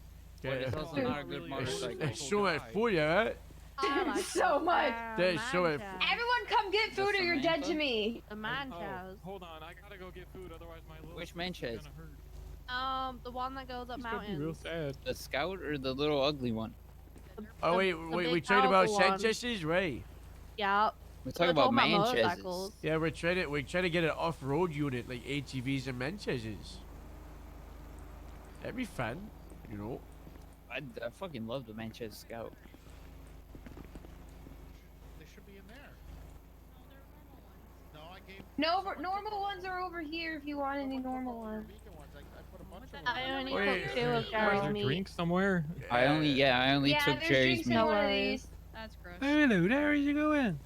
But Get it's the also food. not a good motorcycle. There's so much food, yeah, right? I like So the much. There's so much. Everyone come get food or you're dead to Samantha? me. The manchos. Hold on, I gotta go get food, otherwise my little Which sister's Manchez? gonna hurt. The one that goes up He's gonna be real mountains. sad. The scout or the little ugly one? Oh, wait, the we big talking about powerful one. Sanchez's, right? Yeah. We're talking about Manchez's. motorcycles. Yeah, we're trying to get an off-road unit like ATVs and Manchez's. That'd be fun, you know. I fucking love the Manchester Scout. They should be in there. No, I gave. No, normal ones are over here if you want any normal ones. I only Wait, took 2 of Is Jerry's there meat. drink somewhere? I only Yeah, took there's Jerry's drinks in meat. No one of worries. these. That's gross. Hello, there is you going?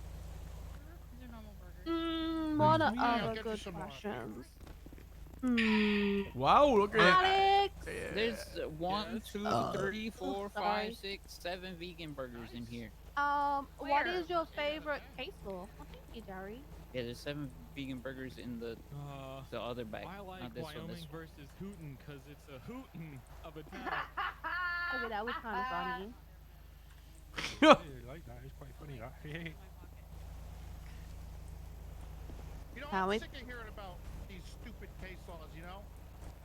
These are normal burgers. What Yeah, I'll other get you good some more. questions? Wow, look at that. Alex! There's 1, 2, Oh. 3, 4, Sorry. 5, 6, 7 vegan burgers in here. What Where? is your favorite case for? Oh, thank you, Jerry. Yeah, there's 7 vegan burgers in the other bag. I like Not this one. Wyoming This one. versus Hooten because it's a hootin' of a town. Okay, that was kind of funny. I really like that. It's quite funny. That. You know, Howie? I'm sick of hearing about these stupid case laws, you know?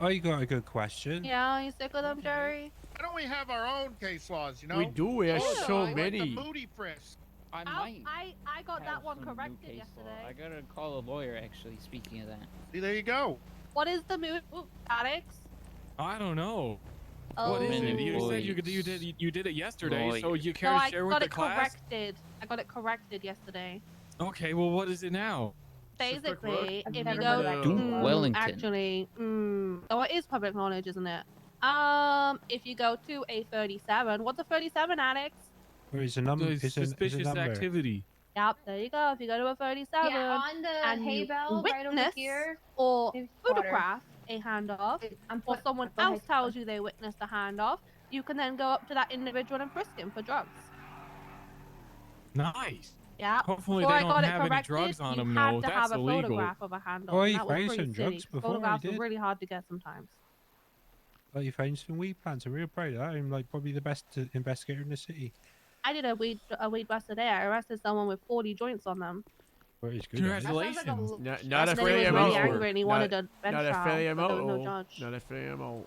I got a good question. Yeah, you sick of them, Jerry? Why don't we have our own case laws, you know? We do. We have Oh, so like many. The booty frisk. I Oh, might. I got that have one some new corrected case law. I yesterday. gotta call a lawyer, actually, speaking of that. See, there you go. What is the mood, Alex? I don't know. Oh. What is it? You said Boys. you did it yesterday, so you No, care I to share with got the it class? corrected. I got it corrected yesterday. Okay, well, what is it now? Basically, I've if never you heard go, of that Do case law. Wellington. actually, oh, it is public knowledge, isn't it? If you go to a 37, what's a 37, Alex? Or is a number? The Is a suspicious number? activity. Yep, there you go. If you go to a 37 Yeah, on the and hay you bell right over witness here. or There's water. photograph a handoff, I'm or put- someone go ahead. else tells you they witnessed a handoff, you can then go up to that individual and frisk him for drugs. Nice. Yeah. Hopefully Before they I don't got it have any corrected, drugs on you them, had though. to That's have a illegal. photograph of a handoff. Oh, and you that was found pretty some silly. drugs before, I Photographs are did. really hard to get sometimes. Like you found some weed plants. I'm real proud of that. I'm like probably the best investigator in the city. I did a weed bust today. I arrested someone with 40 joints on them. But it's good. at it. Congratulations. Not And a then he failure was MO. really angry and he wanted a bench Not a trial, failure but there was no MO. judge. Not a failure MO.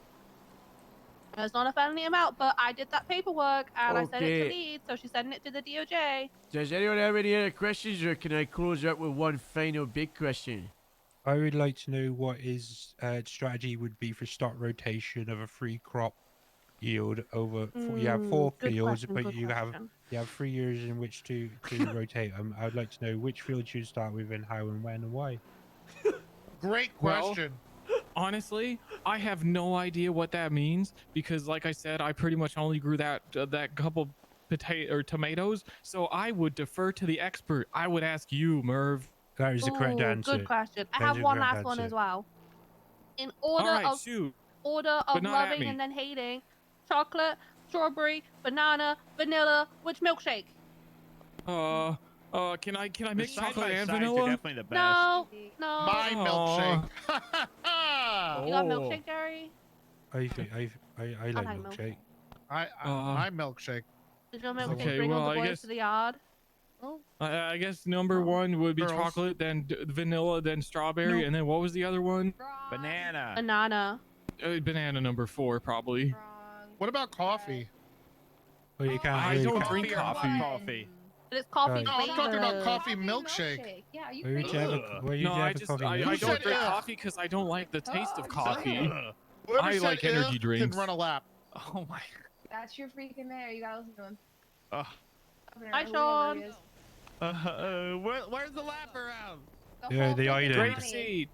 It's not a felony amount, but I did that paperwork and I sent it to Okay. Leeds, so she's sending it to the DOJ. Does anyone have any other questions, or can I close up with one final big question? I would like to know what his strategy would be for stock rotation of a free crop yield over. You have 4 good fields, question, but good you question. have 3 years in which to rotate them. I would like to know which field you start with and how and when and why. Great Well, question. Honestly, I have no idea what that means because, like I said, I pretty much only grew that couple potato or tomatoes. So I would defer to the expert. I would ask you, Merv. That is the correct Ooh, answer. good question. I That is have the one correct last one answer. as well. In order All right, of shoot. order But of not at loving me. and then hating, chocolate, strawberry, banana, vanilla, which milkshake? Can I mix side chocolate by and sides are vanilla? definitely the best. No, no. My Aw. milkshake. You got milkshake, Jerry? I think I like like milkshake. My milkshake. Did your milkshake Okay, bring well, all the I boys guess- to the yard? I guess number one would be Girls. chocolate, then vanilla, then strawberry, No. and then what was the other one? Banana. Banana. Banana number 4, probably. What about coffee? Well, you can't. I really don't can't- drink coffee. Coffee. But it's coffee Right. No, I'm talking about flavored. coffee milkshake. Yeah, you Where would crazy? you have a, where you No, have I a just coffee I milkshake? don't drink Ugh. coffee because I don't like the taste of Oh, coffee. Whoever I said like energy ugh drinks. Can run a lap. Oh my. That's your freaking mayor. You gotta listen to him. Ugh. Hi, Sean. Where's the lap around? Yeah, the item. Grape seed.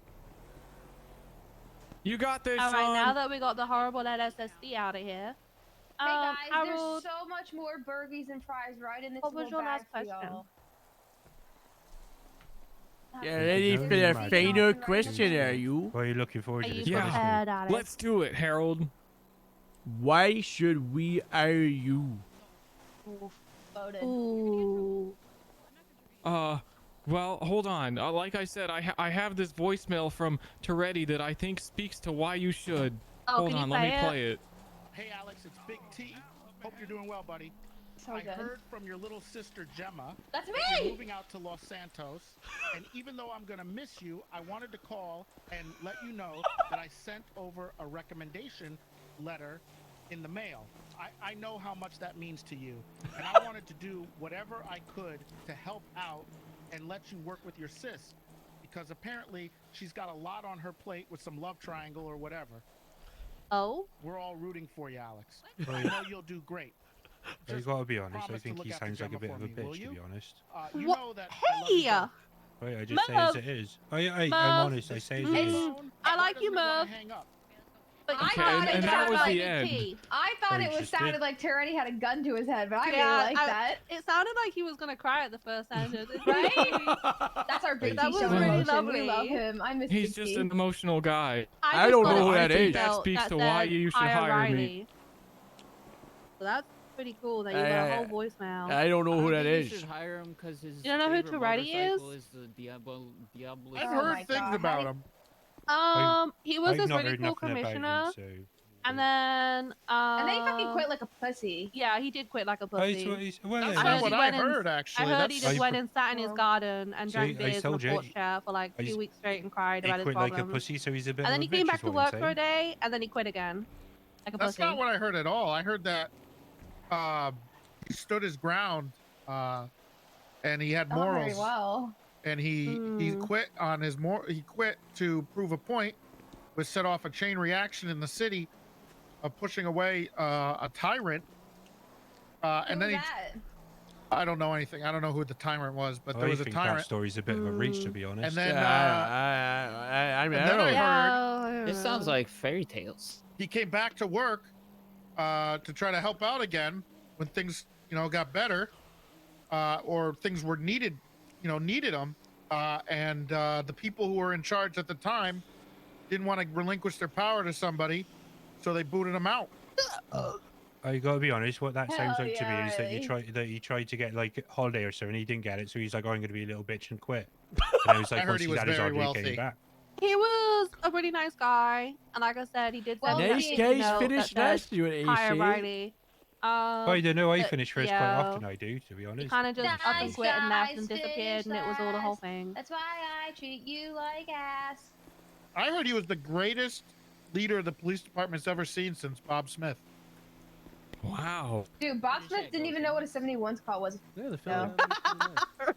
You got this, All right, son. now that we got the horrible LSSD out of here. Hey guys, Harold, there's so much more burgers and fries right in this what was little your bag last for question? y'all. You're ready for the final question, are you? What are you looking forward to Are you this Yeah. question? prepared, Alex? Let's do it, Harold. Why should we hire you? Voted. Ooh. Well, hold on. Like I said, I have this voicemail from Toretti that I think speaks to why you should. Oh, Hold can you on, let me play it? play it. Hey, Alex, it's Big T. Hope you're doing well, buddy. So I good. heard from your little sister Gemma That's that me! you're moving out to Los Santos, and even though I'm gonna miss you, I wanted to call and let you know that I sent over a recommendation letter in the mail. I know how much that means to you, and I wanted to do whatever I could to help out and let you work with your sis, because apparently she's got a lot on her plate with some love triangle or whatever. Oh? We're all rooting for you, Alex. Right. I know you'll do great. I gotta be honest. I promise to think look he after sounds like a Gemma bit for of a me, will bitch, to you? be honest. You What? know that I love you Hey! both. Right, I just say it as it is. I'm honest. I say as it is. I like you, Merv. But Okay, thought and it that was sounded the like end. I thought Oh, it you was just sounded did. like Tyranny had a gun to his head, but I really Yeah, like that. It sounded like he was gonna cry at the first sentence. Right? That's our Big That T was showing really emotion. lovely. We love him. I miss He's Big just T. an emotional guy. I don't know who I that think is. that speaks to why you should hire me. So that's pretty cool that you got a whole voicemail. I don't know who that You is. should hire him because his You don't know who favorite Toretti motorcycle is? is the Diablo. I've heard things about him. He was I've this not really heard cool nothing about him, commissioner, so. and then And then he fucking quit like a pussy. Yeah, he did quit like a Oh, it's pussy. what he's- well, That's then. not what he I went and- heard, actually. I heard he That's- just went and sat in his garden and See, drank I beers on a told you. porch chair for like 2 weeks straight and cried He about his quit like problems. a pussy, so he's a bit And of then a he came bitch, back is to what I'm work for a saying. day, and then he quit again, like a That's pussy. not what I heard at all. I heard that he stood his ground, and he had Not very morals. well. And he quit on his he quit to prove a point, which set off a chain reaction in the city of pushing away a tyrant. And then I don't know anything. I don't know who the tyrant was, but there was a think tyrant. that story's a bit of a reach, to be honest. And then I mean, and then I heard This sounds like fairy tales. he came back to work to try to help out again when things got better, or things were needed him, and the people who were in charge at the time didn't want to relinquish their power to somebody, so they booted him out. I gotta be honest. What that sounds Hell like to me yeah, is that he tried to get like a holiday or so, and he didn't get it. So he's like, "Oh, I'm gonna be a little bitch and quit." And I was like, I heard once he he's was had his very holiday, he came wealthy. back. He was a pretty nice guy, and like I said, he did send Nice a guys note finish that last, said, you and "Hire AC." Riley." I don't know. I but, finish first quite yeah, often. I do, to be He honest. kind of just up and Nice quit and left guys and disappeared, finish and it was all the whole last. thing. That's why I treat you like ass. I heard he was the greatest leader the police department's ever seen since Bob Smith. Wow. Dude, Bob Smith didn't even know what a 71's call was. Yeah, the No.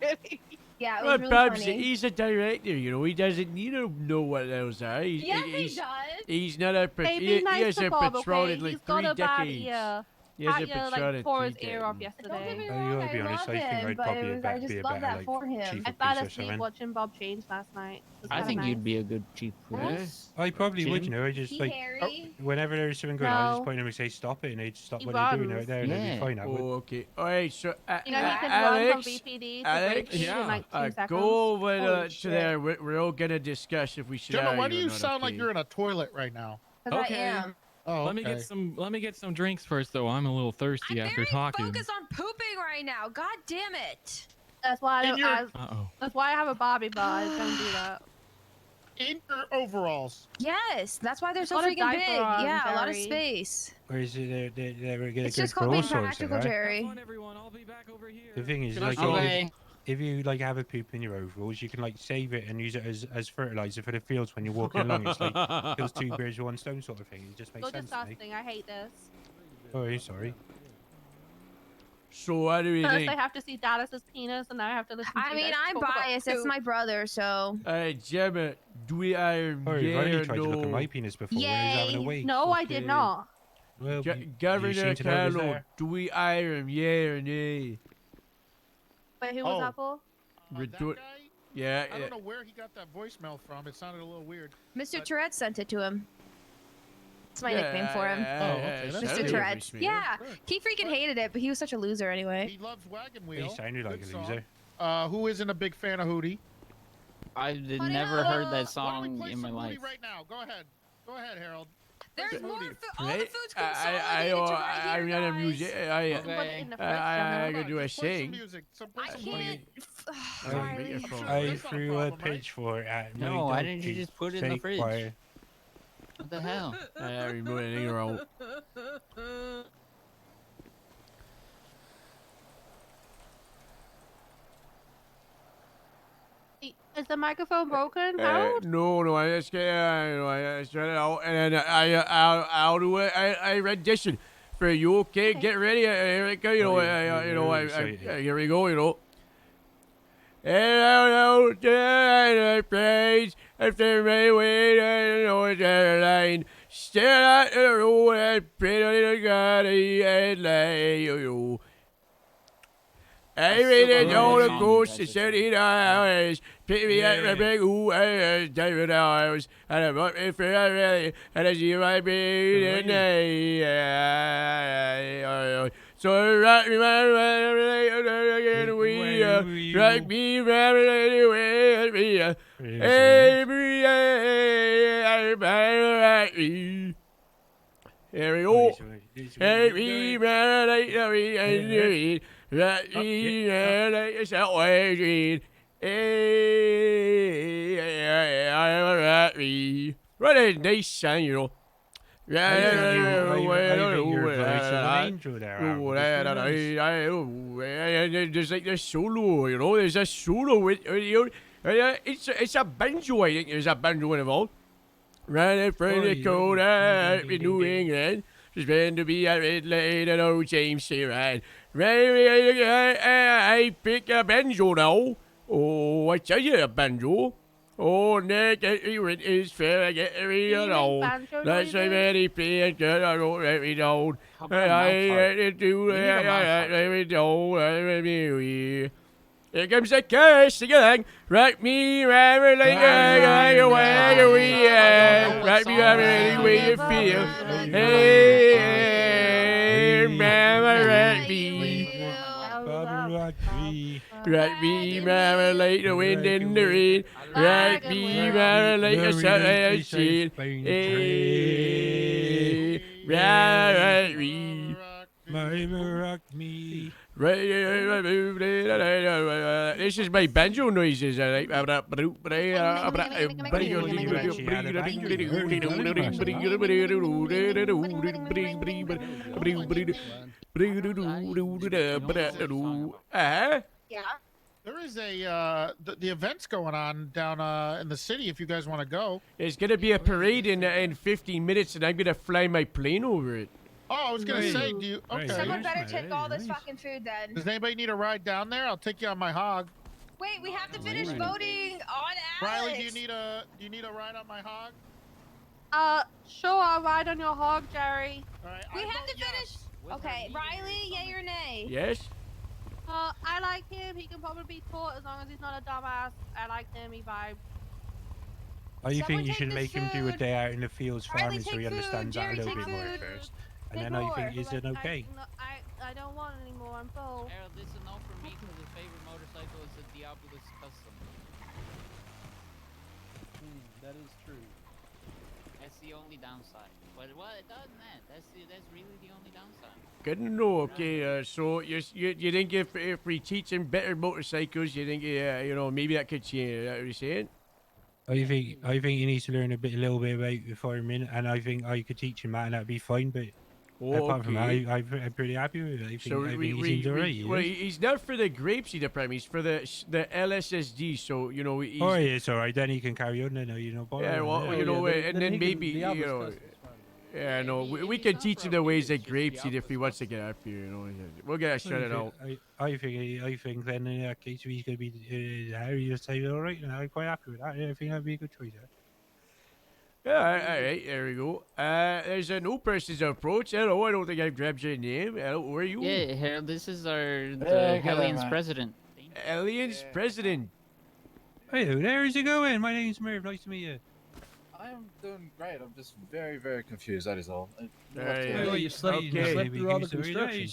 Really? Yeah, it Well, was really Bob's funny. he's a director, he doesn't need to know what those are. Yes, he he's, does. He's not a Hey, he, be he nice has to a Bob, patrol okay? in like He's got 3 a bad decades. ear. He has a Pat, patrol like, in tore 3 his ear off decades. Don't get yesterday. me I wrong, gotta be I honest, love I think him, I'd but probably it was, be I a just better, love that like, for him. chief I of fell police or asleep something. watching Bob change last night. It was I kinda think nice. you'd be a good chief police. I probably would, Jim? I just He like hairy. whenever there's something going on, I just No. point him and say stop it, and they'd stop He what they're doing runs. right there, and they'd Yeah. be fine. I would. Oh, okay. All right, so You know, he can run from Alex, VPD to Alex, break speed in like 2 seconds. go over Holy to shit. there. We're all gonna discuss if we should. Gemma, hire why do or you not, sound like okay? you're in a toilet right now? Because Okay. I am. Oh, Let me get some drinks first, though. I'm a little thirsty after talking. Focus on pooping right now. God damn it. That's why In your- that's why I have a Bobby bar. Don't do that. In your overalls. Yes, that's why they're so Got a freaking big. diaper on, Yeah, a lot of Jerry. space. Or is it they're gonna It's go just for called all being sorts of practical, right? Jerry. Come on, everyone. I'll be back over here. The thing is, Can I like, show if you like have a poop in your overalls, you can like save it and use it as fertilizer for the fields when you're walking along. It's like kills 2 birds with 1 stone sort of thing. It just makes So sense to me. disgusting. I hate this. Oh, I'm sorry. So what do we First, think? I have to see Dallas's penis, and now I have to listen to I you mean, guys I'm talk about biased. It's poop. my brother, so. All right, Gemma, do we hire Oh, you've yeah already or tried to look at no? my penis before when I was having a Yay. wee. No, I did Okay. not. Well, you Governor seem to know it was Carlo, there. do we hire him? Yeah or nay? Wait, who was Oh. that for? We're That doing. guy? Yeah, I yeah. don't know where he got that voicemail from. It sounded a little weird. Mr. But- Tourette sent it to him. That's my Yeah, nickname for him. Oh, okay, that's Mr. good. Tourette. Yeah, he freaking hated it, but he was such a loser anyway. He loves Wagon Wheel. He sounded like Good a song. loser. Who isn't a big fan of Hootie? I've Honey, never heard that Why don't we song play in my some life. Hootie right now? Go ahead. Go ahead, Harold. There's more food. All the Right? food's consolidated to right here, I'm gonna guys. music. I gotta do a sing. I can't. I Riley. threw a pitchfork at my No, why dog didn't you to just put it in the take fridge? fire. What the hell? I'm moving it around. Is the microphone broken, Harold? No, I just get, I just shut it out, and then I'll do it. I rendition for you. Okay, get ready. Here it go. Here we go. And I know the praise after my way, I know it's a line. Still at the road and pretty little God and lay you. I really know the ghost is 30 hours. Pick me at the big David hours. And I'm up in for really. And I see my baby tonight. So rock me, man, again, we rock me, man, with me. Every rock me. Here we go. Every man, that me, it's that way, what a nice song, you know. There's like this solo, you know. There's a solo with it's a banjo. I think there's a banjo involved. Right from the cold in New England, she's been to be a red lady and old James C. Right. I pick a banjo now. Oh, I tell you a banjo. Oh, Nick, it is fair. I get me alone. That's a very plain good. I don't let me down. I do let me down. Here comes the curse, sing along. Rock me, rammer, like away, rock me, rammer, any way you feel. Hey, mama, rock me. Rock me, mama, like the wind in the rain. Rock me, mama, like a sunrise sheen. Hey, rock me. Mama, rock me. This is my banjo noises. I like. Yeah. There is a the event's going on down in the city. If you guys want to go, It's gonna be a parade in 15 minutes, and I'm gonna fly my plane over it. Oh, I was gonna say, do you? Okay. Someone better take all this fucking food then. Does anybody need a ride down there? I'll take you on my hog. Wait, we have to finish voting on Alex. Riley, do you need a ride on my hog? Sure, I'll ride on your hog, Jerry. All right. We have to finish. Okay, Riley, yay or nay? Yes. I like him. He can probably be taught as long as he's not a dumbass. I like him. He vibes. I think you should make him do a day out in the fields farming so he understands that a little bit more first. And then I think, is it okay? I don't want any more. I'm full. Harold, this is a no for me because his favorite motorcycle is a Diabolus Custom. That is true. That's the only downside. But well, it doesn't that. That's really the only downside. Good to know. Okay, so you think if we teach him better motorcycles, you think maybe that could change? Is that what you're saying? I think he needs to learn a little bit about the farming, and I think I could teach him that, and that'd be fine. But apart from that, I'm pretty happy with it. I think he seems alright. Well, he's not for the grapeseed prime. He's for the LSSD. So he's, oh, yeah, it's alright. Then he can carry on. Then Yeah, well, and then maybe Yeah, no, we can teach him the ways of grapeseed if he wants to get up here. We'll get that shut out. I think then in that case he's gonna be Harry. You say all right, and I'm quite happy with that. I think that'd be a good choice. Yeah, all right, there we go. There's a new person's approach. Hello, I don't think I've grabbed your name. Hello, where are you? Yeah, Harold, this is the Hellions president. Aliens president. Hello there, how's it going? My name's Merv. Nice to meet you. I'm doing great. I'm just very, very confused. That is all. You slept through all the construction.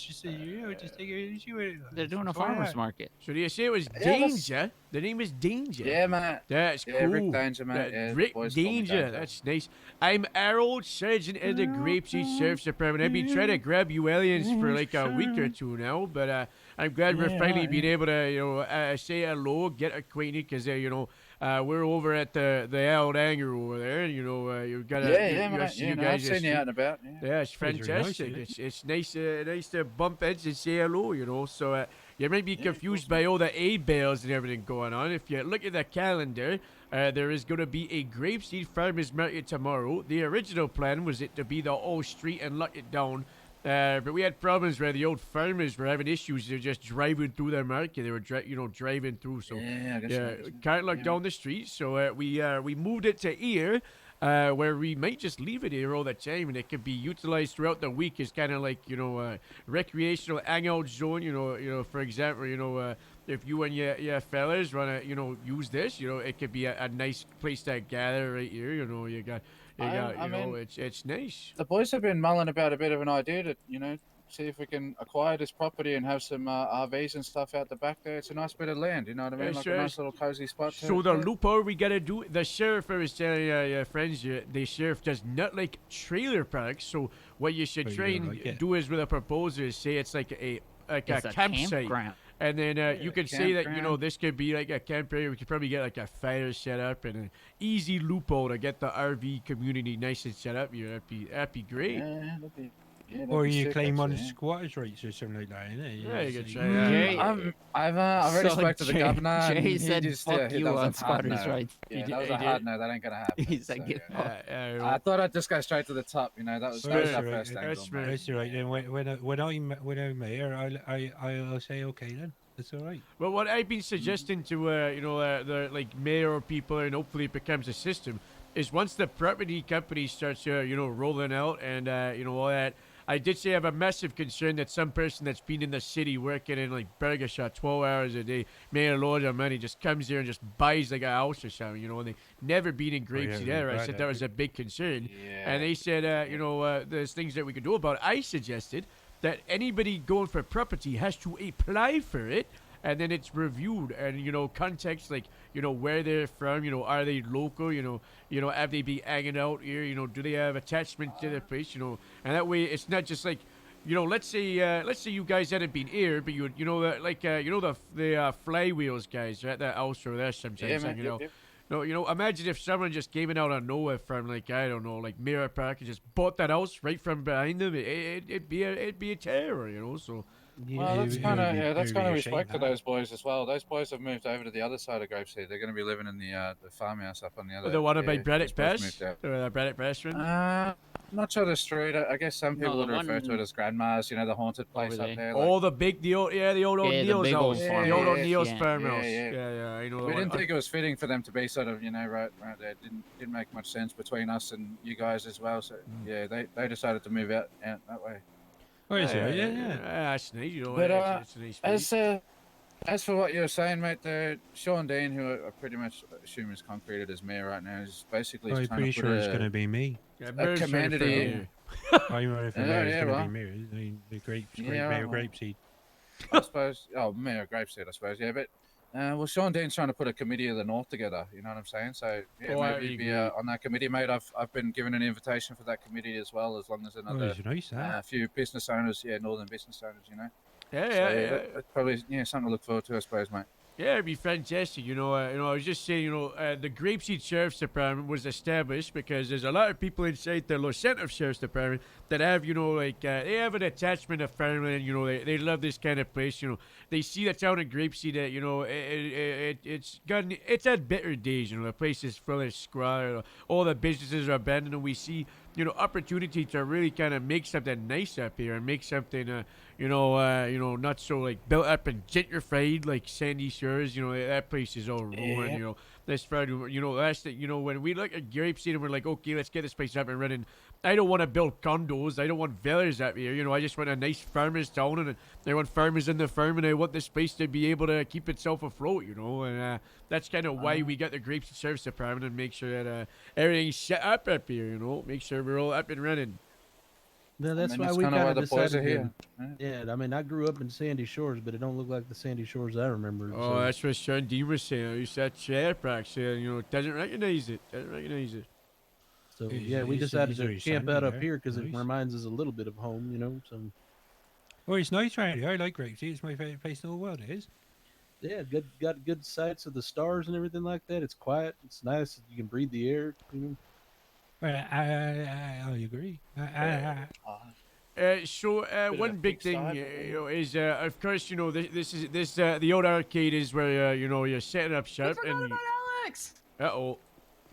They're doing a farmer's market. So do you say it was Yeah, that's- Danger? The name is Danger. Yeah, mate. That's Yeah, cool. Rick Danger, mate. Yeah, the Rick boys call me Danger. Danger. That's nice. I'm Harold, Sergeant of the Grapeseed Sheriff's Department. I've been trying to grab you aliens for like a week or two now, but I'm glad we're Yeah, finally right, being able to, say hello, get acquainted, because we're over at the old hangar over there. You've got mate. I've seen you out and about. Yeah, it's Those are nice, fantastic. isn't It's nice to bump heads and say hello. So you might be confused by all the A bells and everything going on. If you look at the calendar, there is going to be a grapeseed farmers market tomorrow. The original plan was it to be the whole street and lock it down. But we had problems where the old farmers were having issues. They're just driving through their market. They were, driving through. So I guess so. can't lock down the street. So we moved it to here, where we might just leave it here all the time, and it could be utilized throughout the week as kind of like recreational hangout zone. For example, if you and your fellas want to use this, it could be a nice place to gather right here. You got. It's nice. The boys have been mulling about a bit of an idea to, see if we can acquire this property and have some RVs and stuff out the back there. It's a nice bit of land, you know what I mean? Like a nice little cozy spot. So the loophole we gotta do, the sheriff, I was telling your friends, the sheriff does not like trailer parks. So what you should try and do is with a proposal is say it's like a campsite. Campground. And then you could say that, campground. this could be like a camp area. We could probably get like a fire set up and an easy loophole to get the RV community nice and set up here. That'd be great. Yeah, that'd be Or you sick, claim on actually, squatters' rights or something like that, innit? Yeah, you could It's try like- that. I've already spoke to the governor. and Jay he said, just, "Fuck that you was a on hard squatters' no. rights." Yeah, He that was did- a hard no. That ain't gonna happen. He said, "Get fucked." I thought I'd just go straight to the top. That was our That's first right. angle. mate. That's all right. Then when I'm mayor, I'll say okay then. That's all right. Well, what I've been suggesting to the like mayor people, and hopefully it becomes a system, is once the property company starts rolling out and all that. I did say I have a massive concern that some person that's been in the city working in like burger shop 12 hours a day, making a load of money, just comes here and just buys like a house or something, and they never been in Grapeseed yeah, either. I right, said that was a big concern. Yeah. And they said, there's things that we could do about it. I suggested that anybody going for property has to apply for it, and then it's reviewed, and context like where they're from, are they local, have they been hanging out here, do they have attachment to the place, and that way it's not just like let's say you guys hadn't been here, but the flywheels guys are at that house over there sometimes, Yeah, man, yep. No, imagine if someone just came in out of nowhere from like I don't know, like Mirror Park and just bought that house right from behind them. It'd be a terror, So. Well, that's kind of respect to those boys as well. Those boys have moved over to the other side of Grapeseed. They're going to be living in the farmhouse up on the other. The one by yeah, Braddock those boys Pass? moved out. The Braddock Pass one? Not sure the street. I guess some people would refer to it as Grandma's. The haunted place up there. Oh, the old O'Neill's house. The old O'Neill's farmhouse. Yeah, I know. We didn't think it was fitting for them to be sort of, right there. Didn't make much sense between us and you guys as well. So yeah, they decided to move out that way. Oh, is it? Yeah. That's nice. But it's a nice place. as for what you were saying, mate, Sean Dean, who I pretty much assume is concreted as mayor right now, is basically I'm trying pretty to sure put it's going to be me. a community. I'm running for mayor. It's going to be mayor. The mayor of well. Grapeseed. I suppose. Oh, Mayor of Grapeseed, I suppose. Yeah, but well, Sean Dean's trying to put a committee of the North together. You know what I'm saying? So yeah, maybe be on that committee, mate. I've been given an invitation for that committee as well, as long as another few business owners, northern business owners, Yeah. That's probably something to look forward to, I suppose, mate. Yeah, it'd be fantastic. I was just saying, the Grapeseed Sheriff's Department was established because there's a lot of people inside the Los Santos Sheriff's Department that have, they have an attachment to farmland. They love this kind of place. They see the town of Grapeseed that, it's had better days. The place is full of squalor. All the businesses are abandoned, and we see, opportunity to really kind of make something nice up here and make something, not so like built up and gentrified like Sandy Shores. That place is all ruined. this Friday. You know, last thing, you know, when we look at Grapeseed and we're like, okay, let's get this place up and running. I don't want to build condos. I don't want villas up here. You know, I just want a nice farmer's town, and I want farmers in the farm, and I want this place to be able to keep itself afloat. You know, and that's kind of why we got the Grapeseed Service Department and make sure that everything's set up here. You know, make sure we're all up and running. Yeah, that's why we kind of decided here. Yeah, I mean, I grew up in Sandy Shores, but it don't look like the Sandy Shores I remember. Oh, that's what Sean D was saying. You said chair park saying, you know, doesn't recognize it. So yeah, we decided to camp out up here because it reminds us a little bit of home, you know. So. Well, it's nice around here. I like Grapeseed. It's my favorite place in the world. It is. Yeah, got good sights of the stars and everything like that. It's quiet. It's nice. You can breathe the air. You know. Well, I agree. One big thing, you know, is of course, you know, this is the old arcade is where you know, you're setting up shop and. Alex. Uh-oh.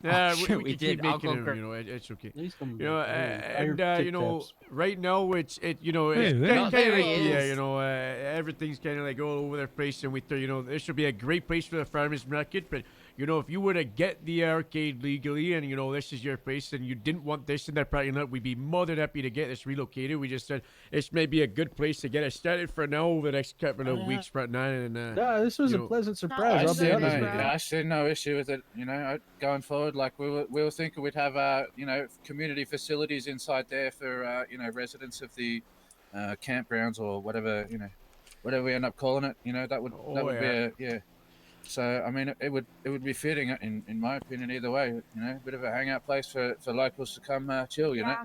We did. keep making him, you know, it's okay. You know, and you know, taps. right now it's you know, it's Hey, kind of like, there he yeah, is. you know, everything's kind of like all over the place, and we thought, you know, this should be a great place for the farmers market, but. You know, if you were to get the arcade legally and, you know, this is your place and you didn't want this in their parking lot, we'd be more than happy to get this relocated. We just said this may be a good place to get it started for now over the next couple of weeks right now. And, no, this was a pleasant surprise. I'll be honest with you. I see no issue with it. You know, going forward, like we were thinking we'd have you know, community facilities inside there for you know, residents of the campgrounds or whatever, you know, whatever we end up calling it. You know, that would be yeah. So I mean, it would be fitting in my opinion either way. You know, a bit of a hangout place for locals to come chill. You know.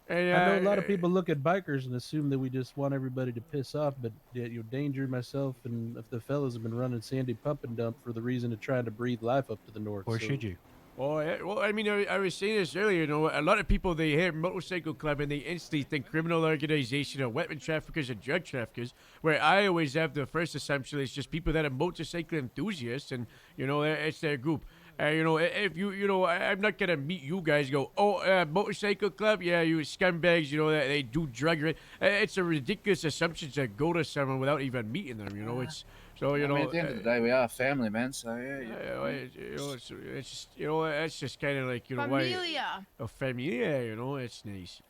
And, I know a lot of people look at bikers and assume that we just want everybody to piss off, but you know, Danger, myself, and if the fellas have been running Sandy Pump and Dump for the reason of trying to breathe life up to the north. Or should you? Oh, yeah. Well, I mean, I was saying this earlier, you know, a lot of people, they hear motorcycle club and they instantly think criminal organization or weapon traffickers and drug traffickers, where I always have the first assumption is just people that are motorcycle enthusiasts and, you know, it's their group. You know, if you know, I'm not going to meet you guys go, motorcycle club? Yeah, you scumbags, you know, they do drug. It's a ridiculous assumption to go to someone without even meeting them, you know, it's... So you know, at the end of the day, we are family, man. So yeah. You know, it's just, you know, it's just kind of like, you know, Familia. Familia, you know, it's nice.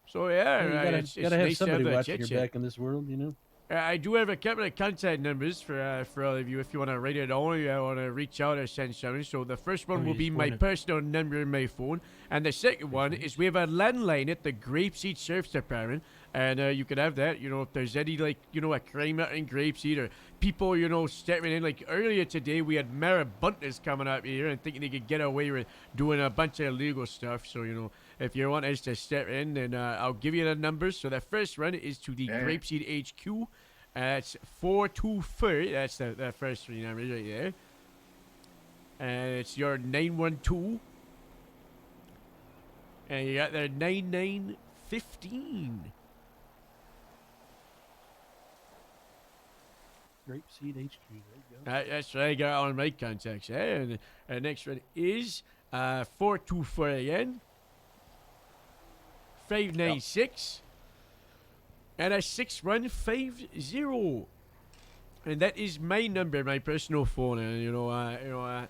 So yeah, You it's gotta have nice to somebody have that watching your chit-chat. back in this world, you know. I do have a couple of contact numbers for all of you if you want to write it down or you want to reach out or send something. So the first one will be my personal number in my phone, and the second one is we have a landline at the Grapeseed Service Department, and you can have that. You know, if there's any like, you know, a crime out in Grapeseed or people, you know, stepping in. Like earlier today, we had marabunters coming up here and thinking they could get away with doing a bunch of illegal stuff. So you know, if you want us to step in, then I'll give you the numbers. So the first one is to the Grapeseed HQ. It's 424. That's the first three numbers right there. And it's your 912. And you got the 9915. Grapeseed HQ. There you go. That's what I got on my contacts. And the next one is 424 again. 596. And a 6150. And that is my number, my personal phone. And you know, I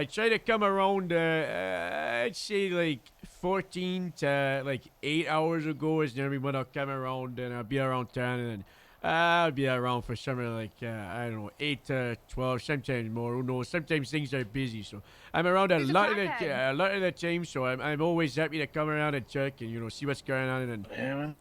try to come around. I'd say like 14 to like 8 hours ago is normally when I'll come around and I'll be around town, and then I'll be around for something like I don't know, 8 to 12, sometimes more. Who knows? Sometimes things are busy, so I'm around a lot of the time. So I'm always happy to come around and check and, you know, see what's going on.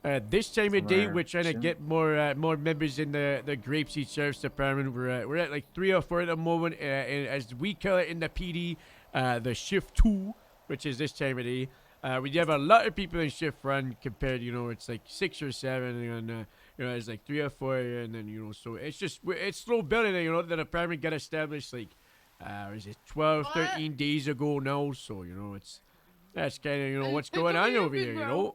And this time of day, we're trying to get more members in the Grapeseed Service Department. We're at like 3 or 4 at the moment, and as we call it in the PD, the shift 2, which is this time of day. We have a lot of people in shift 1 compared, you know, it's like 6 or 7, and you know, it's like 3 or 4, and then, you know, so it's just, it's slow building. You know, the department got established like, is it 12, 13 days ago now, so, you know, that's kind of, you know, what's going on over here, you know?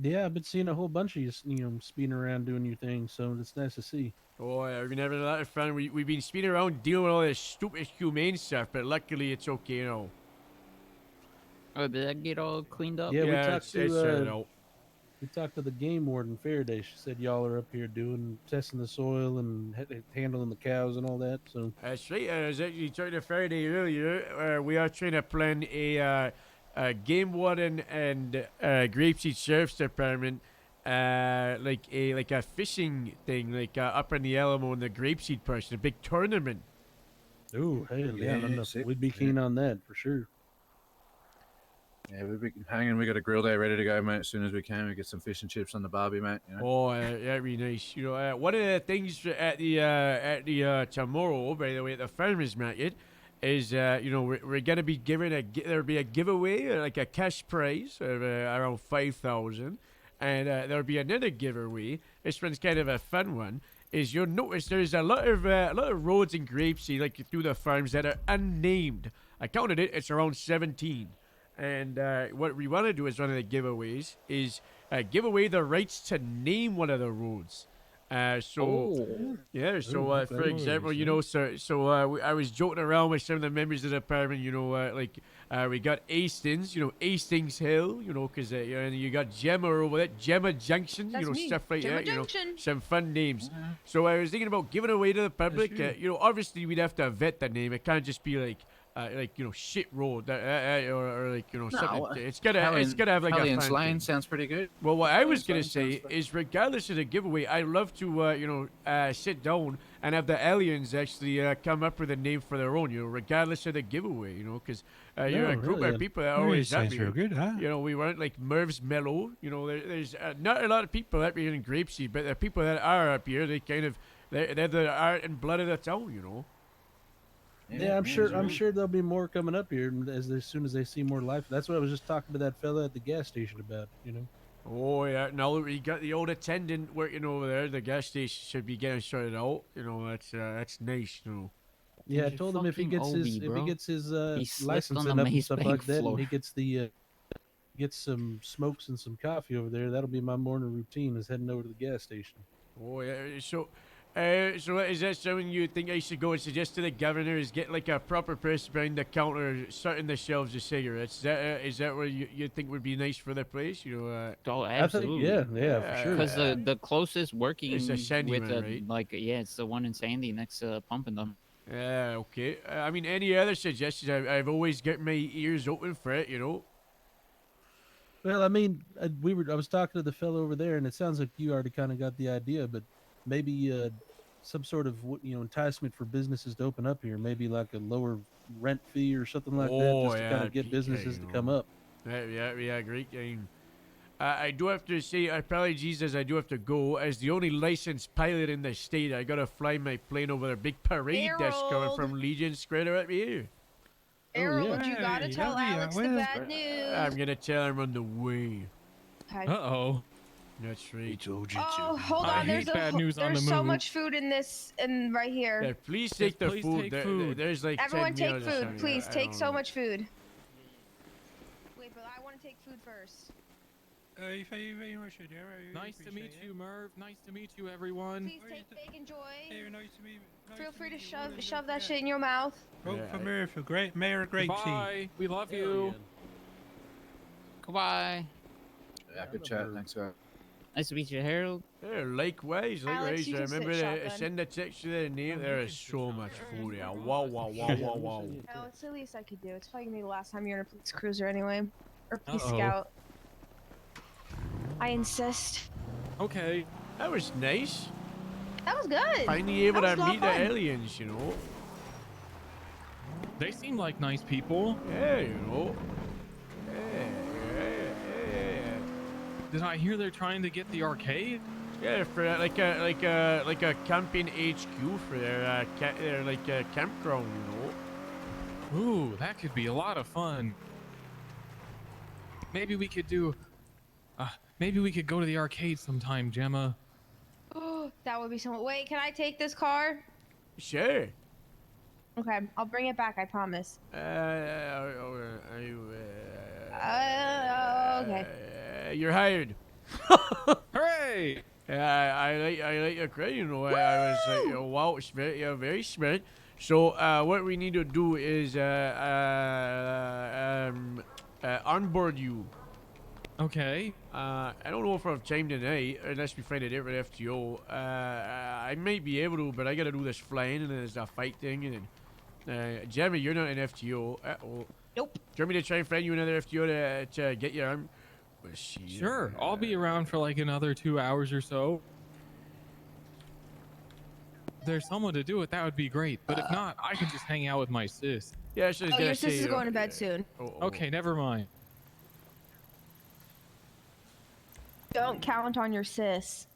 Yeah, I've been seeing a whole bunch of you, you know, speeding around doing your thing, so it's nice to see. Oh, yeah, we've been having a lot of fun. We've been speeding around dealing with all this stupid humane stuff, but luckily it's okay now. Oh, did that get all cleaned up? Yeah, we talked to We talked to the game warden Faraday. She said y'all are up here testing the soil and handling the cows and all that. So that's right. I was actually talking to Faraday earlier. We are trying to plan a game warden and Grapeseed Sheriff's Department, like a fishing thing, like up in the Alamo in the Grapeseed person, a big tournament. Oh, hell yeah, we'd be keen on that for sure. Yeah, we'll be hanging. We got a grill day ready to go, mate. As soon as we can, we get some fish and chips on the barbie, mate. You know? Oh, that'd be nice. You know, one of the things at the tomorrow, by the way, at the farmers market, is you know we're gonna be giving there'll be a giveaway, like a cash prize of around 5,000, and there'll be another giveaway. This one's kind of a fun one. Is you'll notice there's a lot of roads in Grapeseed, like through the farms, that are unnamed. I counted it; it's around 17. And what we want to do as one of the giveaways is give away the rights to name one of the roads. For example, you know, I was joking around with some of the members of the department, you know, we got Hastings, you know, Hastings Hill, you know, because and you got Gemma over there, Gemma Junction, That's you know, me. stuff like Gemma that, Junction. you know, some fun names. So I was thinking about giving away to the public. You know, obviously we'd have to vet the name. It can't just be like you know, shit road or like, you know, something. It's gotta have like Hellions a fan Lane thing. sounds pretty good. Well, what I was gonna say is, regardless of the giveaway, I love to you know, sit down and have the aliens actually come up with a name for their own. You know, regardless of the giveaway. You know, because you're a group of people that are always sounds happy. real good, huh? You know, we weren't like Merv's Mellow. You know, there's not a lot of people up here in Grapeseed, but the people that are up here, they're the art and blood of the town. You know. Yeah, I'm sure there'll be more coming up here as soon as they see more life. That's what I was just talking to that fella at the gas station about. You know. Oh yeah, now that we got the old attendant working over there, the gas station should be getting sorted out. You know, that's nice. You know. Yeah, I told him if he gets his licensing up and stuff like that, and he gets some smokes and some coffee over there, that'll be my morning routine, is heading over to the gas station. Oh yeah, so is that something you think I should go and suggest to the governor? Is get like a proper person behind the counter, starting the shelves of cigarettes? Is that what you think would be nice for the place? You know. Oh, absolutely. I think, yeah, for sure. Because the closest working It's a Sandy with man, right? like it's the one in Sandy next to Pumping Them. Yeah, okay. I mean, any other suggestions? I've always got my ears open for it. You know. Well, I mean, I was talking to the fellow over there, and it sounds like you already kind of got the idea, but maybe some sort of enticement for businesses to open up here, maybe like a lower rent fee or something like that, just to kind of get businesses to come up. Yeah, great. I do have to say, apologies as I do have to go. As the only licensed pilot in the state, I gotta fly my plane over a big parade that's coming from Legion Square right here. Harold, you gotta tell Alex the bad news. I'm gonna tell him on the way. Uh-oh. That's right. Oh, hold on. There's so much food in this and right here. Yeah, please take the food. There's like Everyone 10 take meals or food, something. please. I Take don't so know. much food. Wait, but I want to take food first. Thank you very much, Adele. Nice to meet you, Merv. Nice to meet you, everyone. Please take bacon joy. Nice to meet you. Feel free to shove that shit in your mouth. Vote for Merv for Mayor of Grapeseed. Bye. We love you. Goodbye. Yeah, good chat. Thanks, guys. Nice to meet you, Harold. Yeah, likewise. Alex, you can sit Remember shotgun. Send a text to their name. There is so much food here. Wow. No, it's the least I could do. It's probably gonna be the last time you're in a police cruiser anyway, or police scout. I insist. Okay. That was nice. That was good. Finally able That to was a lot meet the of fun. aliens, you know. They seem like nice people. Yeah, you know. Did I hear they're trying to get the arcade? Yeah, for like a camping HQ for their campground, you know. Ooh, that could be a lot of fun. Maybe we could do. Maybe we could go to the arcade sometime, Gemma. Oh, that would be so. Wait, can I take this car? Sure. Okay, I'll bring it back. I promise. Okay. You're hired. Hooray! Yeah, I like your credit. You know, I was like, oh, wow, smart. Yeah, very smart. So, what we need to do is onboard you. Okay. I don't know if I've chimed in tonight, unless we find a different FTO. I might be able to, but I gotta do this flying, and then there's that fight thing, and then, Jeremy, you're not an FTO. Nope. Do you want me to try and find you another FTO to get your arm? Sure, I'll be around for like another 2 hours or so. If there's someone to do it, that would be great. But if not, I can just hang out with my sis. Yeah, I should Oh, your sister's going to bed soon. Okay, never mind. Don't count on your sis.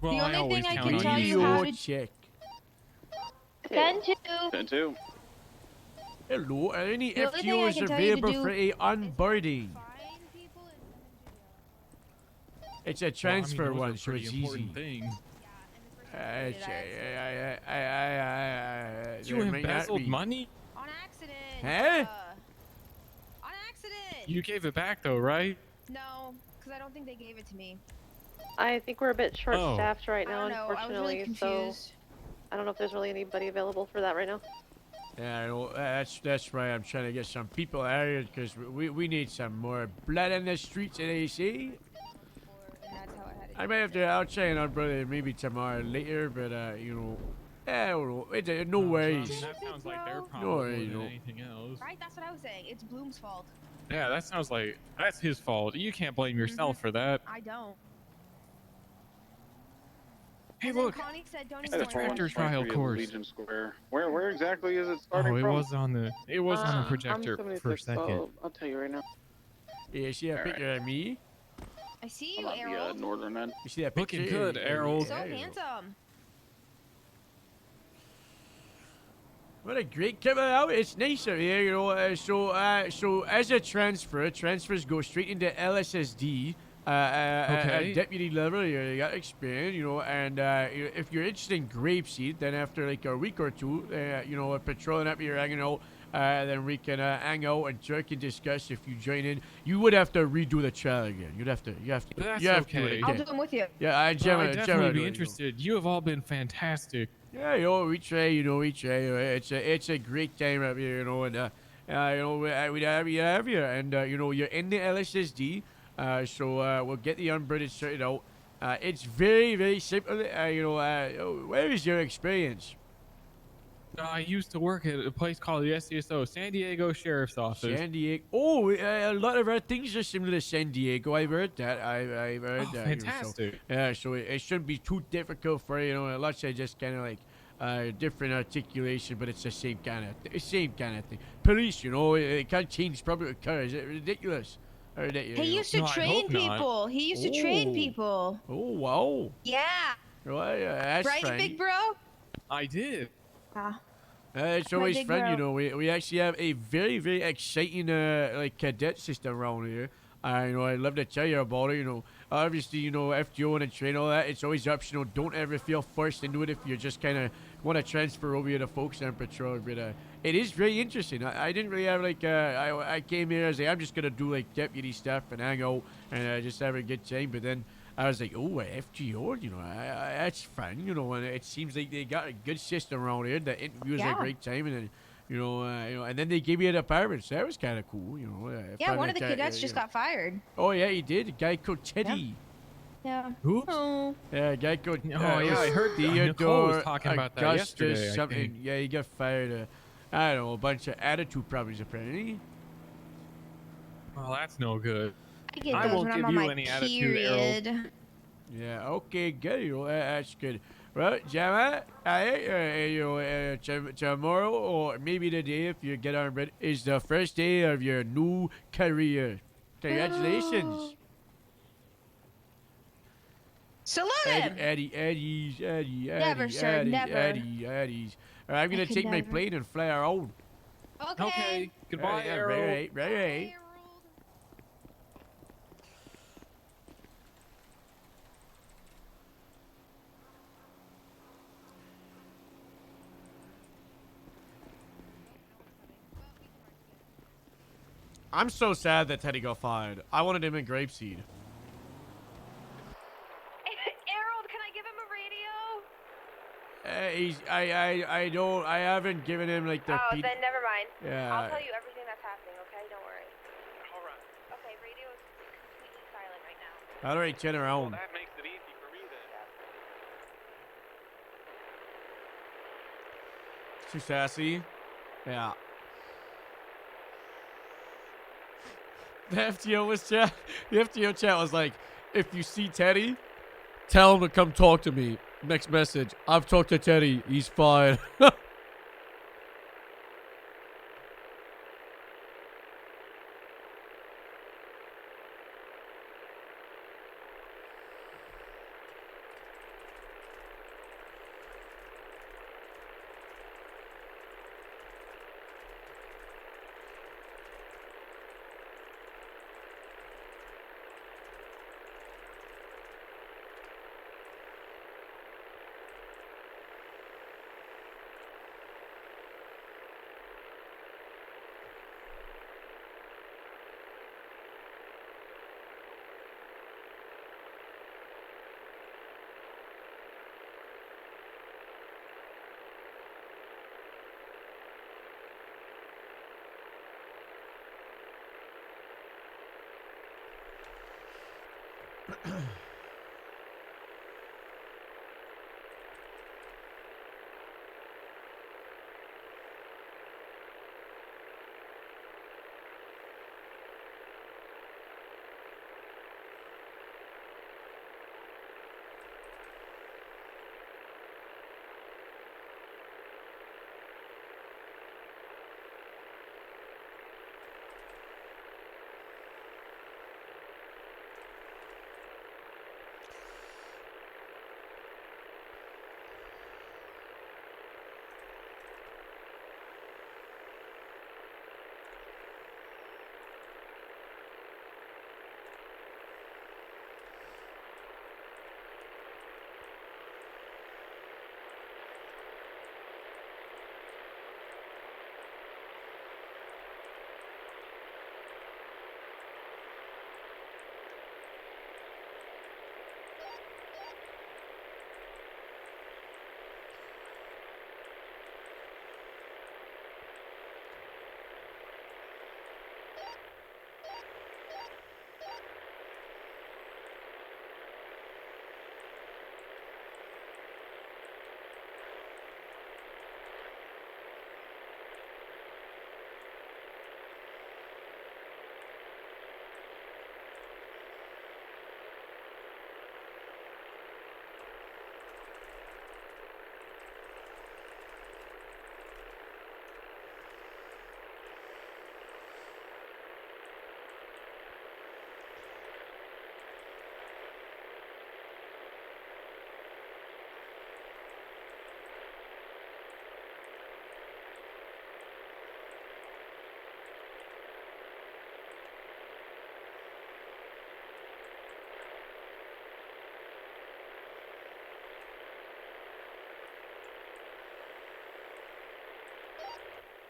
Well, the I only always thing I count can on tell you. you how to check. 10-2. 10-2. Hello, are any The only thing I FTOs can tell you to available do for a onboarding? It's a transfer those are one, so pretty it's important easy. things. You You embezzled money? On accident. Huh? On accident. You gave it back though, right? No, because I don't think they gave it to me. I think we're a bit short-staffed right I now, don't know, I was unfortunately. really So confused. I don't know if there's really anybody available for that right now. Yeah, I know, that's why I'm trying to get some people out here, because we need some more blood in the streets in AC. I might have to, I'll try and unbrother maybe tomorrow later, but you know, I don't know. No worries. That sounds like their No problem more worries, than no. anything else. Right? That's what I was saying. It's Bloom's fault. Yeah, that sounds like that's his fault. You can't blame yourself for that. I don't. Hey, And then look, Connie said, don't it's even the worry. tractor trial course. Legion Square. Where exactly is it starting Oh, it from? was on the I'm projector 76, for a second. so I'll tell you right now. Yeah, see that picture of me? I see I'm you, on the Errol. northern end. You see that Looking picture? good, Errol. So Yeah, you know. handsome. What a great coming out. It's nice out here, you know. So as a transfers go straight into LSSD. Okay. Deputy level, you got experience, you know, and if you're interested in grapeseed, then after like a week or two, you know, patrolling up here, hanging out, then we can hang out and jerk and discuss. If you join in, you would have to redo the trial again. You have to That's you have to do okay. it I'll again. do them with you. Yeah, I'd Gemma, definitely be you know. interested. You have all been fantastic. Yeah, you know, we try, you know, it's a great time up here, you know, and you know, we'd have you, and you know, you're in the LSSD, so we'll get the unbranded sorted out. It's very, very simple. You know, where is your experience? I used to work at a place called the SCSO, San Diego Sheriff's Office. San Diego. Oh, a lot of our things are similar to San Diego. I've heard that. I've heard that. you know, fantastic. So, yeah, so it shouldn't be too difficult for you know. Let's say just kind of like different articulation, but it's the same kind of thing. Police, you know, it can't change public cars. It's ridiculous. He used to train people. He used to train people. Oh wow. Yeah. Well, that's Right, fine. big bro? I did. Ah. It's My always big fun, you bro. know. We actually have a very, very exciting like cadet system around here. You know, I'd love to tell you about it. You know, obviously, you know, FGO and train all that. It's always optional. Don't ever feel forced into it if you just kind of want to transfer over to the folks on patrol. But it is very interesting. I didn't really have like I came here as I'm just gonna do like deputy stuff and hang out and just have a good time. But then I was like, oh, FGO, you know, that's fun, you know, and it seems like they got a good system around here. The interviews are a Yeah. great time, and then, you know, and then they gave me an apartment, so that was kind of cool, you know. Yeah, one of the cadets just got fired. Oh yeah, he did. A guy called Teddy. Yeah. Who? Oh. Yeah, a guy called. Oh, yeah, I heard Nicole Theodore was talking about that Augustus yesterday, I something. think. Yeah, he got fired. I don't know, a bunch of attitude problems apparently. Well, that's no good. I get I those won't when give I'm on you my any attitude, Errol. period. Yeah, okay, good. You know, that's good. Well, Gemma, you know, tomorrow or maybe today, if you get on, is the first day of your new career. Congratulations. Salute him. Eddie's. Never, sir, never. Eddie's. I'm gonna could take my never. plane and fly around. Okay. Goodbye, Yeah, Errol. right. I'm so sad that Teddy got fired. I wanted him in Grapeseed. Harold, can I give him a radio? I haven't given him like the. Oh, then never mind. Yeah. I'll tell you everything that's happening, okay? Don't worry. Alright. Okay, radio is silent right now. How do I turn around? That makes it easy for me then. Too sassy. Yeah. The FTO was chat. The FTO chat was like, if you see Teddy, tell him to come talk to me. Next message. I've talked to Teddy. He's fine.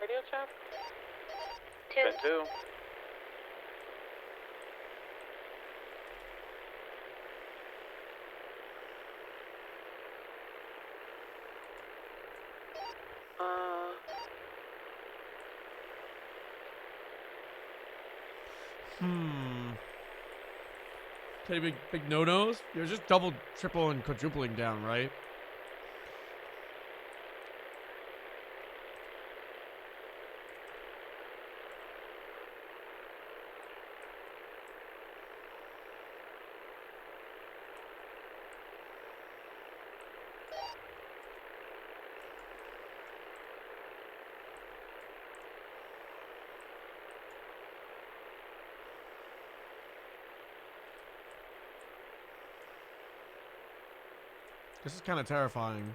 Radio chat? Two. Okay, big no-nos. You're just double, triple, and quadrupling down, right? This is kind of terrifying.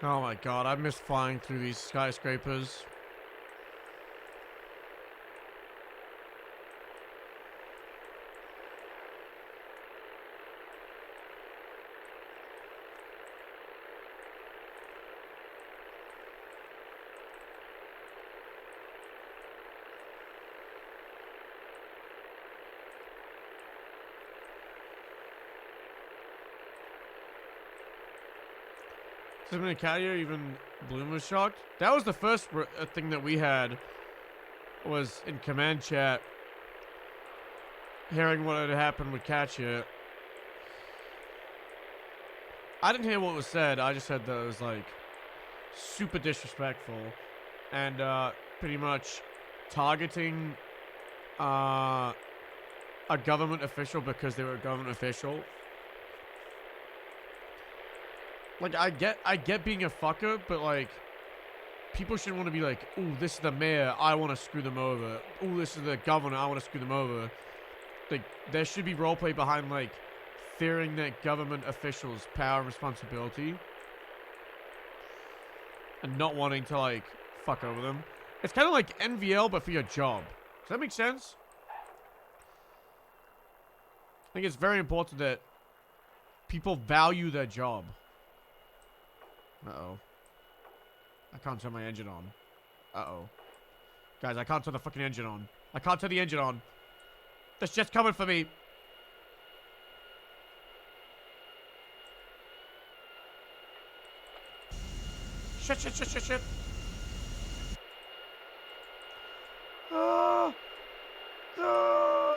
Oh my god, I miss flying through these skyscrapers. Something Cadio, even Bloom was shocked. That was the first thing that we had, was in command chat, hearing what had happened with Katya. I didn't hear what was said. I just heard that it was like super disrespectful and pretty much targeting a government official because they were a government official. Like, I get being a fucker, but, like, people shouldn't want to be like, ooh, this is the mayor, I want to screw them over. Ooh, this is the governor, I want to screw them over. Like, there should be roleplay behind, like, fearing that government officials' power and responsibility. And not wanting to, like, fuck over them. It's kind of like NVL, but for your job. Does that make sense? I think it's very important that people value their job. Uh-oh. I can't turn my engine on. Uh-oh. Guys, I can't turn the fucking engine on. I can't turn the engine on. This jet's coming for me. Shit. Ah! Ah!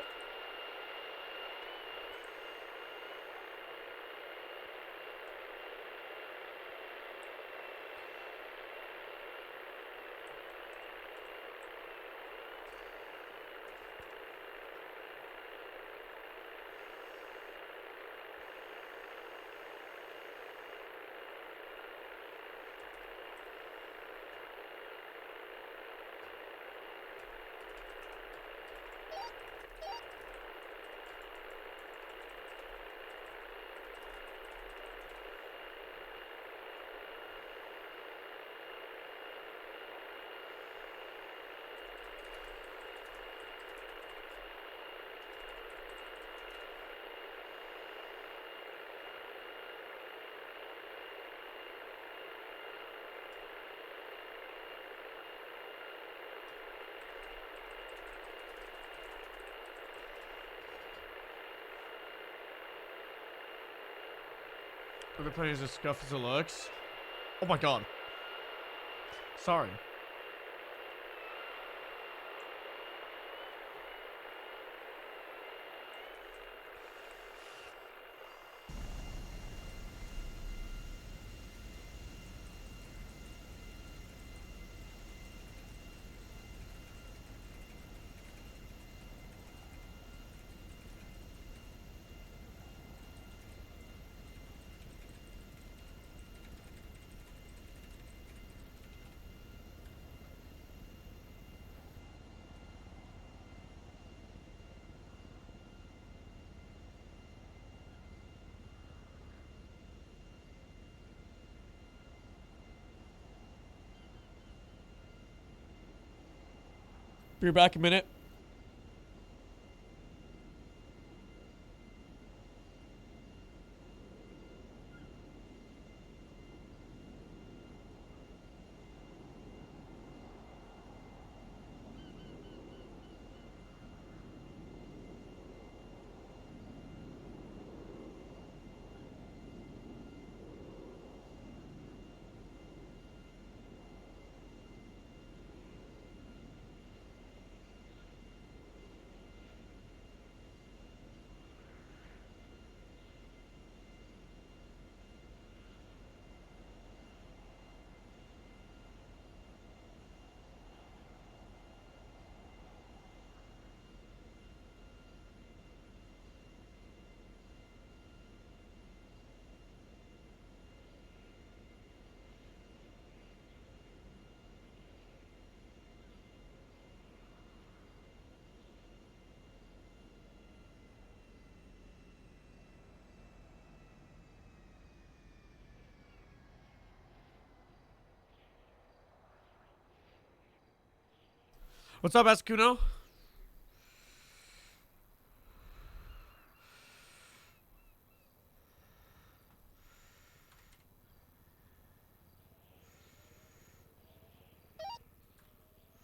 Are the players as scuffed as it looks? Oh my god. Sorry. Be back a minute. What's up, Escuno?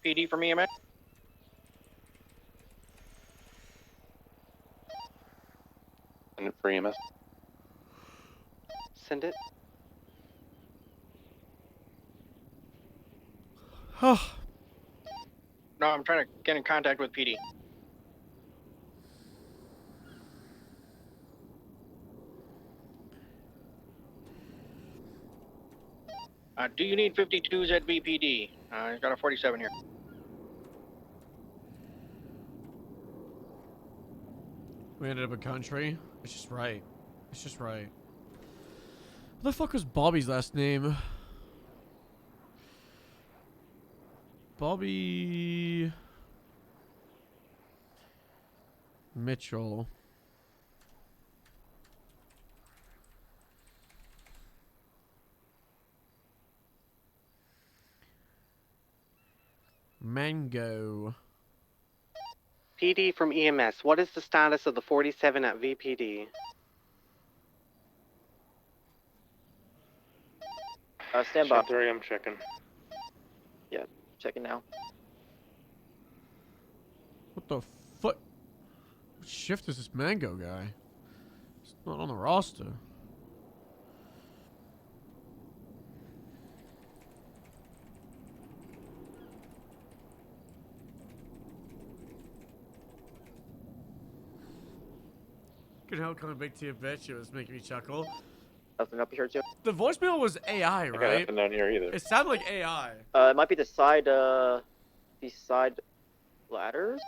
PD for me, man. Send it for EMS. Send it. Oh. No, I'm trying to get in contact with PD. Do you need 52s at BPD? I've got a 47 here. We ended up in country. It's just right. It's just right. What the fuck was Bobby's last name? Bobby Mitchell. Mango. PD from EMS. What is the status of the 47 at VPD? Stand by. 3, I'm checking. Yeah, checking now. What the fuck? What shift is this Mango guy? He's not on the roster. Good hell coming back to your bitch. It was making me chuckle. Nothing up here, too. The voicemail was AI, I got right? nothing down here either. It sounded like AI. It might be the side ladders.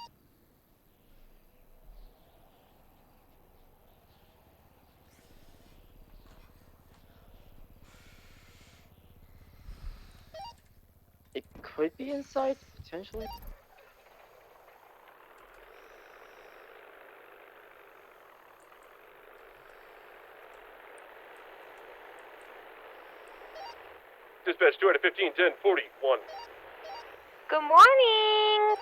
It could be inside, potentially. Dispatch 215, 10, 41. Good morning.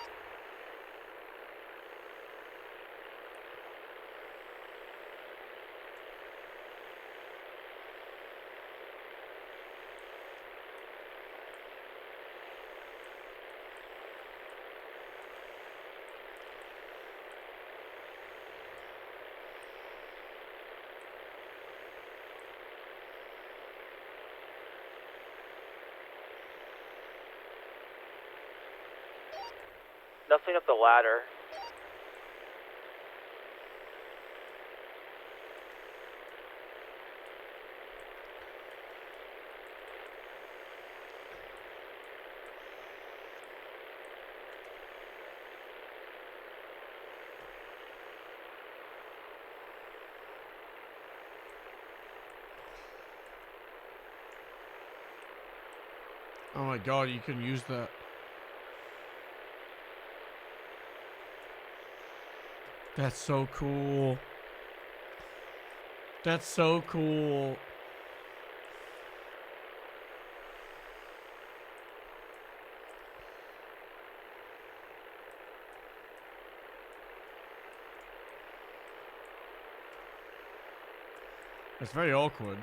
Nothing up the ladder. Oh my god, you can use that. That's so cool. That's so cool. It's very awkward.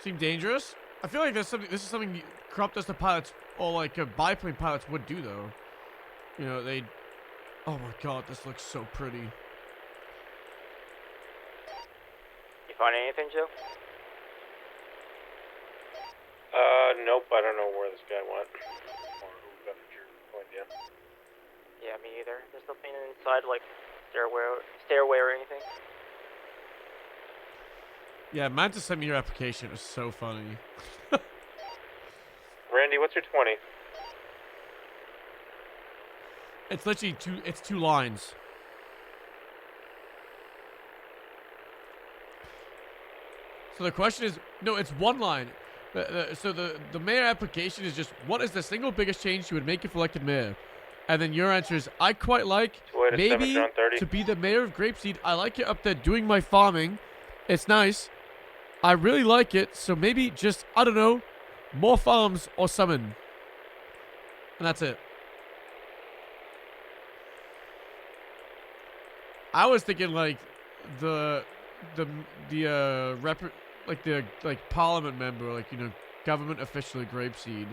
Seem dangerous? I feel like this is something corrupt as the pilots or like biplane pilots would do though. You know, they. Oh my god, this looks so pretty. You find anything, Joe? Nope, I don't know where this guy went. Or who got injured. No idea. Yeah, me either. There's nothing inside, like stairway or anything. Yeah, Manta sent me your application. It was so funny. Randy, what's your 20? It's literally two lines. So the question is, no, it's one line. So the mayor application is just, what is the single biggest change you would make if elected mayor? And then your answer is, I quite like maybe to be the mayor of Grapeseed. I like it up there doing my farming. It's nice. I really like it. So maybe just, I don't know, more farms or something. And that's it. I was thinking like the parliament member, like, you know, government official at Grapeseed.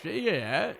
Yeah.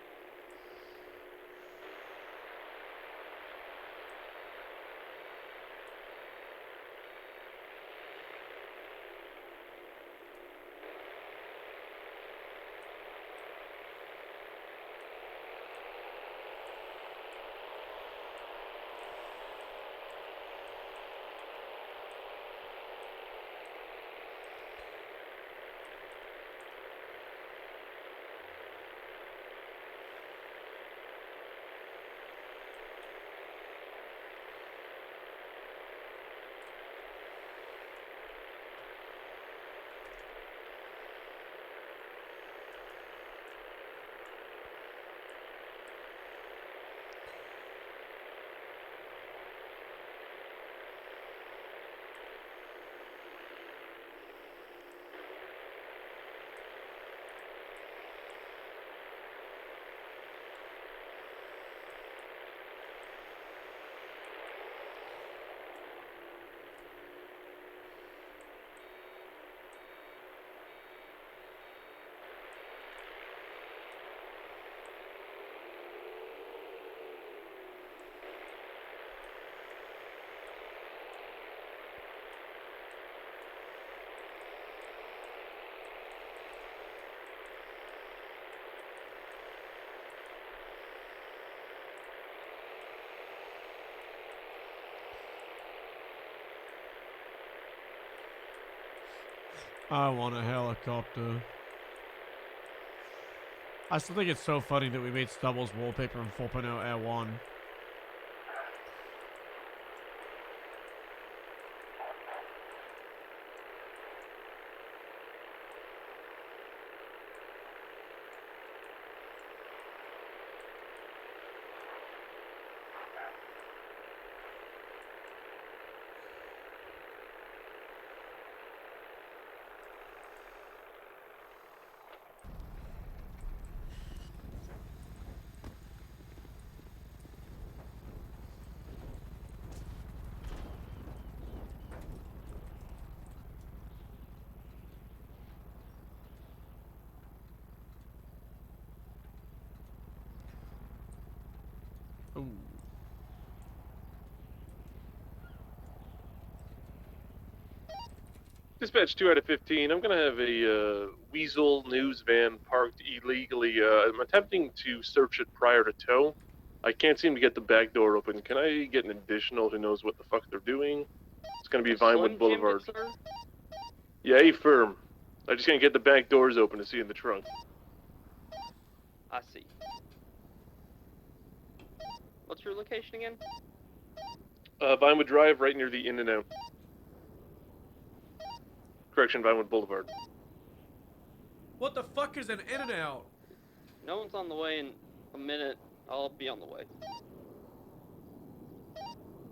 I want a helicopter. I still think it's so funny that we made Stubble's wallpaper in 4.0 Air 1. Ooh. Dispatch 2 out of 15. I'm going to have a Weasel news van parked illegally. I'm attempting to search it prior to tow. I can't seem to get the back door open. Can I get an additional who knows what the fuck they're doing? It's going to be Vinewood Boulevard. Yeah, firm. I just can't get the back doors open to see in the trunk. I see. What's your location again? Vinewood Drive, right near the In-N-Out. Correction, Vinewood Boulevard. What the fuck is an In-N-Out? No one's on the way in a minute. I'll be on the way.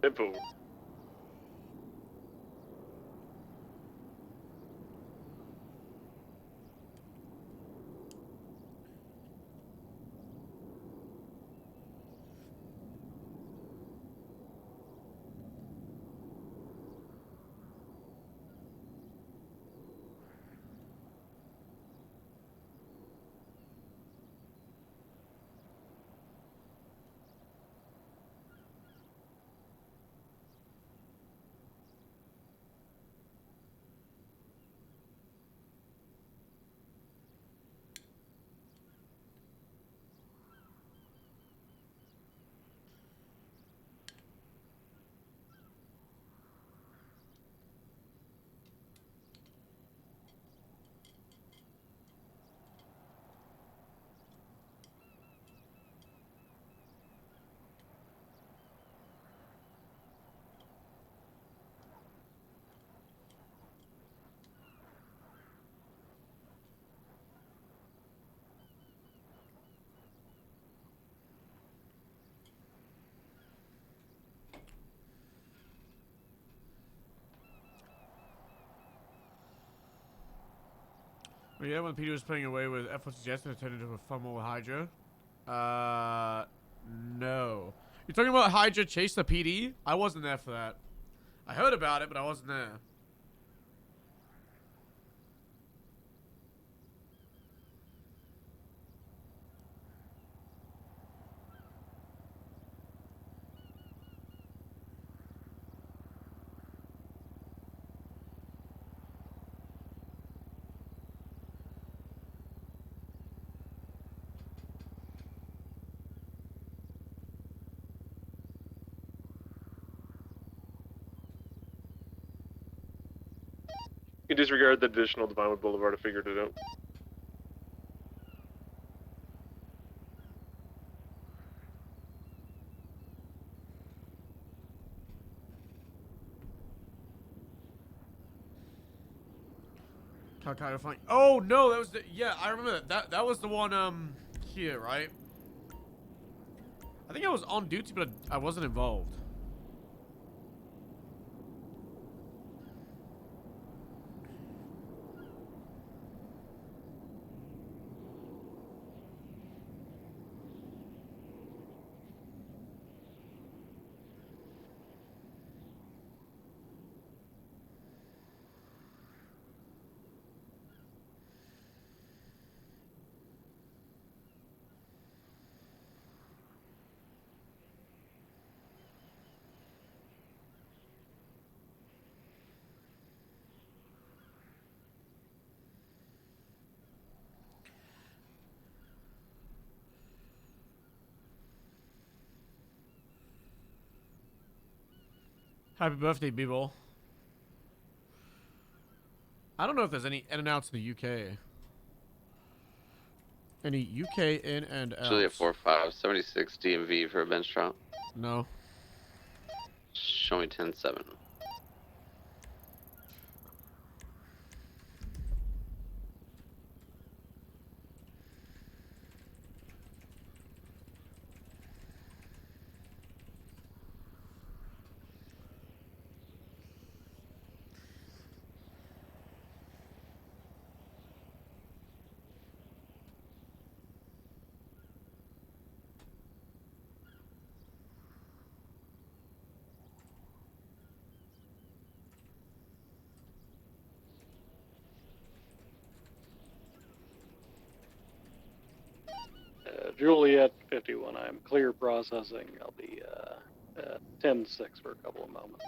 Info. Well, yeah, when Peter was playing away with F was suggested it turned into a fumble with Hydra. No. You're talking about Hydra chase the PD? I wasn't there for that. I heard about it, but I wasn't there. You can disregard the additional Divinewood Boulevard. I figured it out. Calcutta flying. Oh no, that was the I remember that. That was the one here, right? I think I was on duty, but I wasn't involved. Happy birthday, B-Ball. I don't know if there's any in and outs in the UK. Any UK in and outs? Actually, a 4-5, 76 DMV for a bench trial. No. Show me 10-7. Juliet 51, I'm clear processing. I'll be 10-6 for a couple of moments.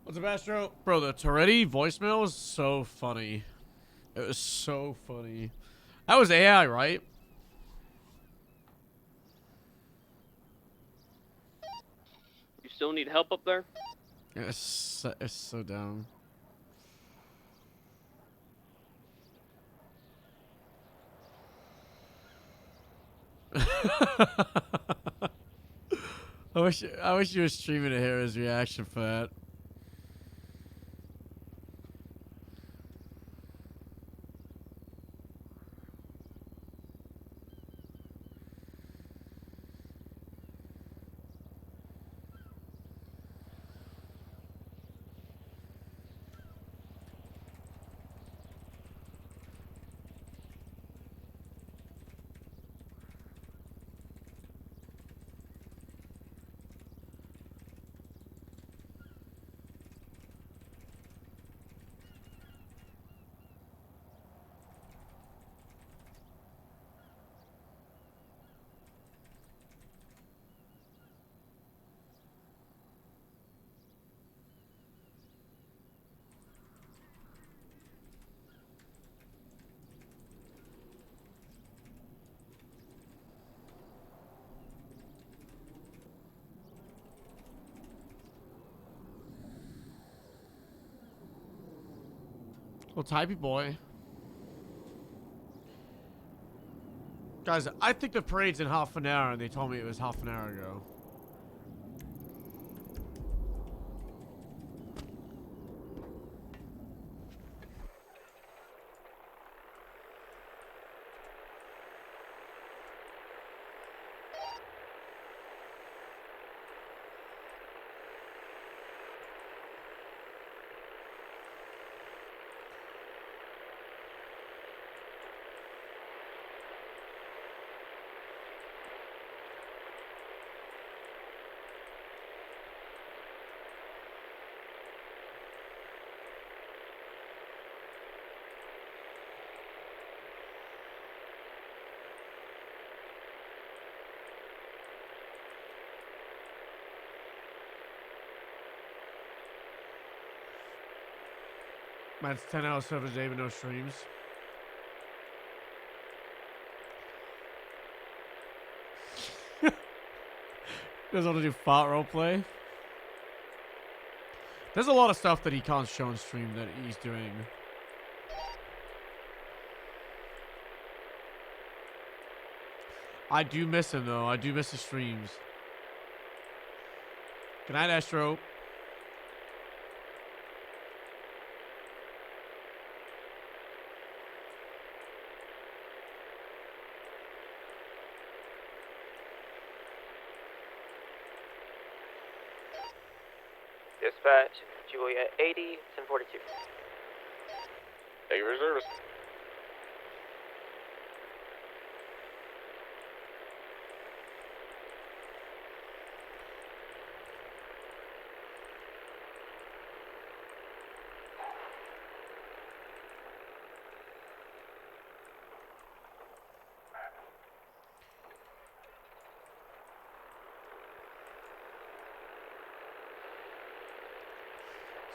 What's up, Astro? Bro, the Toretti voicemail was so funny. It was so funny. That was AI, right? You still need help up there? It's so dumb. I wish you were streaming to hear his reaction for that. Little typey boy. Guys, I think the parade's in half an hour, and they told me it was half an hour ago. Man's 10 hours server day with no streams. Doesn't want to do fart roleplay. There's a lot of stuff that he can't show on stream that he's doing. I do miss him though. I do miss his streams. Good night, Astro. Dispatch, Julia 80, 1042. Thank you for your service.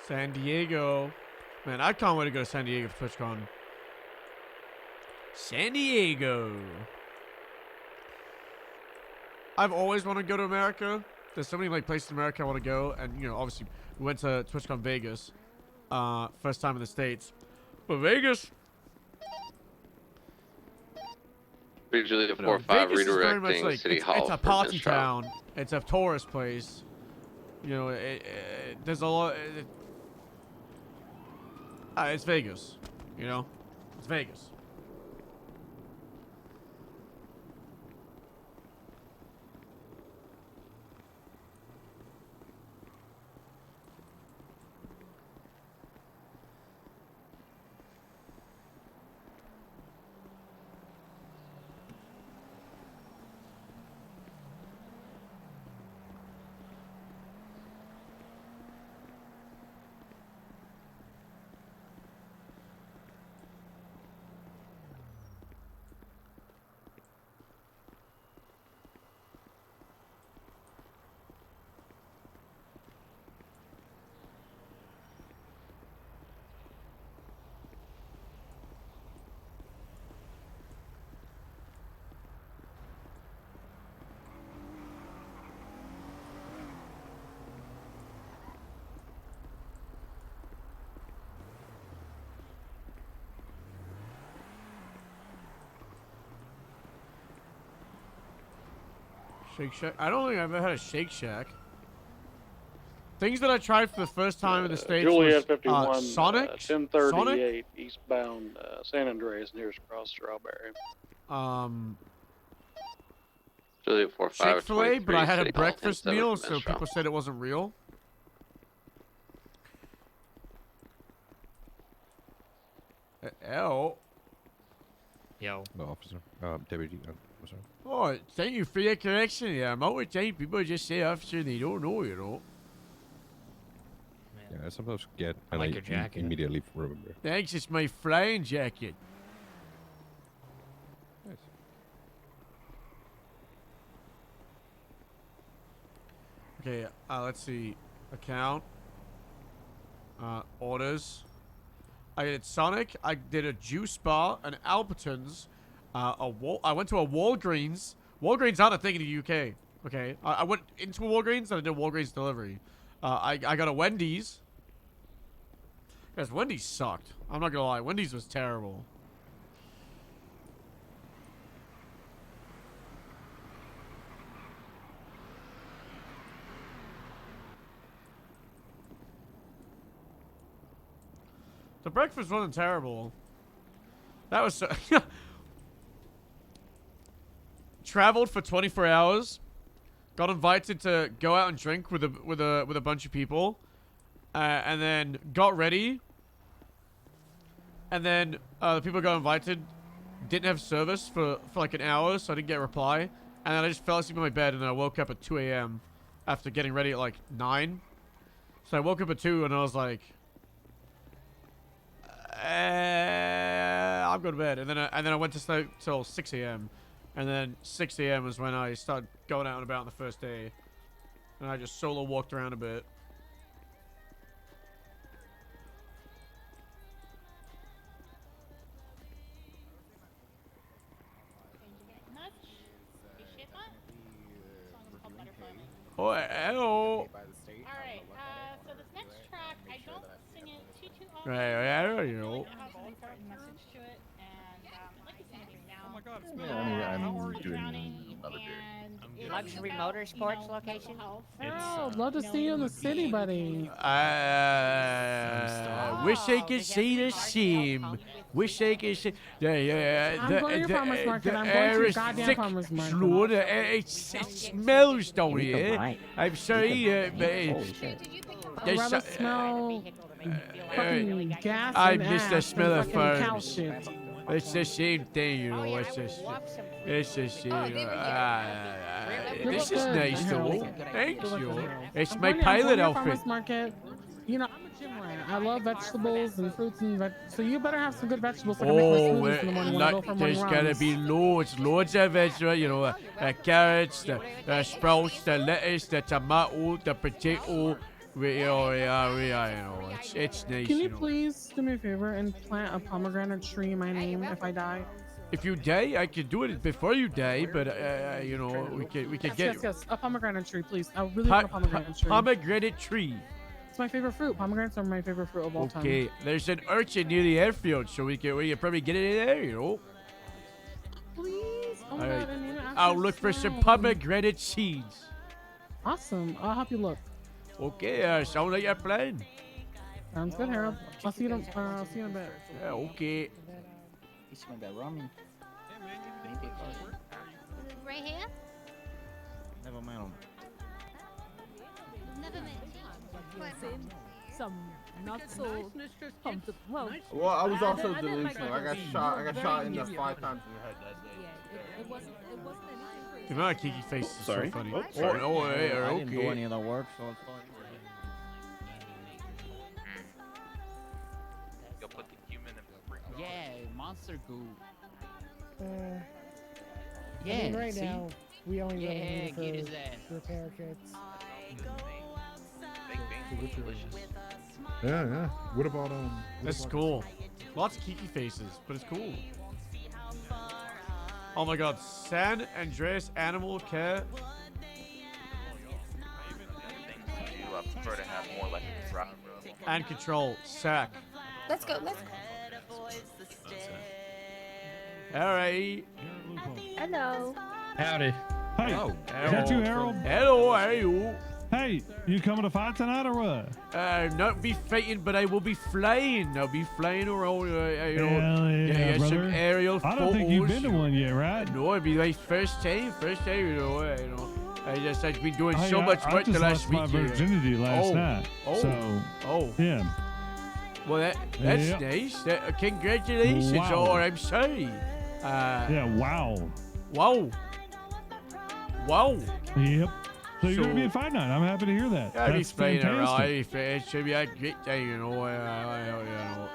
San Diego. Man, I can't wait to go to San Diego for TwitchCon. San Diego. I've always wanted to go to America. There's so many like places in America I want to go, and you know, obviously we went to TwitchCon Vegas, first time in the States. But Vegas, Usually the you know, 4-5 Vegas is very much redirecting like City it's Hall a for party bench trial. town. It's a tourist place. You know, there's a lot. It's Vegas. You know, it's Vegas. Shake Shack. I don't think I've ever had a Shake Shack. Things that I tried for the first time in the States Juliet was 51, Sonic. 1038 eastbound San Andreas nearest across Strawberry. Juliet 4-5. Chick-fil-A, but I had a City Hall, breakfast 10-7 meal, for so bench trial. people said it wasn't real. L. Yo. No, officer. Deputy. I'm sorry. Oh, thank you for your correction. Yeah, most of the time people just say officer they don't know, you know. Yeah, I sometimes get I and like your jacket. immediately remember. Thanks, it's my flying jacket. Nice. Okay, let's see. Account. Orders. I did Sonic. I did a juice bar, an Albertsons, I went to a Walgreens. Walgreens aren't a thing in the UK. Okay, I went into a Walgreens and I did Walgreens delivery. I got a Wendy's. Guys, Wendy's sucked. I'm not gonna lie. Wendy's was terrible. The breakfast wasn't terrible. That was so traveled for 24 hours. Got invited to go out and drink with a bunch of people, and then got ready. And then the people got invited didn't have service for like an hour, so I didn't get a reply. And then I just fell asleep in my bed, and then I woke up at 2 a.m. after getting ready at like 9. So I woke up at 2, and I was like, I'm going to bed. And then I went to sleep till 6 a.m. And then 6 a.m. was when I started going out and about on the first day. And I just solo walked around a bit. Oh, hello. Alright, so this next track, I don't sing it too often. Right, I don't know. It has an important message to it, and I'd like to sing it right now. Oh my god, Yeah, I'm doing another beer. Luxury motorsports location? Oh, love to see you in the city, buddy. Wish I could see the seam. Wish I could see. I'm going to your farmer's market. I'm going to your goddamn farmer's market. It smells down here. I'm sorry, but I'd rather smell fucking gas I and miss the ass smell than of fucking cow farms. shit. It's the same thing, you know. It's just, this is nice though. Thanks, you. It's my pilot outfit. Farmer's market. You know, I'm a gym rat. I love vegetables and fruits and so you better have some good vegetables so I can make my smoothies in the morning when I go for morning there's runs. gotta be loads of vegetables, you know, the carrots, the sprouts, the lettuce, the tomato, the potato. You know, it's nice. Can you you know. please do me a favor and plant a pomegranate tree in my name if I die? If you die, I could do it before you die, but you know, we could get Yes, a pomegranate tree, please. I really want a pomegranate tree. pomegranate tree. It's my favorite fruit. Pomegranates are my favorite fruit of all time. Okay, there's an urchin near the airfield, so we can probably get it in there, you know. Please. Oh my All right. God, I need it after I'll look for some this. pomegranate seeds. Awesome. I'll help you look. Okay, sounds like a plan. Sounds good, Harold. I'll see you in a bit. Yeah, okay. You smell that ramen. Right here? Never mind. Never met Some not so comfortable. Well, I was also delusional. I got shot in the 5 times in the head that day. It wasn't anything. The amount of Kiki face is Sorry. so funny. Oh, sorry. Okay. I didn't do any of the work, so it's fine. Go put the human in Yeah, monster goo. I mean, right see? now, we only really Yeah, need get it his for ass. repair kits. Yeah. What about That's cool. Lots of Kiki faces, but it's cool. Oh my God, San Andreas Animal Care. I prefer to have more like a driver. And control. Sack. Let's go. Let's go. All right. Hello. Howdy. Hey, Oh, is that you, Harold? Hello, how are you? Hey, you coming to fight tonight or what? Not be fighting, but I will be flying. I'll be flying around, you know. Hell yeah, get some brother. aerial I don't think you've been to photos. one yet, right? No, it'd be my first time, you know. I've been doing Hey, so much I work the just last lost week. my here. virginity last night. So, yeah. Well, that's Yep. nice. Congratulations. Wow. Or I'm sorry. Yeah, wow. Wow. Yep. So you're going to be a fight night. I'm happy to hear that. I'll be That's flying around. fantastic. It should be a great day, you know. You know.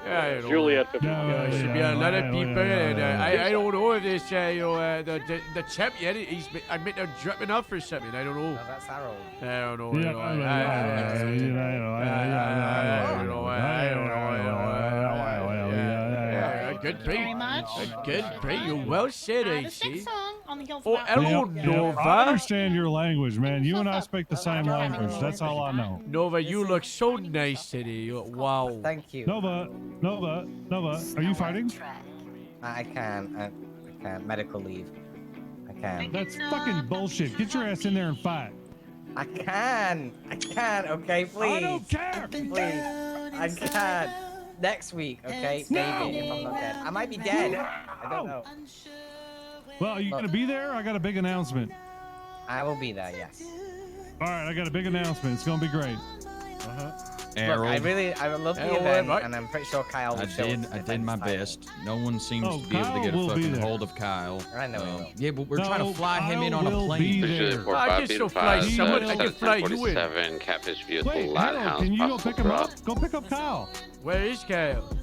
Juliet, There should be a lot of people, and I don't know if this, the champion, I meant they're dropping off or something. I don't know. That's Harold. I don't know. Good break. Good break. You're well said, The AC. sixth song on the Hills Oh, Mountain. hello, Yep, Nova. I understand your language, man. You and I speak the same language. That's all I know. Nova, you look so nice today. Wow. Thank you. Nova, are you fighting? I can. Medical leave. I can. That's fucking bullshit. Get your ass in there and fight. I can. Okay, please. I don't care. Please. I can. Next week, okay? No. Maybe if I'm not dead. I might be dead. I don't know. Well, are you going to be there? I got a big announcement. I will be there, yes. All right, I got a big announcement. It's going to be great. Look, I love the event, and I'm pretty sure Kyle will show up. I did my best. No one seems to be able Kyle to get a will be fucking there. hold of Kyle. I know he will. Yeah, but we're trying to fly him in on a Kyle will plane. be Usually there. 4 I 5 can beat still 5 fly someone. I can fly you in. 47 Catfish Vehicle Wait, Light Harold, House can you go possible pick him drop. up? Go pick up Kyle. Where is Kyle?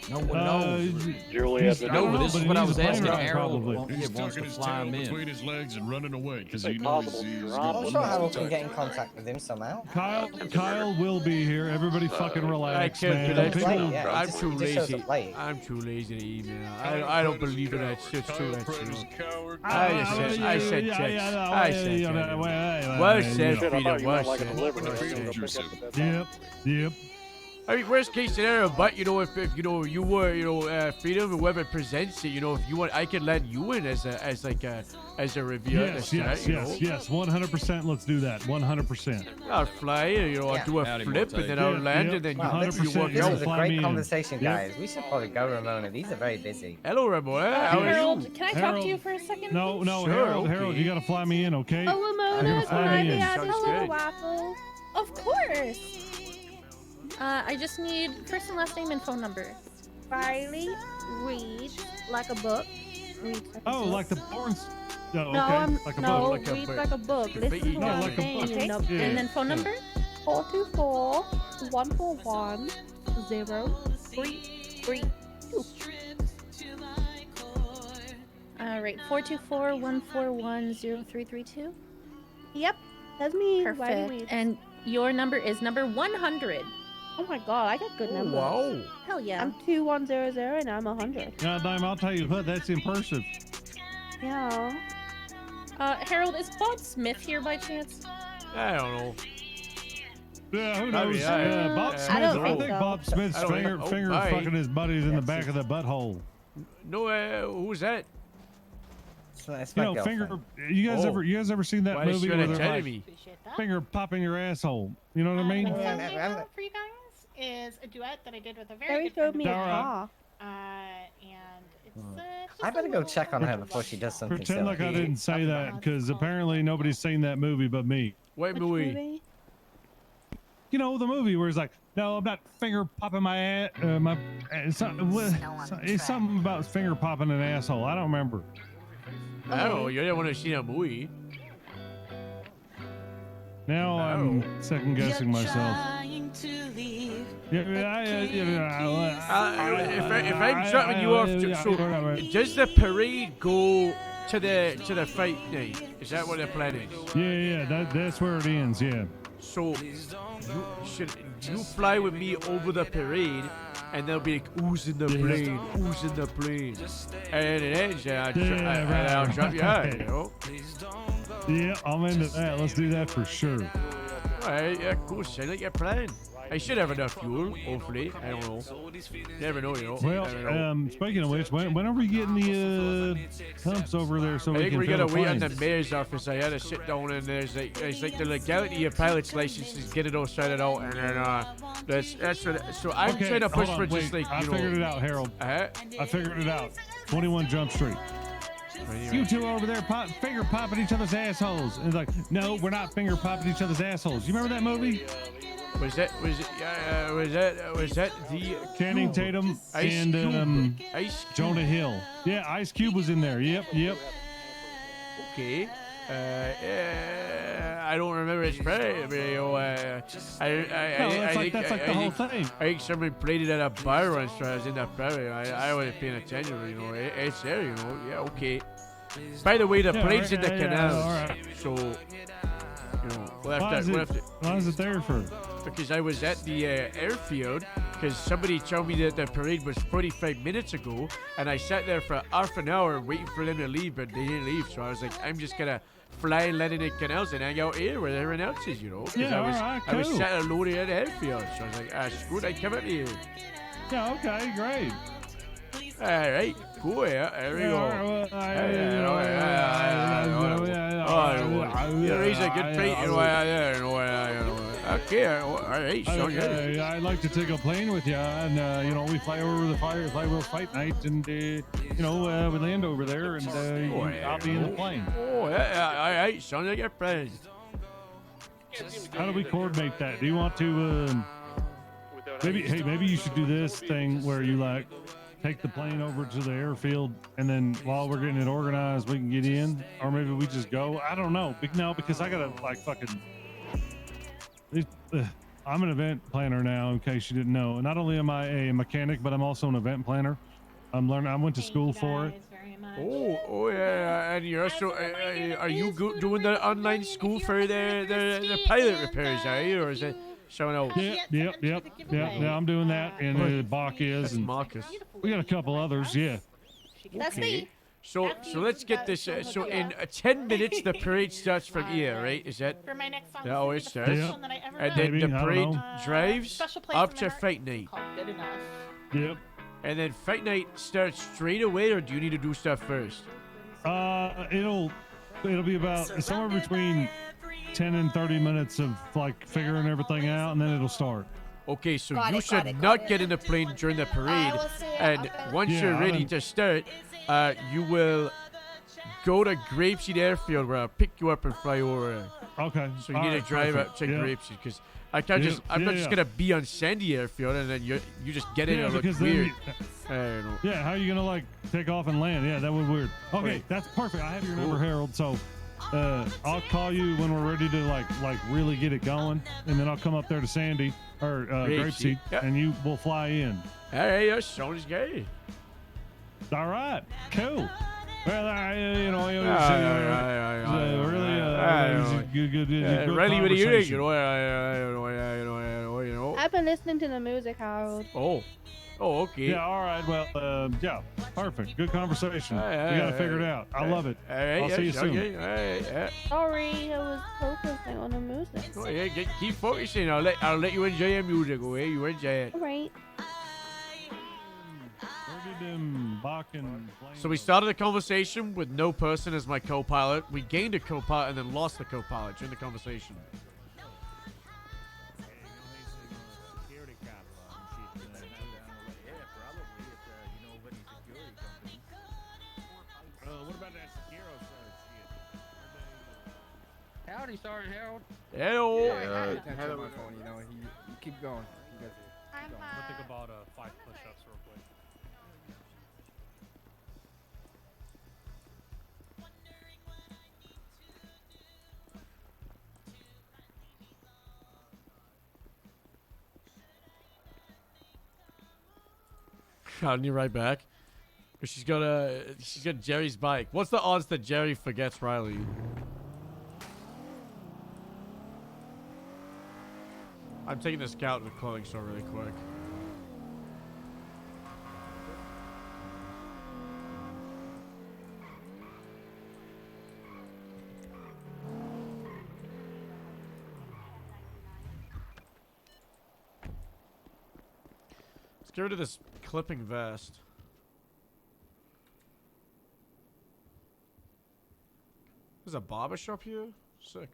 No one knows. Juliet. No, but this is what I was asking Harold. Harold. Probably. He wants to fly him in. his legs and running away because he knows he's I'm sure Harold can get in contact with him somehow. Kyle will be here. Everybody fucking I relax, can't man. believe People- it. yeah, I'm just- too he just shows lazy. up late. I'm too lazy to email. I don't believe in that shit. True. That's true. I said text. I said text. Well said, Shit, I Peter. thought you Well meant like a said. delivery. Well Go said. pick up the Yep. I mean, worst case scenario, but if you were Freedom, whoever presents it, if you want, I can let you in as a reviewer. Yes. 100%. Let's do that. 100%. I'll fly, I'll do a Howdy, flip, Morte. and then I'll Yeah, land, yeah. and then Wow, you 100%, walk yeah. This out. was a Fly me great in. conversation, Yep. guys. We should probably go, Ramona. These are very busy. Hello, Ramona. How are Harold, you? can I talk to you for a second? No, Sure, Harold, okay. you got to fly me in, okay? Oh, Ramona, You're can flying I in. be added Sounds to the good. waffle? Of course. I just need first and last name and phone number. Riley reads like a book. Reads like a Oh, book. like the porn. Oh, okay. No, I'm like a no, book. like a reads book. like a book. Listen to No, what I'm like a saying, book. you know. Yeah. And then phone number 424-141-0332. All right, 424-141-0332. Yep, that's me. Riley Perfect. Reed. And your number is number 100. Oh my god, I got good numbers. Wow. Hell yeah. I'm 2100 and I'm 100. God damn, I'll tell you what, that's impressive. Yeah. Harold, is Bob Smith here by chance? I don't know. Yeah, who Probably, knows? yeah. Bob I Smith. don't I think think so. Bob Smith's I don't finger think- finger hi. fucking his buddies in the back of the butthole. No, who's that? It's You my know, girlfriend. you guys Oh. ever seen that Why is movie she where gonna they're tell like me? Appreciate that. finger popping your asshole? You know what I mean? What Yeah, I'm I'm- gonna for you guys is a duet that I did with a very Barry good showed friend me of a Alright. car. mine. And it's just I a better go little check on her love before she does something Pretend silly. like I didn't say that because apparently nobody's seen that movie but me. What Which movie? movie? You know the movie where it's like, no, I'm not finger popping my ass. It's something about finger popping an asshole. I don't remember. I don't know. You didn't want to see a movie. Now I'm second guessing myself. If I'm dropping you off, does the parade go to the fight night? Is that what the plan is? Yeah, that's where it ends. Yeah. So you fly with me over the parade, and they'll be like, who's in the plane? Who's in the plane? And it ends, and I'll drop you out, you know? Yeah, I'm into that. Let's do that for sure. Alright, yeah, cool. Sound like your plan. I should have enough fuel, hopefully. I don't know. Never know, you know. Well, Never know. speaking of which, when are we getting the humps over there so I we think can we fill gotta the wait on plane? the mayor's office. I had to sit down and it's like the legality of pilot's licenses, get it all sorted out, and then that's what. So I'm Okay, trying to push hold on, for just wait, like I you figured know. it out, Harold. Uh-huh. I figured it out. 21 Jump Street. You two over there finger popping each other's assholes. And it's like, no, we're not finger popping each other's assholes. You remember that movie? Was that the Channing Cube? Tatum Ice and Cube. Ice Cube. Jonah Hill. Yeah, Ice Cube was in there. Yep. Okay. I don't remember its play. I think that's like the whole thing. I think someone played it at a bar once when I was in that play. I wasn't paying attention. You know, it's there. You know, yeah, okay. By the way, the plane's in the canals, so you know we'll have to. Why is it there for? Because I was at the airfield because somebody told me that the parade was 45 minutes ago, and I sat there for half an hour waiting for them to leave, but they didn't leave. So I was like, I'm just gonna fly and let in canals and hang out here where everyone else is, you know. Because I was sat at a loaded airfield, so I was like, screw it, I come up here. Yeah, okay, great. All right, cool. Yeah, there we go. He's a good feat. Okay, all right, so yeah. I'd like to take a plane with you, and we fly over the Flywheels Fight Night, and we land over there, and I'll be in the plane. Oh, yeah, all right, sounds like a plan. How do we coordinate that? Do you want to? Maybe you should do this thing where you take the plane over to the airfield, and then while we're getting it organized, we can get in, or maybe we just go. I don't know. No, because I gotta fucking. I'm an event planner now, in case you didn't know. Not only am I a mechanic, but I'm also an event planner. I'm learning. I went to school for it. Oh yeah, and you're also are you doing the online school for the pilot repairs? Are you, or is it someone else? Yep. I'm doing that, and Bach is, and Marcus. We got a couple others. Yeah. That's me. So let's get this. So in 10 minutes, the parade starts from here, right? Is that? For my next song, That always the starts. first one that I ever And wrote. then the parade drives Special Place up in to America Fight Night. called Good Enough. Yep. And then Fight Night starts straight away, or do you need to do stuff first? It'll be about somewhere between 10 and 30 minutes of figuring everything out, and then it'll start. Okay, so you should not get in the plane during the parade, and once you're ready to start, you will go to Grapeseed Airfield where I'll pick you up and fly over. Okay. So you need to drive up to Grapeseed, because I can't I'm not just gonna be on Sandy Airfield and then you just get in and look weird. I don't know. Yeah, how are you gonna take off and land? Yeah, that would be weird. Okay, that's perfect. I have your number, Harold. So I'll call you when we're ready to really get it going, and then I'll come up there to Sandy or Grapeseed, and you will fly in. All right, that sounds good. All right, cool. Well, Riley, what do you think? I've been listening to the music, Harold. Oh, okay. Yeah, all right. Well, yeah, perfect. Good conversation. We got to figure it out. I love it. All right, I'll see you soon. Okay. All right, Sorry, I was focusing on the music. Oh, yeah, keep focusing. I'll let you enjoy your music, okay? You enjoy it. All right. So we started a conversation with no person as my co-pilot. We gained a co-pilot and then lost the co-pilot during the conversation. What about that Sekiro shit? Howdy, Sergeant Harold. Hello. Yeah, Heather on my phone, you keep going. You guys keep going. I'll think about 5 push-ups real quick. I'll be right back. She's got Jerry's bike. What's the odds that Jerry forgets Riley? I'm taking this scout to the clothing store really quick. Let's get rid of this clipping vest. There's a barber shop here? Sick.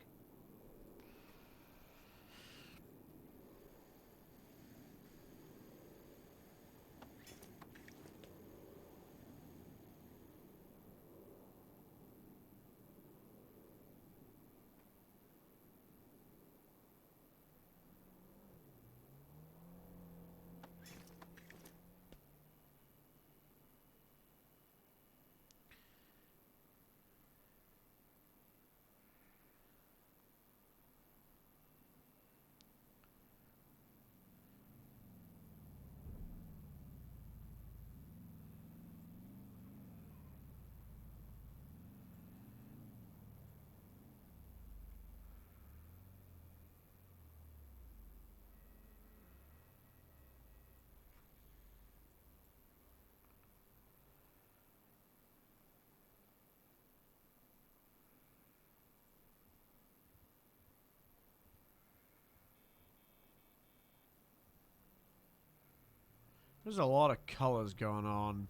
There's a lot of colors going on.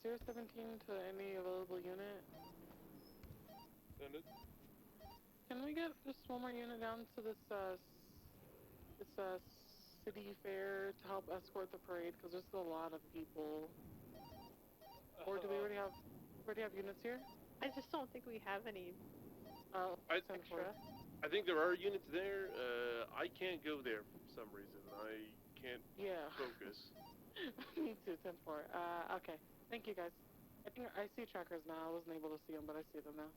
Series 17 to any available unit. Send it. Can we get just one more unit down to this city fair to help escort the parade? Because there's a lot of people. Or do we already have units here? I just don't think we have any extra. I think there are units there. I can't go there for some reason. I can't focus. Me too, 10-4. Okay. Thank you, guys. I think I see trackers now. I wasn't able to see them, but I see them now.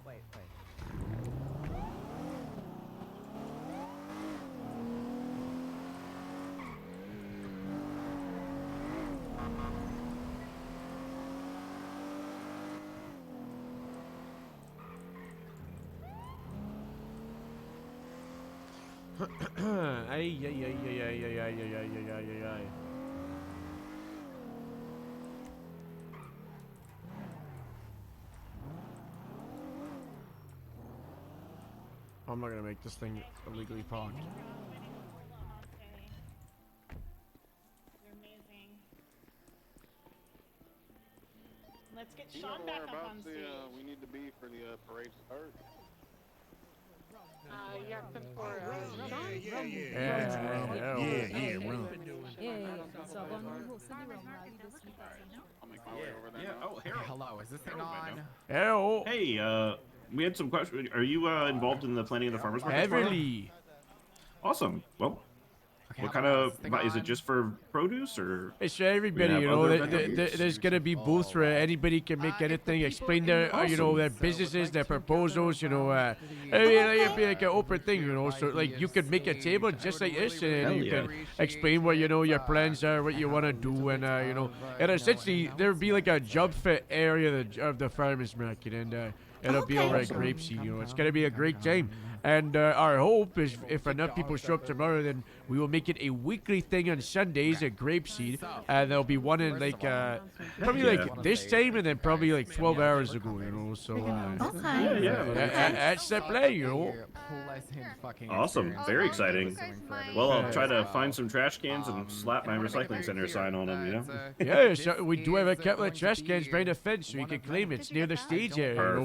Wait. Ay. I'm not gonna make this thing illegally parked. You're amazing. Let's get Sean back up on stage. We need to be for the parade start. Yeah, 10-4. I'll make my way over there. Oh, Harold. Hello, is this thing on? Hello. Hey, we had some questions. Are you involved in the planning of the farmers market? Heavily. Awesome. Well, what kind of is it? Just for produce or? It's for everybody, you know. There's gonna be booths where anybody can make anything, explain their, you know, their businesses, their proposals, you know. I mean, it'd be like an open thing, you know. So like you could make a table just like this, and you can explain what you know your plans are, what you want to do, and you know, and essentially there would be like a job fit area of the farmers market, and it'll be over at Grapeseed, you know. It's gonna be a great time. And our hope is if enough people show up tomorrow, then we will make it a weekly thing on Sundays at Grapeseed. And there'll be one in like probably like this time, and then probably like 12 hours ago, you know. So that's the play, you know. Awesome, very exciting. Well, I'll try to find some trash cans and slap my recycling center sign on them, you know. Yeah, so we do have a couple of trash cans behind the fence, so you can claim it's near the stage area. You know,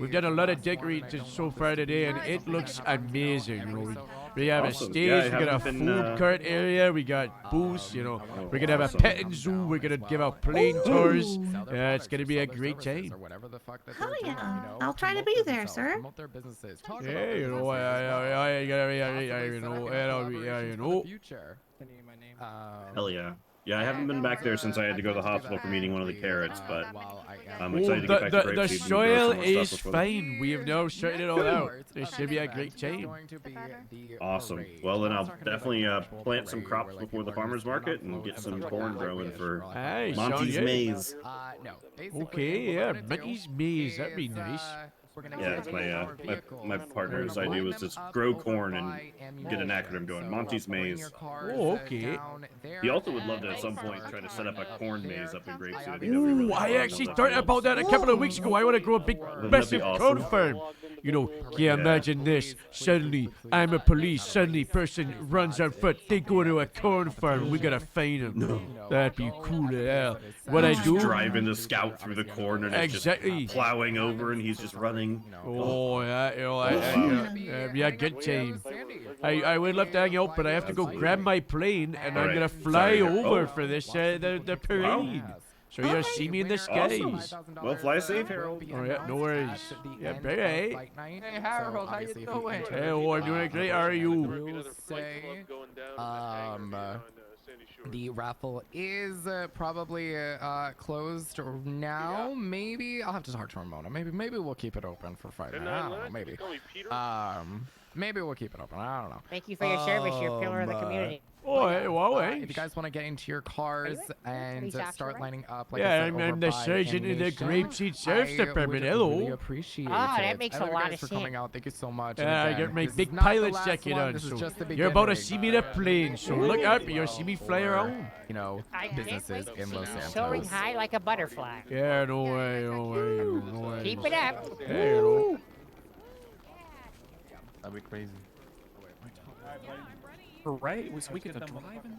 we've done a lot of decorating so far today, and it looks amazing. You know, we have a stage, we got a food cart area, we got booths. You know, we're gonna have a petting zoo. We're gonna give out plane tours. It's gonna be a great time. Hell yeah! I'll try to be there, sir. Yeah, you know, you know. Hell yeah. Yeah, I haven't been back there since I had to go to the hospital for meeting one of the carrots, but I'm excited to get back to Grapeseed. The soil is fine. We have now sorted it all out. It should be a great time. Awesome. Well, then I'll definitely plant some crops before the farmer's market and get some corn growing for Monty's Maize. Okay, yeah, Monty's Maize. That'd be nice. Yeah, it's my partner's idea was just grow corn and get an acronym going. Monty's Maize. Oh, okay. He also would love to at some point try to set up a corn maze up in Grapeseed. Ooh, I actually thought about that a couple of weeks ago. I want to grow a big, massive corn farm. You know, yeah, imagine this. Suddenly, I'm a police. Suddenly, person runs on foot. They go to a corn farm. We gotta find them. No. That'd be cool as hell. What I He's do? just driving the scout through the corn and it's Exactly. just plowing over and he's just running. Oh, yeah, yeah, good time. I would love to hang out, but I have to go grab my plane, and I'm gonna fly over for this the parade. So you'll see me in the skies. Awesome. Well, fly safe, Harold. Oh yeah, no worries. Yeah, baby. Hey Harold, how you doing? Hey, oh, I'm doing great. How are you? We'll say, the raffle is probably closed now. Maybe I'll have to talk to Ramona. Maybe we'll keep it open for Friday. I don't know. Maybe. Maybe we'll keep it open. I don't know. Thank you for your service. You're a pillar of the community. Oh, hey, wow, hey. If you guys want to get into your cars and start lining up, like yeah, I said, I'm the sergeant in the Grapeseed Sheriff's Department. Hello. Really appreciate that makes a lot of sense. for sense. coming out. Thank you so much. Yeah, I got my big pilot's jacket on, so you're about to see me in a plane. So look up, you'll see me fly around. You know, businesses in Los Santos. Soaring high like a butterfly. Yeah, no way, no way, no way. Keep it up. Hey, hello. That'd be crazy. Parade? So we get to drive in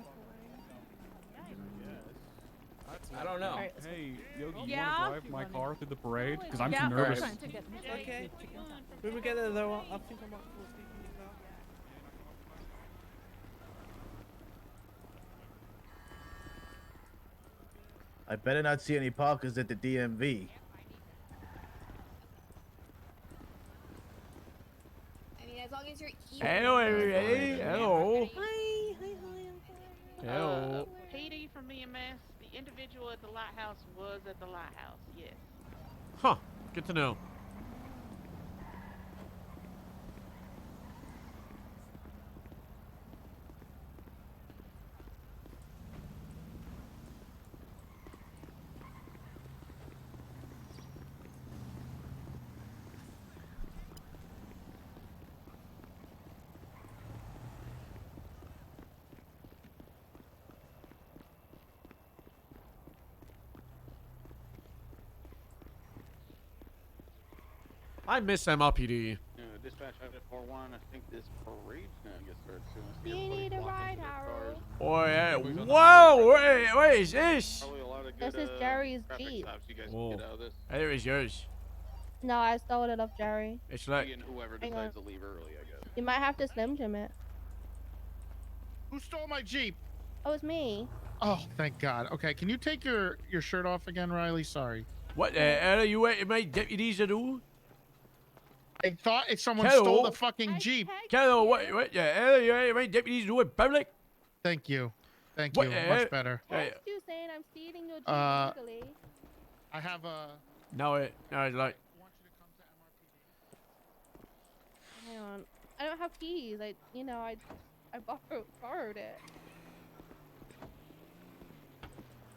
the I don't know. Hey, Yogi, you Yeah? want to drive my car through the parade? Because I'm Yeah. too nervous. Okay. When we get there, though, I think I'm up for speaking about. I better not see any parkers at the DMV. I mean, as long as you're Hello, everybody. Hello. Hi. Hello. PD from EMS, the individual at the lighthouse was at the lighthouse, yes. Huh. Good to know. I miss MLPD. Dispatch, I got 4-1. I think this parade's gonna get started soon. I see You everybody need a flocking ride, to their Harold. cars. Oh yeah. Whoa! What is this? Probably a lot of This good, is Jerry's traffic Jeep. stops you guys Whoa. can get out of this. I think it was yours. No, I stole it off Jerry. It's like And whoever Hang decides to leave early, I guess. You might have to Slim Jim it. Who stole my Jeep? Oh, it's me. Oh, thank God. Okay, can you take your shirt off again, Riley? Sorry. what the hell are you waiting my deputies to do? I thought if someone Hello? stole the fucking Jeep. Kello, what the hell are you waiting my deputies do in public? Thank you. Thank What you. the Much hell? better. Hey, You saying I'm stealing your Jeep legally? I have a. no, it's like. Hang on. I don't have keys. I borrowed it.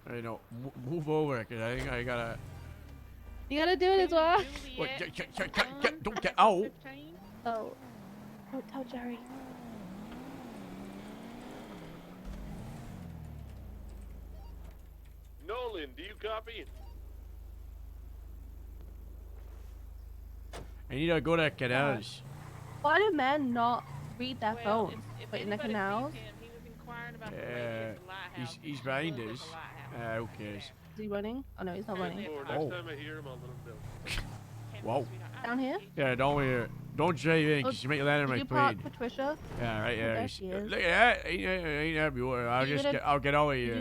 I know. Move over, cause I think I gotta. You gotta do it as well. What? Don't get out. Oh. Don't tell Jerry. Nolan, do you copy? I need to go to canals. Why do men not read their phones? But in the canals? Yeah, he's behind us. Who cares? Is he running? Oh no, he's not running. Next Oh. time I hear him, I'll let him know. Whoa. Down here? Yeah, don't drive in, cause you might land on Did my you park plane. Patricia? Yeah, right. Oh, Yeah. there she is. Look at that. Ain't that beautiful? I'll get over here.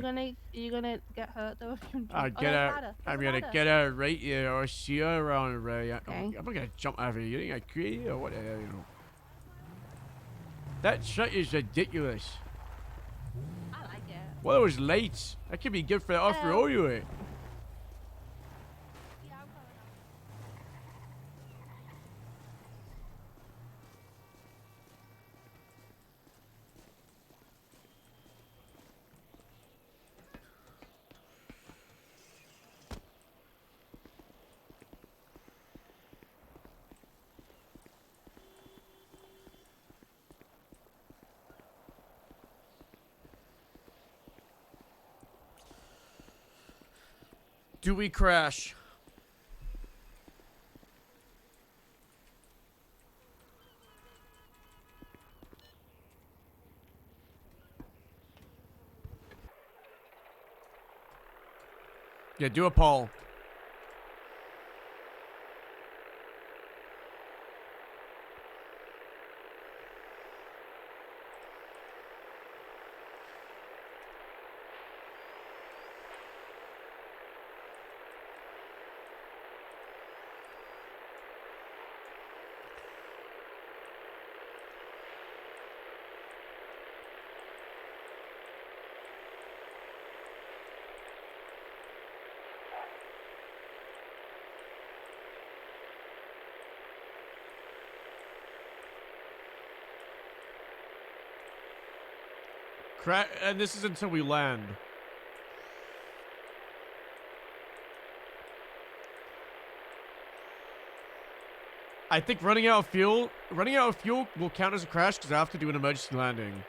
You gonna get hurt though if you I'll get her. I'm gonna get her right here or see her around right. I'm not gonna jump over here. You think I'm crazy or what the hell, you know? That shit is ridiculous. I like it. What are those lights? That could be good for the off-road, you know. Do we crash? Yeah, do a poll. And this is until we land. I think running out of fuel will count as a crash because I have to do an emergency landing.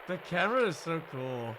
The camera is so cool.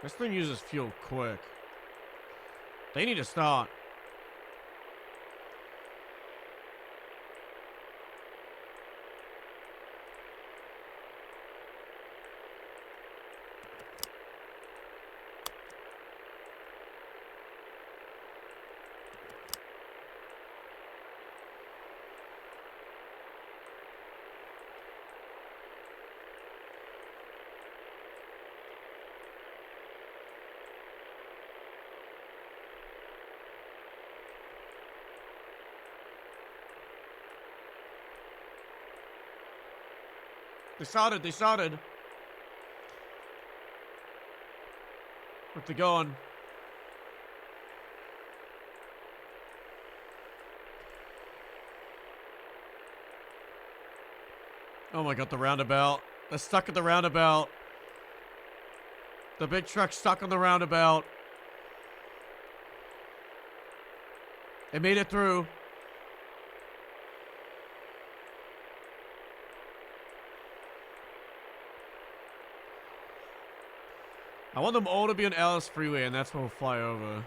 This thing uses fuel quick. They need to start. They started. Where's they going? Oh my god, the roundabout. They're stuck at the roundabout. The big truck's stuck on the roundabout. They made it through. I want them all to be on Ellis Freeway, and that's when we'll fly over.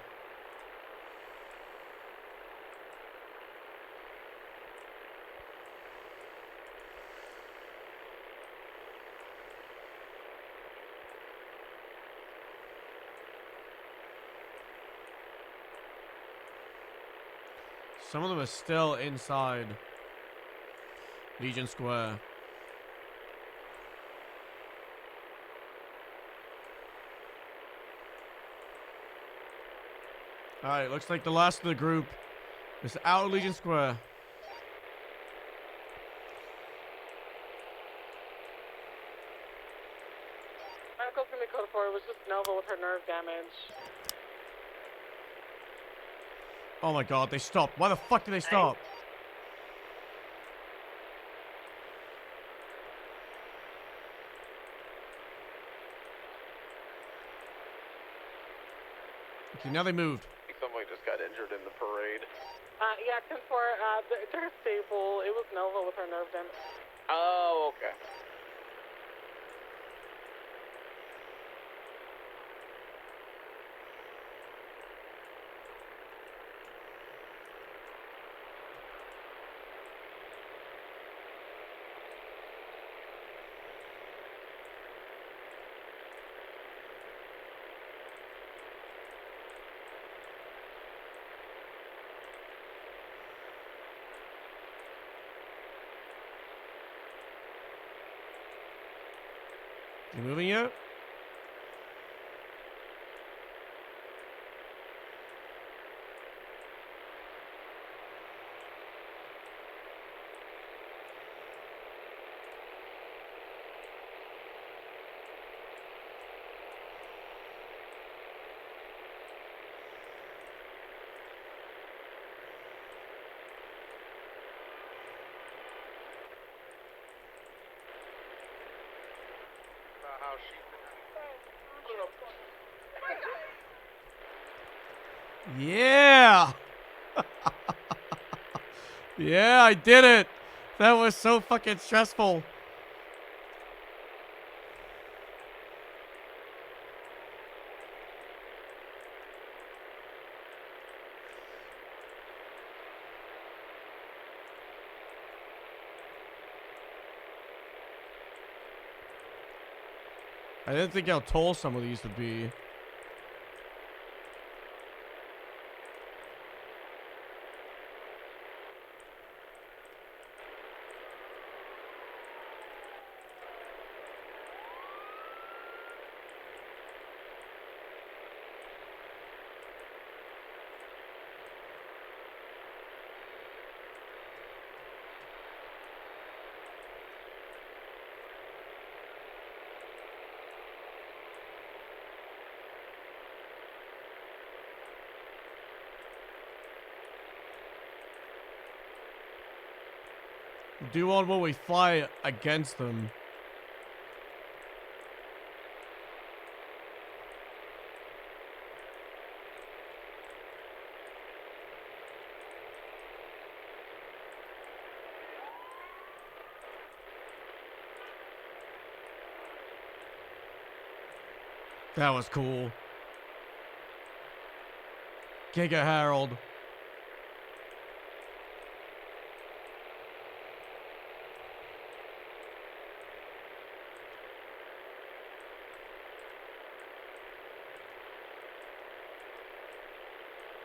Some of them are still inside Legion Square. Alright, looks like the last of the group is out of Legion Square. Medical for me code 4 was just Nova with her nerve damage. Oh my god, they stopped. Why the fuck did they stop? Okay, now they moved. Somebody just got injured in the parade. Yeah, 10-4, they're stable. It was Nova with her nerve damage. Oh, okay. You moving yet? Yeah! Yeah, I did it! That was so fucking stressful. I didn't think how tall some of these would be. Do one when we fly against them. That was cool. Giga Harold.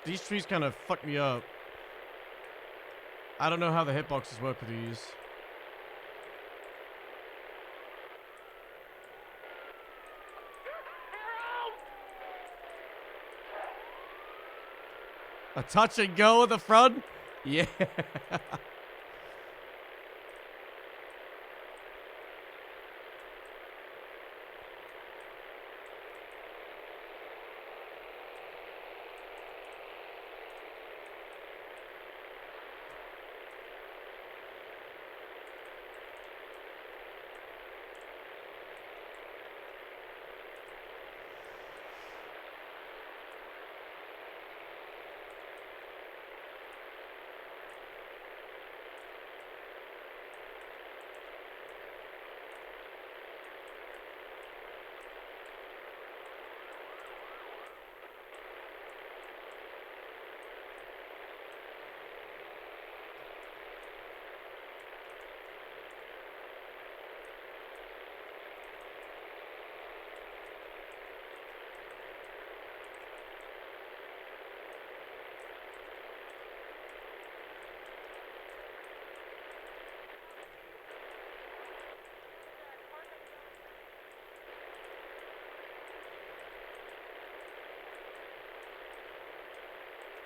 These trees kind of fuck me up. I don't know how the hitboxes work with these. A touch and go at the front? Yeah.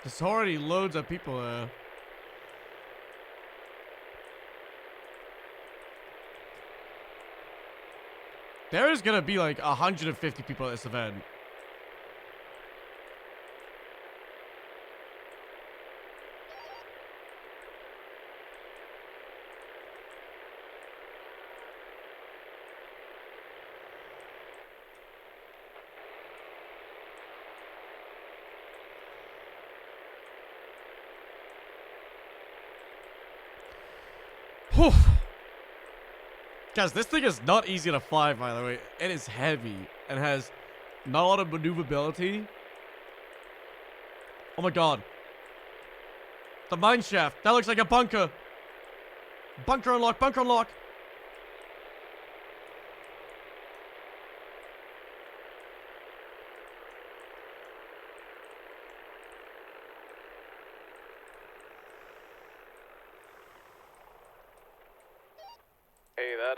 There's already loads of people there. There is gonna be like 150 people at this event. Whew. Guys, this thing is not easy to fly, by the way. It is heavy and has not a lot of maneuverability. Oh my god. The mine shaft. That looks like a bunker. Bunker unlock, bunker unlock. Hey, that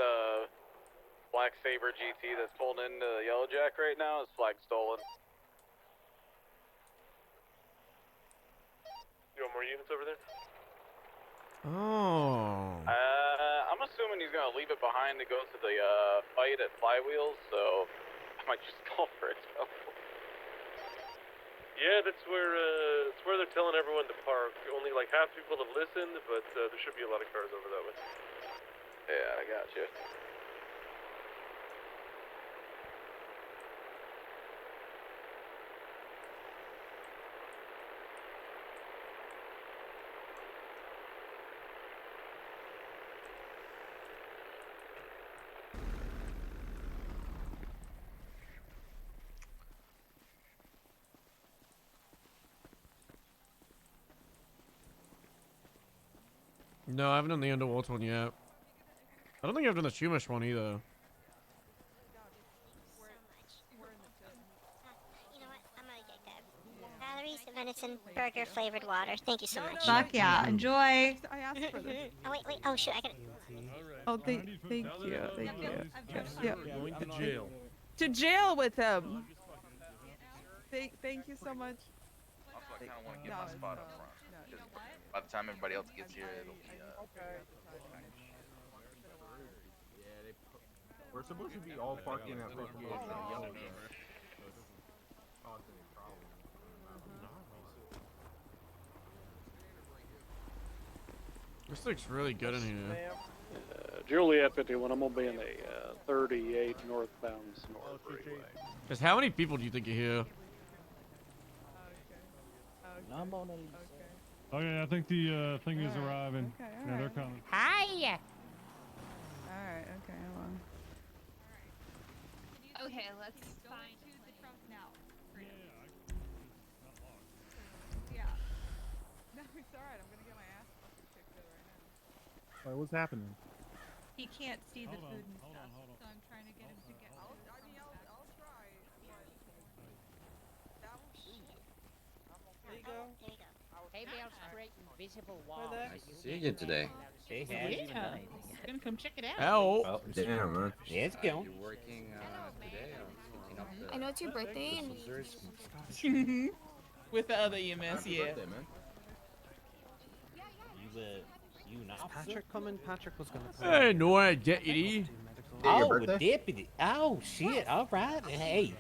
Black Saber GT that's pulled into the Yellowjack right now is flag stolen. You want more units over there? Oh. I'm assuming he's gonna leave it behind to go to the fight at Flywheels, so I might just call for it. Yeah, that's where they're telling everyone to park. Only like half people have listened, but there should be a lot of cars over that way. Yeah, I got you. No, I haven't done the underwater one yet. I don't think I've done the Chumash one either. You know what? I'm gonna get that. Batteries, venison, burger, flavored water. Thank you so much. Fuck yeah, enjoy. I asked for this. Oh wait. Oh shoot, I gotta. Oh, thank you. Thank you. Yeah. Going to jail. To jail with him. Thank you so much. Also, I kind of want to get my spot up front. By the time everybody else gets here, it'll be. We're supposed to be all parking at fucking yellow. This looks really good in here. Juliet 51, I'm gonna be in a 38 northbound Sonora freeway. Cause how many people do you think are here? Okay, I think the thing is arriving. Yeah, they're coming. Hi. Alright, okay, hold on. Okay, let's find the trunk now. Yeah. No, it's alright. I'm gonna get my ass kicked right now. What's happening? He can't see the Hold on, food and hold stuff, on, hold on. so I'm trying to get him to get. I'll try. There you go. Maybe I'll straight invisible walls. Nice to see you today. Yeah. Gonna come check it out. Ow. Well, Damn, man. Yeah, it's going. You're working today on switching up the. I know it's your birthday and. With the other EMS, yeah. You an officer? Patrick coming? Patrick was gonna. Hey, no, deputy. Oh, a deputy. Oh, shit. All right. Hey,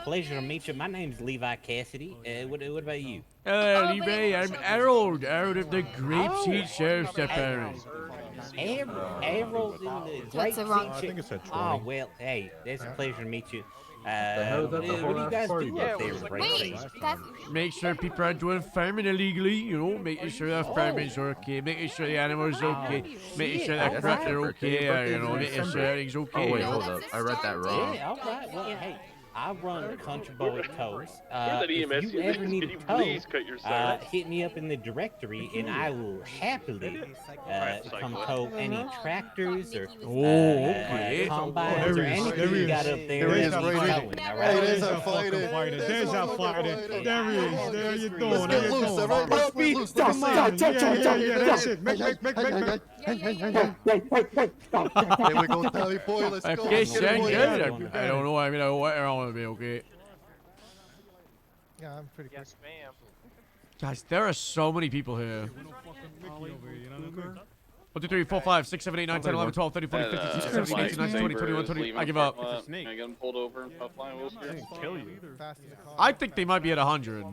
pleasure to meet you. My name's Levi Cassidy. What about you? Hello, Levi. I'm Harold. Harold of the Grapeseed Sheriff's Department. Harold in the Great Seat. Oh, well, hey, it's a pleasure to meet you. What do you guys do up there, Great Seat? Make sure people are doing farming illegally, you know, making sure the farming's okay, making sure the animals are okay, making sure the crops are okay, you know, making sure everything's okay. Oh, wait, hold up. I read that wrong. Yeah, all right. Well, hey, I run Country Boy Tows. that EMS If you ever need a please tow, cut your service? hit me up in the directory, and I will happily come tow any tractors or combines or anything you got up there. There he is, that needs towing, all right? There's our fighter. There's our fighter. There he is. There you doing? Let's get loose, all right? Let's get loose. Come on. Yeah, that's it. Make. There we go, Tally boy. Let's go. Okay, sound good. I don't know. I mean, I want to be okay. Yeah, I'm pretty quick. Yes, ma'am. Guys, there are so many people here. 1, 2, 3, 4, 5, 6, 7, 8, 9, 10, 11, 12, 13, 14, 15, 16, 17, 18, 19, 20, 21, 22. I give up. Can I get him pulled over and puff line wheels here? Kill you. I think they might be at 100.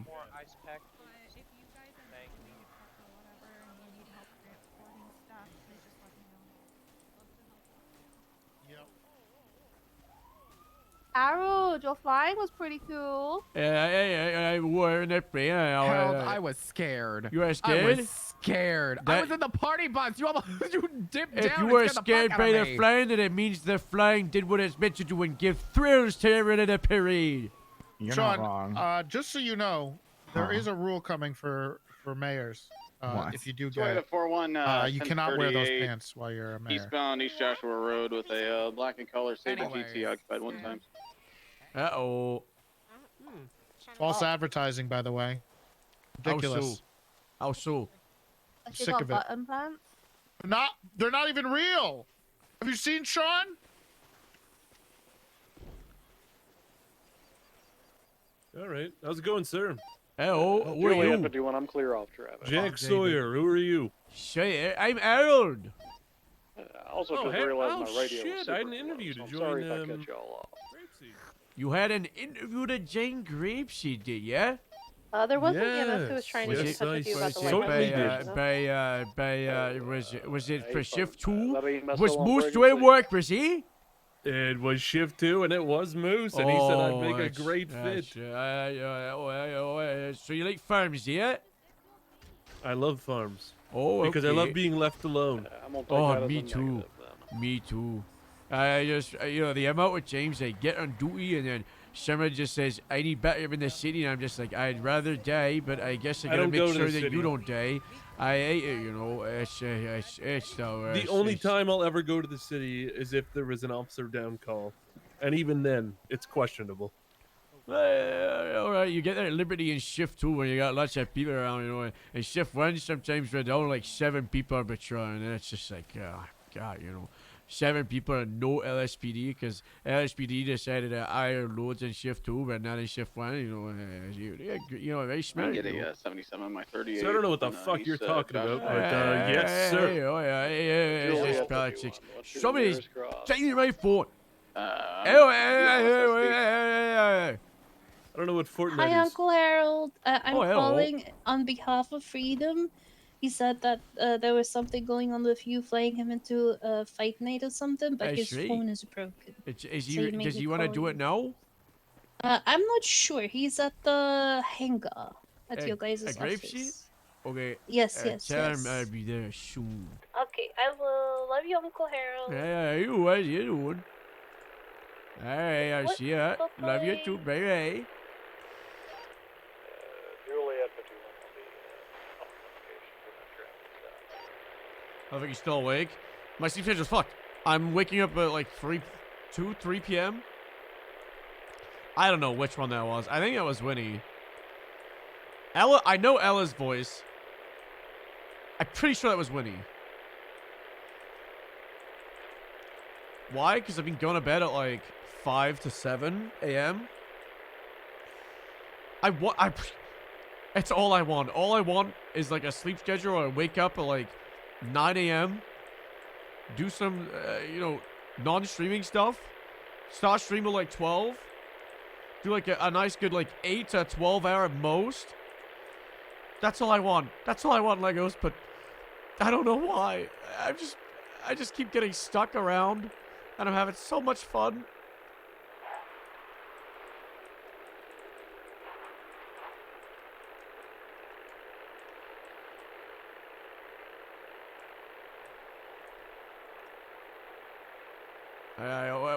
Harold, your flying was pretty cool. I were in that plane. Harold, I was scared. You were scared? I was scared. I was in the party bus. You almost dipped down. If you were scared by the flying, then it means the flying did what it's meant to do and give thrills to everyone in the parade. You're Sean, not wrong. Just so you know, there is a rule coming for mayors. If you do get it, 41, you cannot wear those pants while you're a mayor. Eastbound East Joshua Road with a black and color Sabre GT occupied one time. Uh-oh. False advertising, by the way. Ridiculous. How so? I'm sick of it. Button plants? They're not even real. Have you seen Sean? All right. How's it going, sir? Hello. Who are you? 51, I'm clear off, Travis. Jack Sawyer. Who are you? I'm Harold. I also just realized my radio was shit. I had an interview to so I'm join. sorry if I cut y'all off. You had an interview to Jane Grapeseed, did ya? There wasn't EMS who was trying to get in touch with you about the was it for shift 2? Was Was Moose doing work, was he? It was shift 2, and it was Moose, and he said I'd make a great fit. So you like farms, yeah? I love farms. Oh, because I love being left alone. Oh, me too. Me too. I just, the amount with James, I get on duty, and then someone just says, I need better in the city, and I'm just like, I'd rather die, but I guess I gotta make sure that you don't die. I hate it, it's the only time I'll ever go to the city is if there was an officer down call. And even then, it's questionable. Alright, you get there at Liberty in shift 2 when you got lots of people around, and shift 1, sometimes we're only like 7 people are patrolling, and it's just like, oh, God, 7 people and no LSPD, because LSPD decided to hire loads in shift 2, but not in shift 1, very smart. I get a 77 on my 38. So I don't know what the fuck you're talking about, but yes, sir. It's just politics. Somebody's taking my phone. I don't know what Fortnite Hi, is. Uncle Harold. I'm hello. calling on behalf of Freedom. He said that there was something going on with you flying him into a fight night or something, but his phone is broken. Does he want to do it now? I'm not sure. He's at the hangar at your guys' office. Okay. Yes. Tell him I'll be there soon. Okay, I will. Love you, Uncle Harold. What you doing? Alright, I'll see ya. Love you too, baby. I think he's still awake. My sleep schedule's fucked. I'm waking up at like 3 p.m. I don't know which one that was. I think it was Winnie. Ella, I know Ella's voice. I'm pretty sure that was Winnie. Why? Because I've been going to bed at like 5 to 7 a.m. It's all I want. All I want is like a sleep schedule where I wake up at like 9 a.m. Do some, non-streaming stuff. Start streaming like 12. Do like a nice good like 8 to 12 hour at most. That's all I want. That's all I want, Legos, but I don't know why. I just keep getting stuck around, and I'm having so much fun.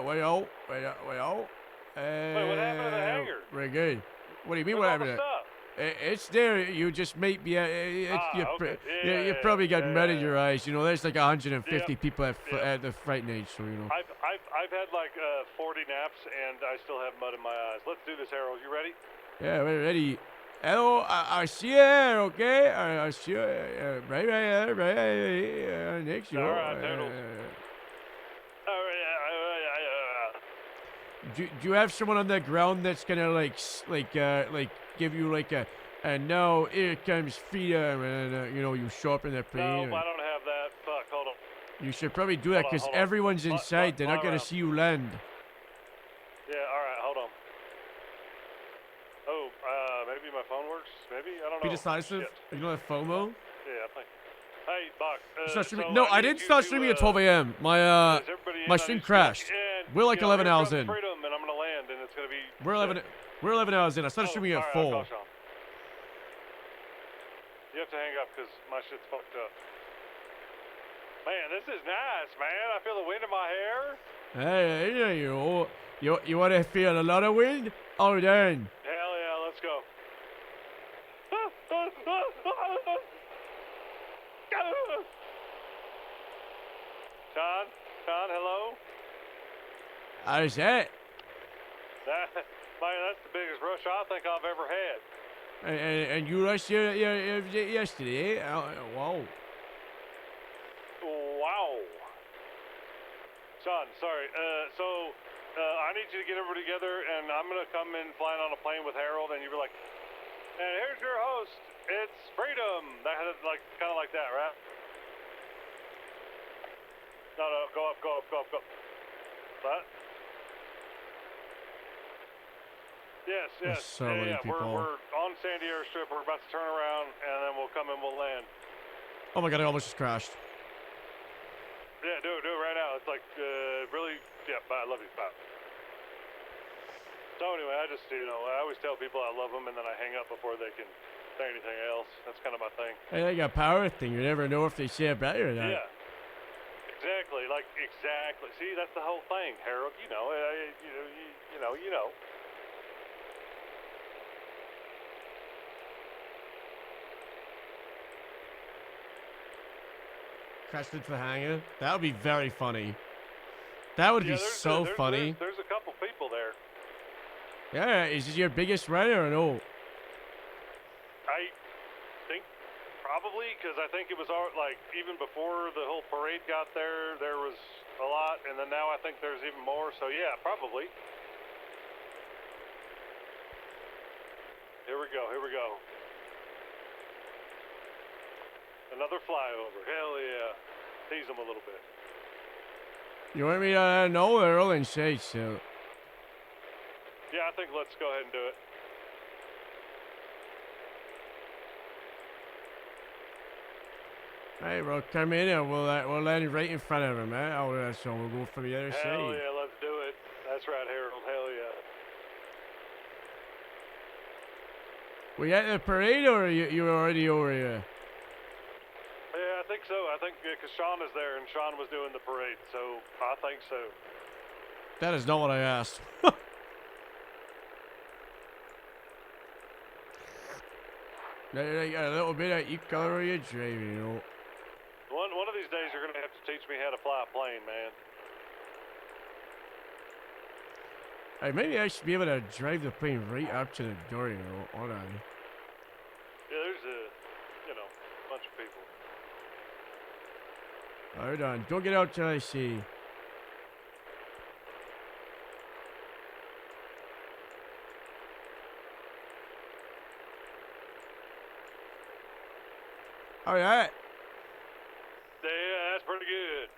Way out. Wait, what happened to the hangar? Very good. What do you mean what happened? It's there. You just may be. You probably got mud in your eyes. There's like 150 people at the fright night, so I've had like 40 naps and I still have mud in my eyes. Let's do this, Harold. You ready? Yeah, we're ready. Hello, I see you there, okay? I see you right next to you. All right, Harold. Do you have someone on the ground that's gonna like give you like a And now here comes freedom, and you know, you show up in the plane. No, I don't have that. Fuck, hold on. You should probably do that because hold on. everyone's inside. They're not gonna around. see you land. Yeah, alright, hold on. Oh, maybe my phone works? Maybe? I don't know. Be decisive. Shit. You don't have FOMO. Yeah, I think. Hey, Bach. Start streaming. So No, I need didn't you start to, streaming at 12 a.m. My is everybody in? my I stream need to- crashed. and, We're like you know, 11 here hours comes in. Freedom, and I'm gonna land, and it's gonna be. We're 11 hours in. I started streaming at alright, 4. I'll call Sean. You have to hang up because my shit's fucked up. Man, this is nice, man. I feel the wind in my hair. Hey, you want to feel a lot of wind? Oh, then. Hell yeah, let's go. Sean, hello? How's that? Man, that's the biggest rush I think I've ever had. And you rushed yesterday? Wow. Wow. Sean, sorry. I need you to get everybody together, and I'm gonna come in flying on a plane with Harold, and you were like, and here's your host. It's Freedom. That had like kind of like that, right? No, go up. What? Yes. There's so many yeah. people. We're on San Diego Strip. We're about to turn around, and then we'll come and we'll land. Oh my god, I almost just crashed. Yeah, do it right now. It's like really. Yeah, bye. I love you. Bye. So anyway, I just I always tell people I love them, and then I hang up before they can say anything else. That's kind of my thing. Hey, like a power thing. You never know if they say it better or not. Yeah. Exactly. Exactly. See, that's the whole thing, Harold. You know. Crashed into the hangar. That would be very funny. That would be so funny. There's a couple people there. Yeah, is this your biggest runner or no? I think probably because I think it was like even before the whole parade got there, there was a lot, and then now I think there's even more. So yeah, probably. Here we go. Another flyover. Hell yeah. Tease them a little bit. You want me to know they're all in shade, so. Yeah, I think let's go ahead and do it. Hey, bro, come in and we'll land right in front of him, man. Oh, so we'll go for the other side. Hell yeah, let's do it. That's right, Harold. Hell yeah. We at the parade or you already over here? Yeah, I think so. I think because Sean is there and Sean was doing the parade, so I think so. That is not what I asked. They got a little bit of each color of your driving, you know. One of these days you're gonna have to teach me how to fly a plane, man. Hey, maybe I should be able to drive the plane right up to the door, you know. Hold on. Yeah, there's a bunch of people. Hold on. Don't get out till I see. All right. Yeah, that's pretty good.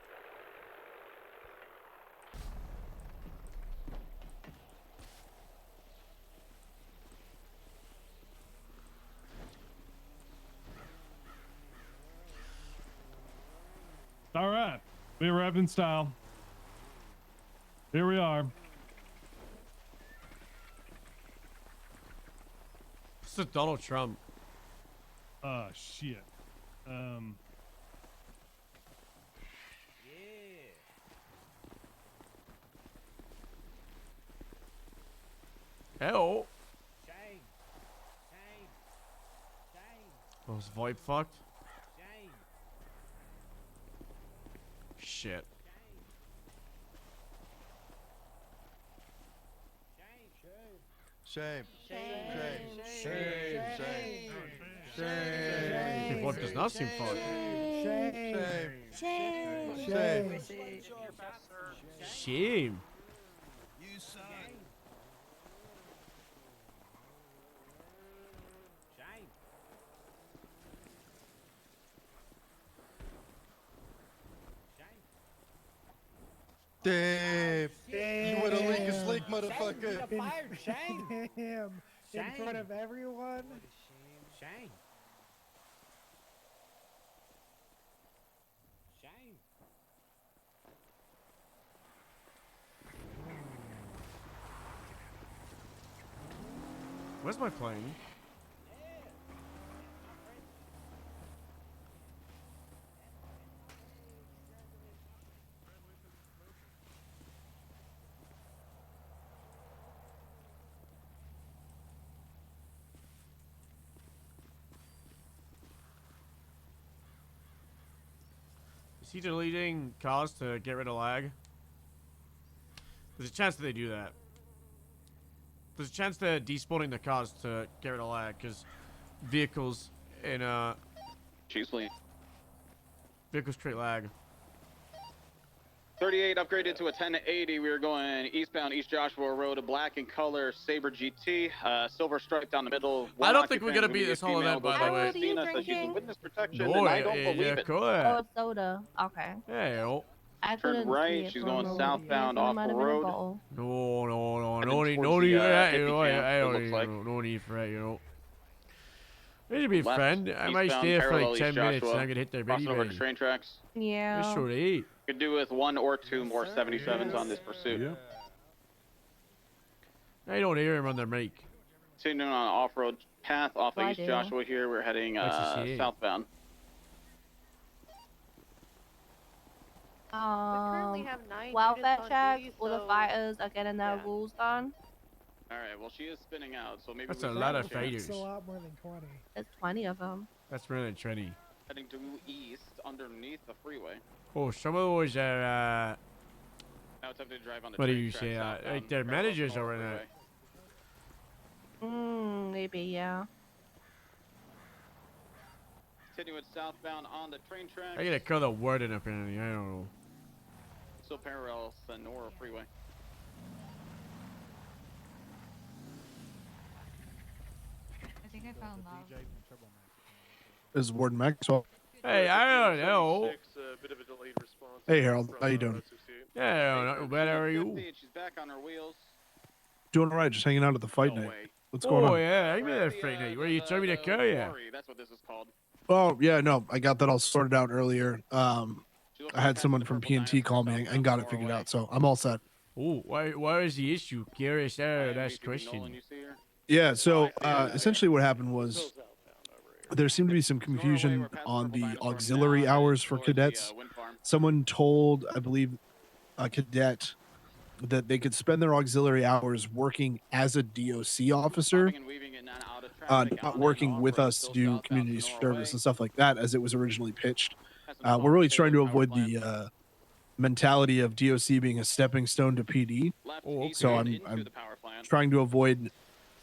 All right, we arrived in style. Here we are. This is Donald Trump. Shit. Hello. Oh, is VoIP fucked? Shit. Shame. Hey, VoIP does not seem fucked. Shame. Damn. You would have leaked a sleek, motherfucker. Shane. Damn. In front of everyone. Shane. Shane. Where's my plane? Is he deleting cars to get rid of lag? There's a chance that they do that. There's a chance they're despawning the cars to get rid of lag, because vehicles in vehicles create lag. 38 upgraded to a 1080. We are going eastbound East Joshua Road, a black in color Sabre GT, silver stripe down the middle. I don't think we're gonna beat this whole event, by the way. Witness protection, No, and I don't believe it. Oh, it's soda. Okay. Hey, yo. I Turn couldn't right. see it She's from going over southbound here, so it off might the have been a road. bottle. No Heading need towards for the, that, you hippie know. camp, I it don't looks need, like. no need for that, you know. We should be Left, friend. I might eastbound, stay there for parallel like East 10 minutes Joshua, and I could hit their crossing video. over to train tracks. Yeah. It's short 8. Could do with 1 or 2 more 77s on this pursuit. I don't hear him on their mic. Continuing on an off-road path off of I East do. Joshua here. We're heading southbound. Welfare check. All the fighters are getting their rules done. All right. Well, she is spinning out, so maybe That's we a can lot of check. fighters. A lot more than 20. There's 20 of them. That's really trendy. Heading due east underneath the freeway. Oh, some of those are, Now attempting to drive on the what do train you tracks say? southbound, Like their parallel managers to are in North that. Maybe, yeah. Continuing southbound on the train tracks. I gotta call the warden apparently. I don't know. Still parallel Sonora Freeway. I think I found love. This is Warden Maxwell. Hey, I don't know. Bit of a delayed response. Hey, Harold. How you doing? Yeah, not bad. How are you? She's back on her wheels. Doing all right. Just hanging out at the fight night. What's going on? Oh yeah, I met that Friday night. Where you told me to carry ya? That's what this is called. Oh yeah, no, I got that all sorted out earlier. I had someone from PNT call me and got it figured out, so I'm all set. Oh, why is the issue? Curious, that's question. Yeah, so essentially what happened was there seemed to be some confusion on the auxiliary hours for cadets. Someone told, I believe, a cadet that they could spend their auxiliary hours working as a DOC officer, not working with us to do community service and stuff like that, as it was originally pitched. We're really trying to avoid the mentality of DOC being a stepping stone to PD. So I'm trying to avoid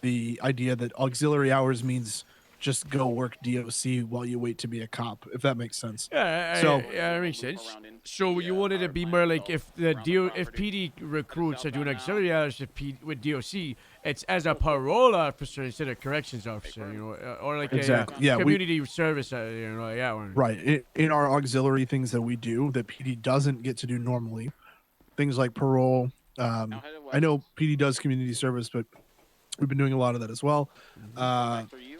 the idea that auxiliary hours means just go work DOC while you wait to be a cop, if that makes sense. Yeah, that makes sense. So you wanted to be more like if if PD recruits are doing auxiliary hours with DOC, it's as a parole officer instead of corrections officer, you know, or like Exactly. a community service, you know, yeah. Right. In our auxiliary things that we do that PD doesn't get to do normally, things like parole. I know PD does community service, but we've been doing a lot of that as well.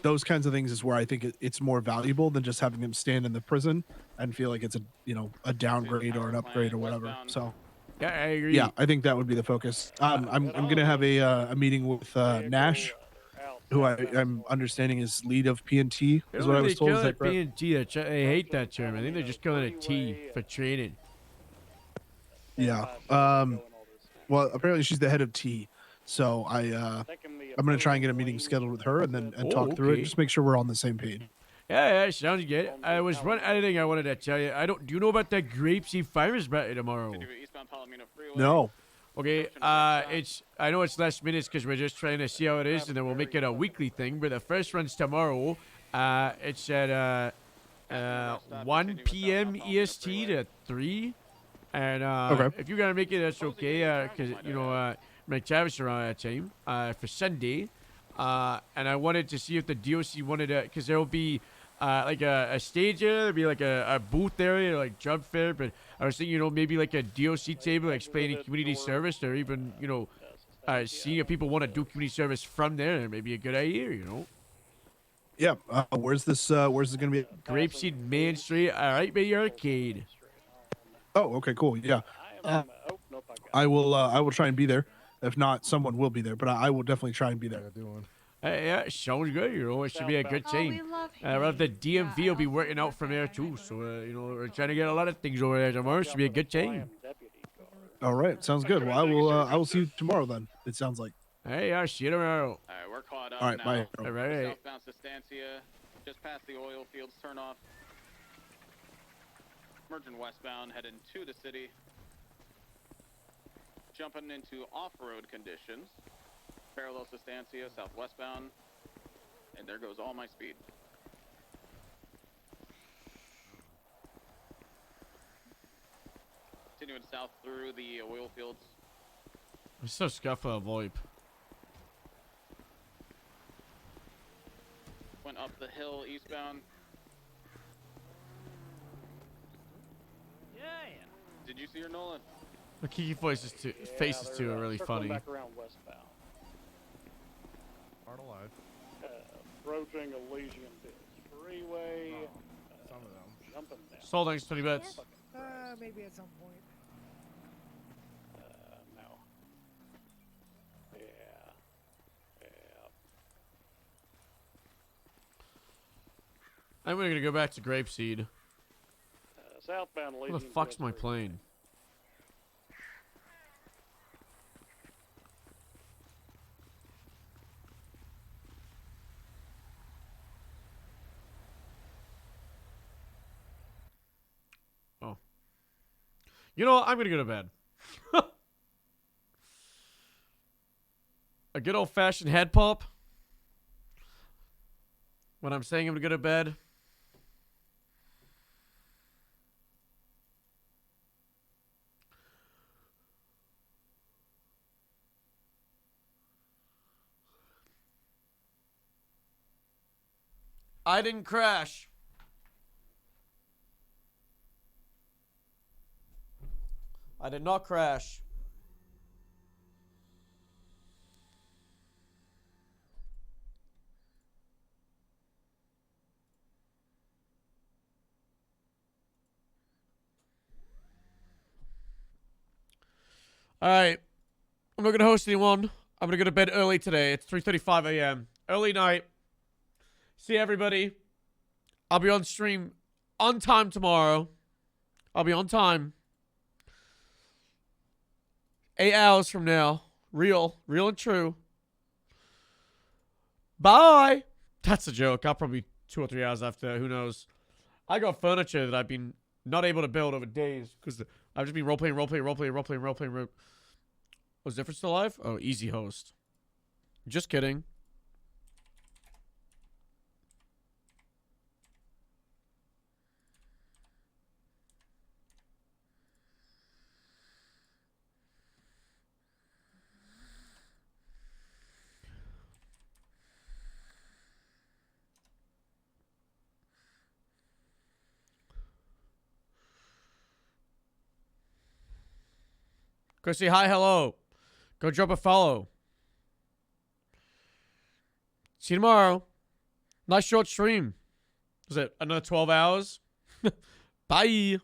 Those kinds of things is where I think it's more valuable than just having them stand in the prison and feel like it's a downgrade or an upgrade or whatever. So yeah, I agree. Yeah, I think that would be the focus. I'm gonna have a meeting with Nash, who I'm understanding is lead of PNT, is what I was told. Is that correct? PNT, I hate that term. I think they're just calling it T for training. Yeah. Well, apparently she's the head of T. So I'm gonna try and get a meeting scheduled with her and then talk through it, just make sure we're on the same page. Yeah, sounds good. I was one other thing I wanted to tell you. Do you know about that Grapeseed Farmers Battle tomorrow? No. Okay, I know it's last minutes because we're just trying to see how it is, and then we'll make it a weekly thing. But the first one's tomorrow. It's at 1 p.m. EST to 3. And okay. If you're gonna make it, that's okay. Because my Travis around that time for Sunday. And I wanted to see if the DOC wanted to, because there will be like a stage area. There'd be like a booth area, like job fair. But I was thinking, you know, maybe like a DOC table explaining community service, or even, you know, seeing if people want to do community service from there. It may be a good idea, you know. Yeah. Where's this gonna be? Grapeseed Main Street. All right, Bay Arcade. Oh, okay, cool. Yeah. I will try and be there. If not, someone will be there, but I will definitely try and be there. Hey, yeah, sounds good. You know, it should be a good team. The DMV will be working out from there too. So, you know, we're trying to get a lot of things over there tomorrow. It should be a good team. All right, sounds good. Well, I will see you tomorrow then. It sounds like. Hey, I'll see you tomorrow. All right, we're caught up All right, now. bye. All right. Southbound Sustancia, just past the oil fields, turn off. Merging westbound, heading to the city. Jumping into off-road conditions. Parallel Sustancia, southwestbound. And there goes all my speed. Continuing south through the oil fields. I'm so scuffle VoIP. Went up the hill eastbound. Yeah. Did you see her, Nolan? The Kiki faces too are really funny. Back around westbound. Part alive. Approaching Elysian Fields Freeway. Some of them. Jumping down. Sold thanks 20 bits. Maybe at some point. No. Yeah. I'm gonna go back to Grapeseed. Southbound Where Elysian the fuck's Fields my Freeway. plane? Oh. You know what? I'm gonna go to bed. A good old-fashioned head pop. When I'm saying I'm gonna go to bed. I didn't crash. I did not crash. All right. I'm not going to host anyone. I'm going to go to bed early today. It's 3:35 a.m. Early night. See everybody. I'll be on stream on time tomorrow. I'll be on time. 8 hours from now. Real and true. Bye. That's a joke. I'll probably 2 or 3 hours after. Who knows? I got furniture that I've been not able to build over days because I've just been roleplaying. Was different still alive? Oh, easy host. Just kidding. Go say hi, hello. Go drop a follow. See you tomorrow. Nice short stream. Was it another 12 hours? Bye.